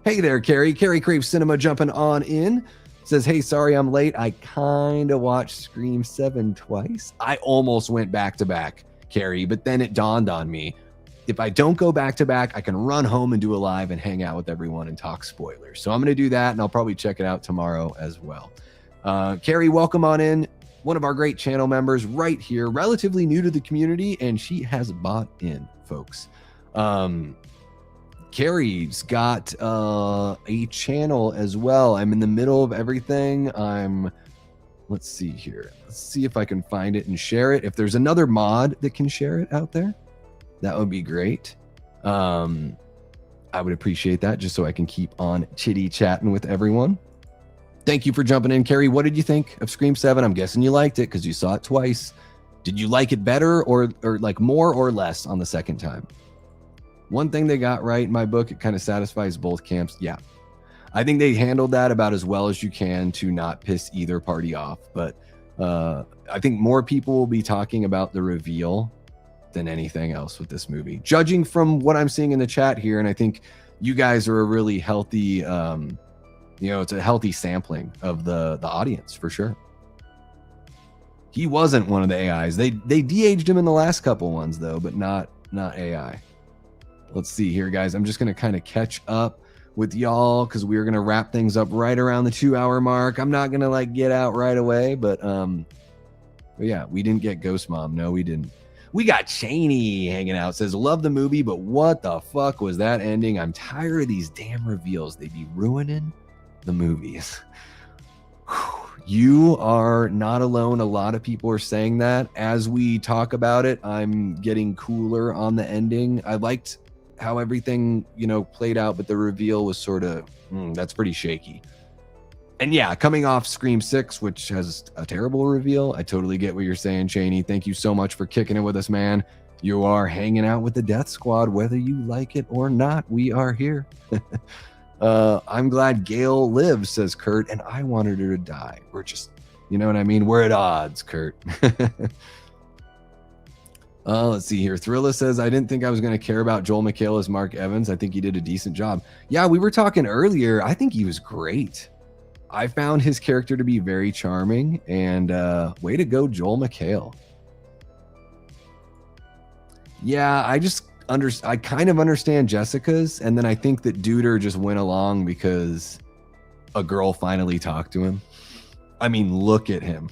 Hey there, Carrie. Carrie Craves Cinema jumping on in. Says, hey, sorry I'm late. I kind of watched Scream 7 twice. I almost went back to back, Carrie, but then it dawned on me. If I don't go back to back, I can run home and do a live and hang out with everyone and talk spoilers. So I'm going to do that, and I'll probably check it out tomorrow as well. Carrie, welcome on in. One of our great channel members right here, relatively new to the community, and she has bought in, folks. Carrie's got a channel as well. I'm in the middle of everything. Let's see here. Let's see if I can find it and share it. If there's another mod that can share it out there, that would be great. I would appreciate that just so I can keep on chitty chatting with everyone. Thank you for jumping in, Carrie. What did you think of Scream 7? I'm guessing you liked it because you saw it twice. Did you like it better or like more or less on the second time? One thing they got right in my book, it kind of satisfies both camps. Yeah. I think they handled that about as well as you can to not piss either party off. But I think more people will be talking about the reveal than anything else with this movie, judging from what I'm seeing in the chat here. And I think you guys are a really healthy, it's a healthy sampling of the audience for sure. He wasn't one of the AIs. They de-aged him in the last couple ones though, but not AI. Let's see here, guys. I'm just going to kind of catch up with y'all because we're going to wrap things up right around the 2-hour mark. I'm not going to like get out right away, but yeah, we didn't get Ghost Mom. No, we didn't. We got Cheney hanging out. Says, love the movie, but what the fuck was that ending? I'm tired of these damn reveals. They be ruining the movies. You are not alone. A lot of people are saying that. As we talk about it, I'm getting cooler on the ending. I liked how everything, played out, but the reveal was sort of, that's pretty shaky. And yeah, coming off Scream 6, which has a terrible reveal, I totally get what you're saying, Cheney. Thank you so much for kicking it with us, man. You are hanging out with the Death Squad, whether you like it or not. We are here. I'm glad Gail lives, says Kurt, and I wanted her to die. We're just, you know what I mean? We're at odds, Kurt. Let's see here. Thrilla says, I didn't think I was going to care about Joel McHale as Mark Evans. I think he did a decent job. Yeah, we were talking earlier. I think he was great. I found his character to be very charming, and way to go, Joel McHale. Yeah, I kind of understand Jessica's, and then I think that Duder just went along because a girl finally talked to him. I mean, look at him.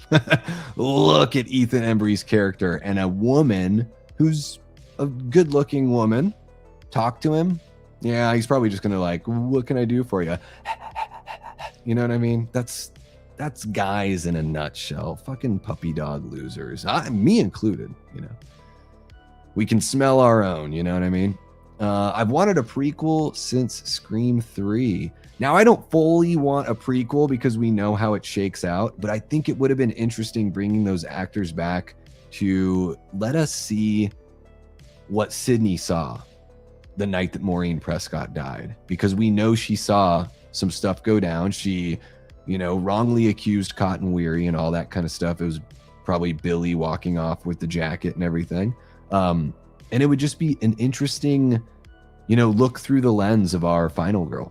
Look at Ethan Embry's character, and a woman who's a good-looking woman talked to him. Yeah, he's probably just gonna like, what can I do for you? You know what I mean? That's guys in a nutshell. Fucking puppy dog losers. Me included, We can smell our own, you know what I mean? I've wanted a prequel since Scream 3. Now, I don't fully want a prequel because we know how it shakes out, but I think it would have been interesting bringing those actors back to let us see what Sydney saw the night that Maureen Prescott died, because we know she saw some stuff go down. She, wrongly accused Cotton Weary and all that kind of stuff. It was probably Billy walking off with the jacket and everything. And it would just be an interesting, look through the lens of our final girl.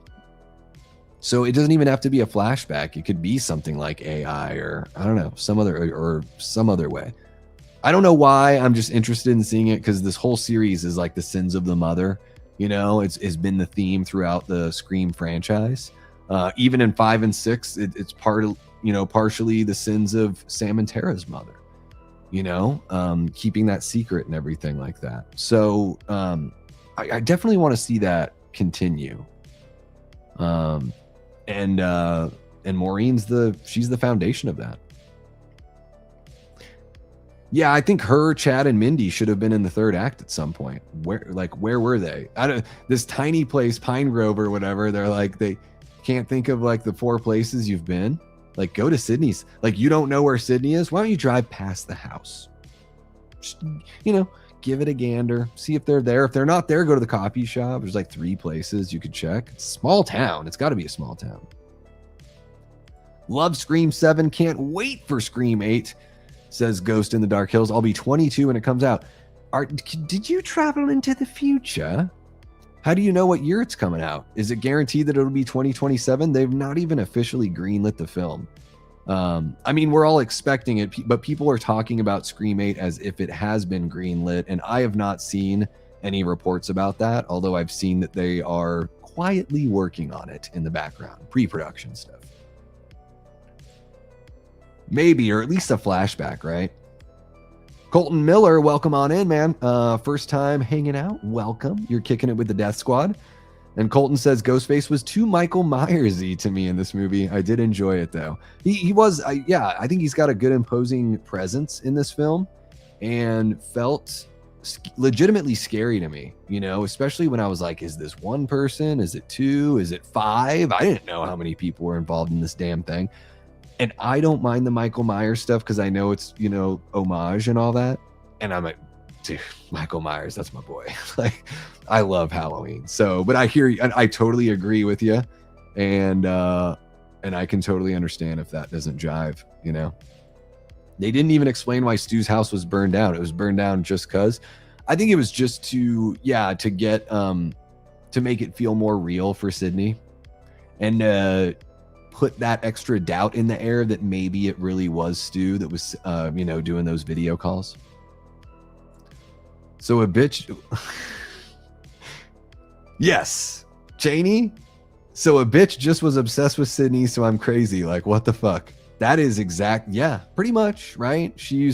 So it doesn't even have to be a flashback. It could be something like AI or I don't know, some other way. I don't know why. I'm just interested in seeing it because this whole series is like the sins of the mother. You know, it's been the theme throughout the Scream franchise. Even in 5 and 6, it's partially the sins of Sam and Tara's mother. You know, keeping that secret and everything like that. So I definitely want to see that continue. And Maureen's she's the foundation of that. Yeah, I think her, Chad, and Mindy should have been in the third act at some point. Where were they? This tiny place, Pine Grove or whatever. They're like, they can't think of like the 4 places you've been. Like, go to Sydney's. Like, you don't know where Sydney is? Why don't you drive past the house? Just, give it a gander. See if they're there. If they're not there, go to the coffee shop. There's like 3 places you could check. It's a small town. It's got to be a small town. Love Scream 7. Can't wait for Scream 8. Says Ghost in the Dark Hills. I'll be 22 when it comes out. Did you travel into the future? How do you know what year it's coming out? Is it guaranteed that it'll be 2027? They've not even officially greenlit the film. I mean, we're all expecting it, but people are talking about Scream 8 as if it has been greenlit, and I have not seen any reports about that, although I've seen that they are quietly working on it in the background, pre-production stuff. Maybe, or at least a flashback, right? Colton Miller, welcome on in, man. First time hanging out. Welcome. You're kicking it with the Death Squad. And Colton says Ghostface was too Michael Myers-y to me in this movie. I did enjoy it though. He was, I think he's got a good imposing presence in this film, and felt legitimately scary to me. Especially when I was like, is this 1 person? Is it 2? Is it 5? I didn't know how many people were involved in this damn thing. And I don't mind the Michael Myers stuff because I know it's, homage and all that. And I'm like, dude, Michael Myers, that's my boy. Like, I love Halloween. So, but I hear you, and I totally agree with you. And I can totally understand if that doesn't jive, They didn't even explain why Stu's house was burned down. It was burned down just because. I think it was just to get, to make it feel more real for Sydney. And, put that extra doubt in the air that maybe it really was Stu that was, doing those video calls. So a bitch. Yes, Cheney. So a bitch just was obsessed with Sydney, so I'm crazy. Like, what the fuck? That is exact. Yeah, pretty much, right? She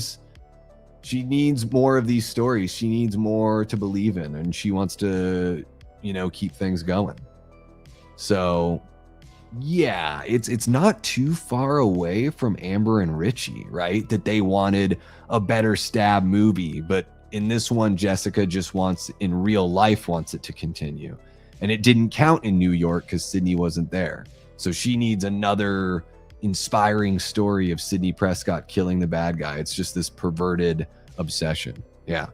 needs more of these stories. She needs more to believe in, and she wants to, keep things going. So yeah, it's not too far away from Amber and Richie, right? That they wanted a better stab movie, but in this one, Jessica just in real life wants it to continue. And it didn't count in New York because Sydney wasn't there. So she needs another inspiring story of Sidney Prescott killing the bad guy. It's just this perverted obsession. Yeah.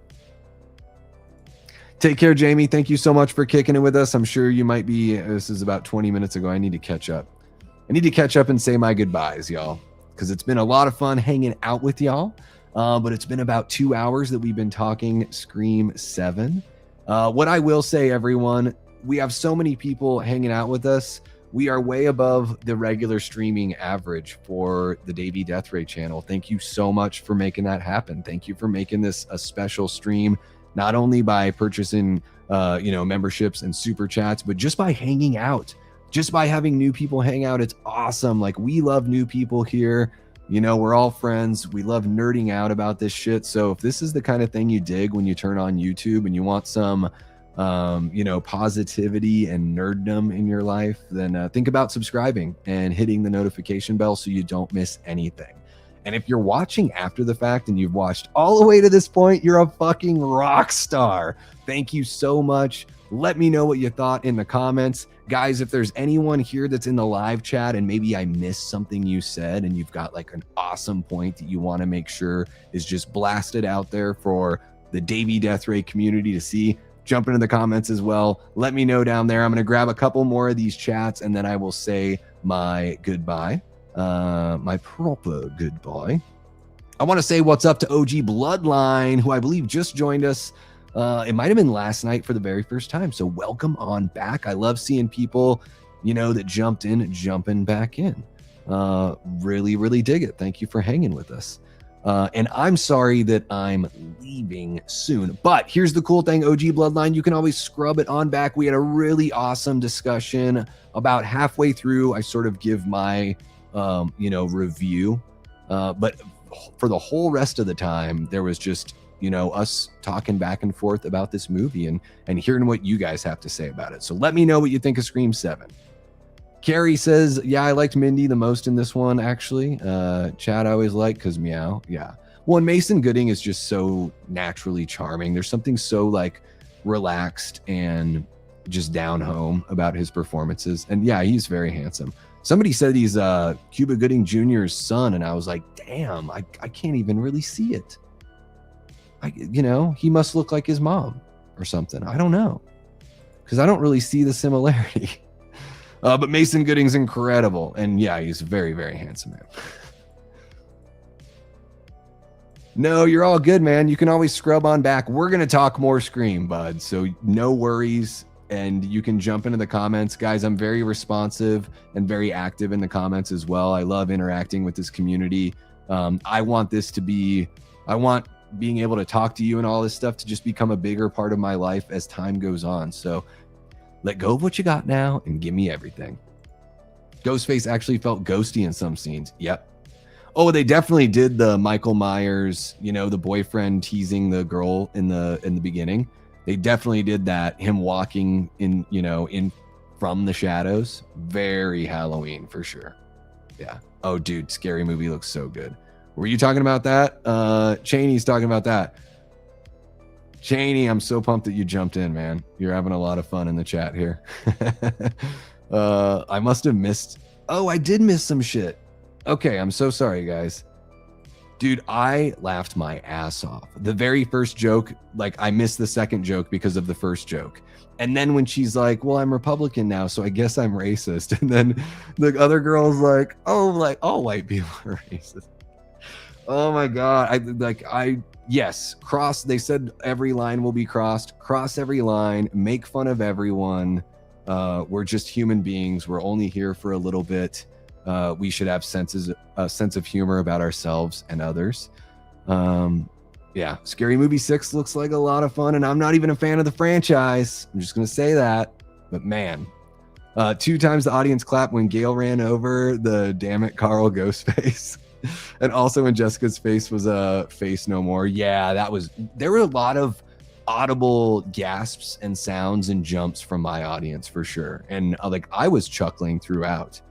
Take care, Jamie. Thank you so much for kicking it with us. I'm sure you might be, this is about 20 minutes ago. I need to catch up. And say my goodbyes, y'all, because it's been a lot of fun hanging out with y'all. But it's been about 2 hours that we've been talking Scream 7. What I will say, everyone, we have so many people hanging out with us. We are way above the regular streaming average for the Davey Deathray channel. Thank you so much for making that happen. Thank you for making this a special stream. Not only by purchasing, memberships and super chats, but just by hanging out, just by having new people hang out. It's awesome. Like, we love new people here. We're all friends. We love nerding out about this shit. So if this is the kind of thing you dig when you turn on YouTube and you want some, positivity and nerddom in your life, then think about subscribing and hitting the notification bell so you don't miss anything. And if you're watching after the fact and you've watched all the way to this point, you're a fucking rock star. Thank you so much. Let me know what you thought in the comments. Guys, if there's anyone here that's in the live chat and maybe I missed something you said and you've got like an awesome point that you want to make sure is just blasted out there for the Davey Deathray community to see, jump into the comments as well. Let me know down there. I'm going to grab a couple more of these chats and then I will say my goodbye. My proper goodbye. I want to say what's up to OG Bloodline, who I believe just joined us. It might have been last night for the very first time. So welcome on back. I love seeing people that jumped in, jumping back in. Really dig it. Thank you for hanging with us. And I'm sorry that I'm leaving soon. But here's the cool thing, OG Bloodline, you can always scrub it on back. We had a really awesome discussion. About halfway through, I sort of give my, review. But for the whole rest of the time, there was just, us talking back and forth about this movie and hearing what you guys have to say about it. So let me know what you think of Scream 7. Carrie says, yeah, I liked Mindy the most in this one, actually. Chad I always like because meow. Yeah. Well, and Mason Gooding is just so naturally charming. There's something so like relaxed and just down home about his performances. And yeah, he's very handsome. Somebody said he's Cuba Gooding Jr.'s son, and I was like, damn, I can't even really see it. He must look like his mom or something. I don't know, because I don't really see the similarity. But Mason Gooding's incredible, and yeah, he's a very, very handsome man. No, you're all good, man. You can always scrub on back. We're going to talk more Scream, bud, so no worries. And you can jump into the comments. Guys, I'm very responsive and very active in the comments as well. I love interacting with this community. I want being able to talk to you and all this stuff to just become a bigger part of my life as time goes on. So let go of what you got now and give me everything. Ghostface actually felt ghosty in some scenes. Yep. Oh, they definitely did the Michael Myers, the boyfriend teasing the girl in the beginning. They definitely did that. Him walking in from the shadows. Very Halloween for sure. Yeah. Oh, dude, Scary Movie looks so good. Were you talking about that? Cheney's talking about that. Cheney, I'm so pumped that you jumped in, man. You're having a lot of fun in the chat here. I must have missed. Oh, I did miss some shit. Okay, I'm so sorry, guys. Dude, I laughed my ass off. The very first joke, I missed the second joke because of the first joke. And then when she's like, well, I'm Republican now, so I guess I'm racist. And then the other girl's like, oh, all white people are racist. Oh my God. Yes, cross. They said every line will be crossed. Cross every line, make fun of everyone. We're just human beings. We're only here for a little bit. We should have a sense of humor about ourselves and others. Yeah, Scary Movie 6 looks like a lot of fun, and I'm not even a fan of the franchise. I'm just going to say that. But man, 2 times the audience clapped when Gail ran over the damn it Carl Ghostface. And also when Jessica's face was face no more. Yeah, there were a lot of audible gasps and sounds and jumps from my audience for sure. And I was chuckling throughout.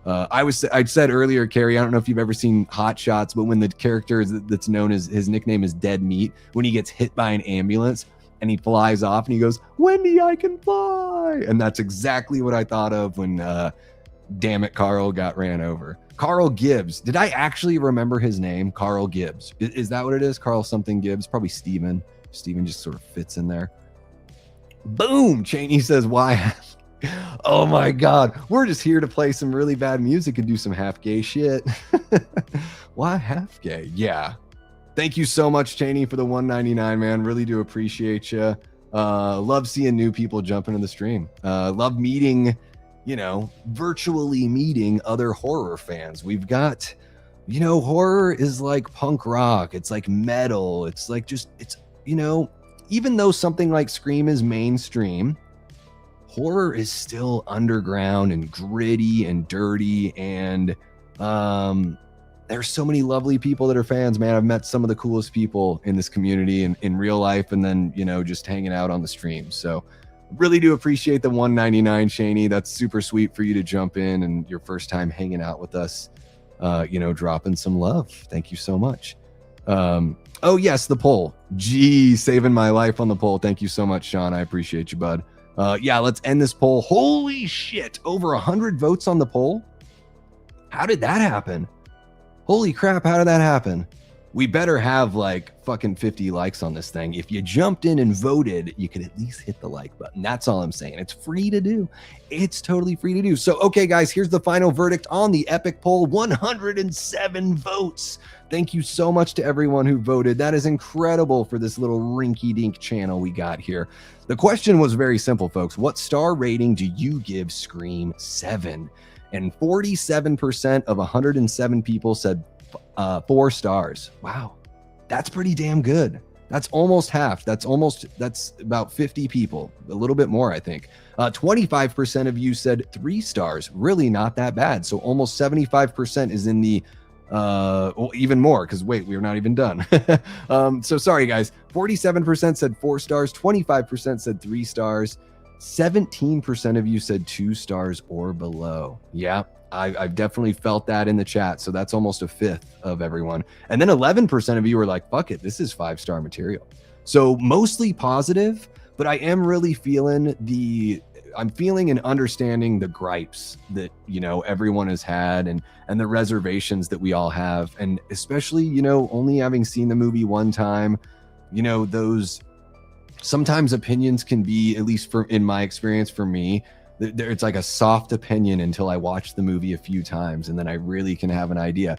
I said earlier, Carrie, I don't know if you've ever seen Hot Shots, but when the character that's known as, his nickname is Dead Meat, when he gets hit by an ambulance and he flies off and he goes, Wendy, I can fly. And that's exactly what I thought of when damn it Carl got ran over. Carl Gibbs. Did I actually remember his name? Carl Gibbs. Is that what it is? Carl something Gibbs? Probably Steven. Steven just sort of fits in there. Boom! Cheney says, why? Oh my God. We're just here to play some really bad music and do some half gay shit. Why half gay? Yeah. Thank you so much, Cheney, for the $1.99, man. Really do appreciate you. Love seeing new people jump into the stream. Love meeting, virtually meeting other horror fans. We've got, horror is like punk rock. It's like metal. It's like even though something like Scream is mainstream, horror is still underground and gritty and dirty. And there's so many lovely people that are fans, man. I've met some of the coolest people in this community and in real life, and then, just hanging out on the stream. So really do appreciate the $1.99, Shaney. That's super sweet for you to jump in and your first time hanging out with us, dropping some love. Thank you so much. Oh yes, the poll. Gee, saving my life on the poll. Thank you so much, Sean. I appreciate you, bud. Yeah, let's end this poll. Holy shit, over 100 votes on the poll. How did that happen? Holy crap, how did that happen? we better have like fucking 50 likes on this thing. If you jumped in and voted, you could at least hit the like button. That's all I'm saying. It's free to do. It's totally free to do. So, okay, guys, here's the final verdict on the epic poll. 107 votes. Thank you so much to everyone who voted. That is incredible for this little rinky-dink channel we got here. The question was very simple, folks. What star rating do you give Scream 7? And 47% of 107 people said 4 stars. Wow, that's pretty damn good. That's almost half. That's about 50 people, a little bit more, I think. 25% of you said 3 stars. Really not that bad. So almost 75% is in the well, even more, because wait, we're not even done. So sorry guys. 47% said 4 stars, 25% said 3 stars, 17% of you said 2 stars or below. Yeah, I've definitely felt that in the chat. So that's almost a fifth of everyone. And then 11% of you were like, fuck it, this is 5-star material. So mostly positive, but I am really feeling I'm feeling and understanding the gripes that, you know, everyone has had and the reservations that we all have. And especially, you know, only having seen the movie one time, you know, those sometimes opinions can be, at least in my experience, for me, it's like a soft opinion until I watch the movie a few times and then I really can have an idea.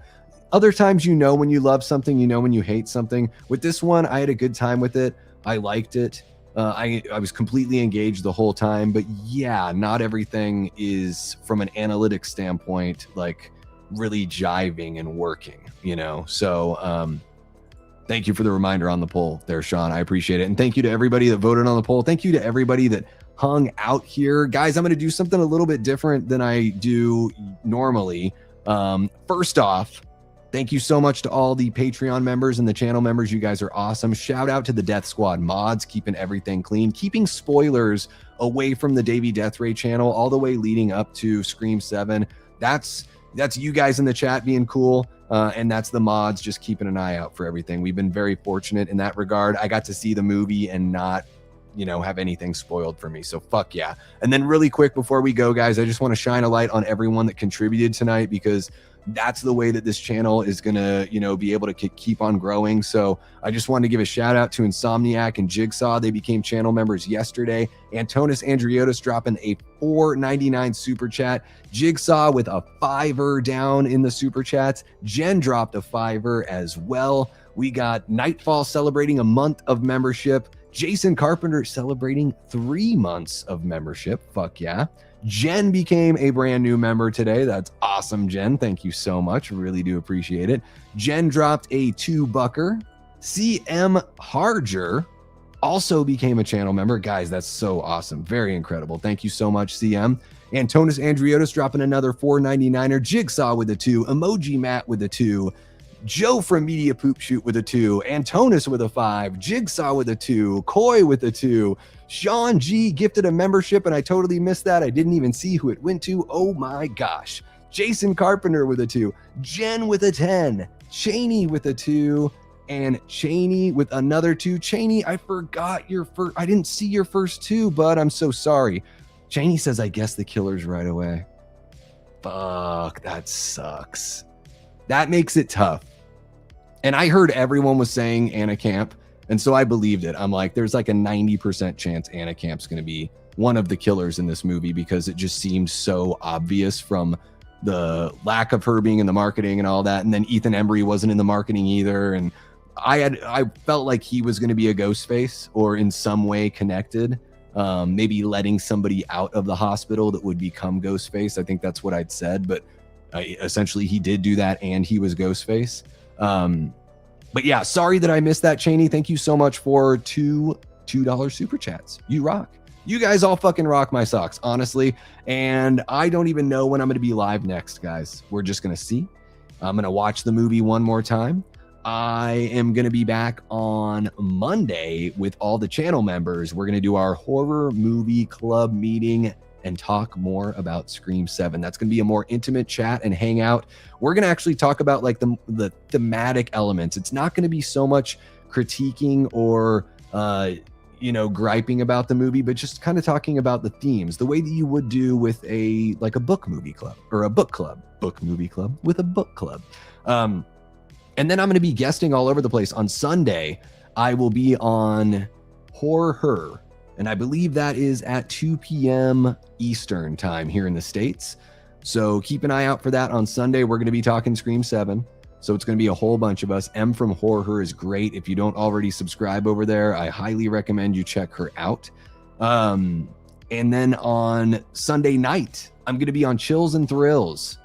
Other times, you know, when you love something, you know, when you hate something. With this one, I had a good time with it. I liked it. I was completely engaged the whole time, but yeah, not everything is, from an analytics standpoint, like really jiving and working, you know? So, thank you for the reminder on the poll there, Sean. I appreciate it. And thank you to everybody that voted on the poll. Thank you to everybody that hung out here. Guys, I'm going to do something a little bit different than I do normally. First off, thank you so much to all the Patreon members and the channel members. You guys are awesome. Shout out to the Death Squad mods, keeping everything clean, keeping spoilers away from the Davey Deathray channel all the way leading up to Scream 7. That's you guys in the chat being cool. And that's the mods just keeping an eye out for everything. We've been very fortunate in that regard. I got to see the movie and not, you know, have anything spoiled for me. So fuck yeah. And then really quick before we go, guys, I just want to shine a light on everyone that contributed tonight, because that's the way that this channel is going to, you know, be able to keep on growing. So I just wanted to give a shout out to Insomniac and Jigsaw. They became channel members yesterday. Antonis Andriotis dropping a $4.99 super chat. Jigsaw with a $5 down in the super chats. Jen dropped a $5 as well. We got Nightfall celebrating a month of membership. Jason Carpenter celebrating 3 months of membership. Fuck yeah. Jen became a brand new member today. That's awesome, Jen. Thank you so much. Really do appreciate it. Jen dropped a $2. CM Harger also became a channel member. Guys, that's so awesome. Very incredible. Thank you so much, CM. Antonis Andriotis dropping another $4.99. Jigsaw with a 2. Emoji Matt with a 2. Joe from Media Poop Shoot with a 2. Antonis with a 5. Jigsaw with a 2. Coy with a 2. Sean G gifted a membership, and I totally missed that. I didn't even see who it went to. Oh my gosh. Jason Carpenter with a 2. Jen with a 10. Cheney with a 2. And Cheney with another 2. Cheney, I forgot your first. I didn't see your first 2, bud. I'm so sorry. Cheney says, I guess the killer's right away. Fuck, that sucks. That makes it tough. And I heard everyone was saying Anna Camp, and so I believed it. I'm like, there's like a 90% chance Anna Camp's going to be one of the killers in this movie, because it just seemed so obvious from the lack of her being in the marketing and all that. And then Ethan Embry wasn't in the marketing either. And I felt like he was going to be a Ghostface or in some way connected. Maybe letting somebody out of the hospital that would become Ghostface. I think that's what I'd said, but essentially he did do that and he was Ghostface. But yeah, sorry that I missed that, Cheney. Thank you so much for $2 super chats. You rock. You guys all fucking rock my socks, honestly. And I don't even know when I'm going to be live next, guys. We're just going to see. I'm going to watch the movie one more time. I am going to be back on Monday with all the channel members. We're going to do our horror movie club meeting and talk more about Scream 7. That's going to be a more intimate chat and hangout. We're going to actually talk about like the thematic elements. It's not going to be so much critiquing or, you know, griping about the movie, but just kind of talking about the themes, the way that you would do with a book movie club or a book movie club with a book club. And then I'm going to be guesting all over the place. On Sunday, I will be on Horror, and I believe that is at 2 p.m. Eastern time here in the States. So keep an eye out for that on Sunday. We're going to be talking Scream 7. So it's going to be a whole bunch of us. M from Horror is great. If you don't already subscribe over there, I highly recommend you check her out. And then on Sunday night, I'm going to be on Chills and Thrills.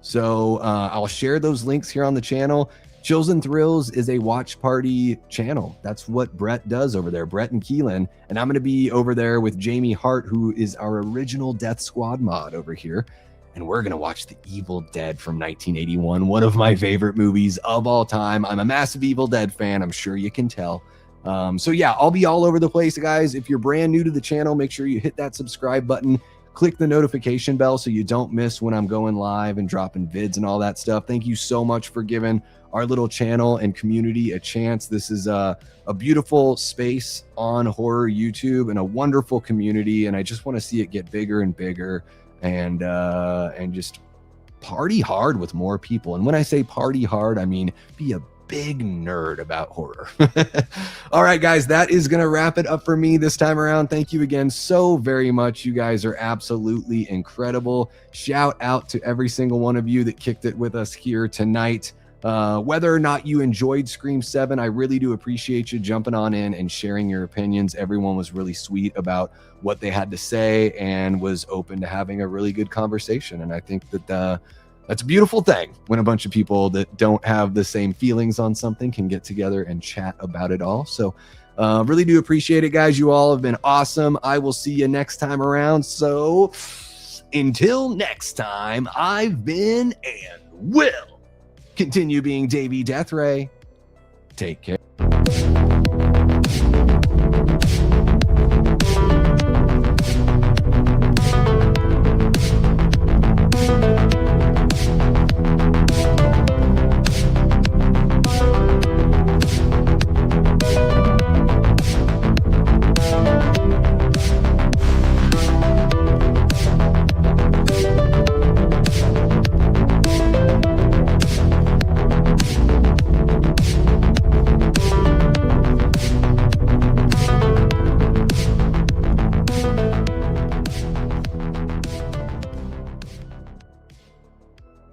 So I'll share those links here on the channel. Chills and Thrills is a watch party channel. That's what Brett does over there, Brett and Keelan. And I'm going to be over there with Jamie Hart, who is our original Death Squad mod over here. And we're going to watch The Evil Dead from 1981, one of my favorite movies of all time. I'm a massive Evil Dead fan. I'm sure you can tell. So yeah, I'll be all over the place, guys. If you're brand new to the channel, make sure you hit that subscribe button. Click the notification bell so you don't miss when I'm going live and dropping vids and all that stuff. Thank you so much for giving our little channel and community a chance. This is a beautiful space on horror YouTube and a wonderful community. And I just want to see it get bigger and bigger. And just party hard with more people. And when I say party hard, I mean be a big nerd about horror. All right, guys, that is going to wrap it up for me this time around. Thank you again so very much. You guys are absolutely incredible. Shout out to every single one of you that kicked it with us here tonight. Whether or not you enjoyed Scream 7, I really do appreciate you jumping on in and sharing your opinions. Everyone was really sweet about what they had to say and was open to having a really good conversation. And I think that that's a beautiful thing when a bunch of people that don't have the same feelings on something can get together and chat about it all. So really do appreciate it, guys. You all have been awesome. I will see you next time around. So until next time, I've been and will continue being Davey Deathray. Take care.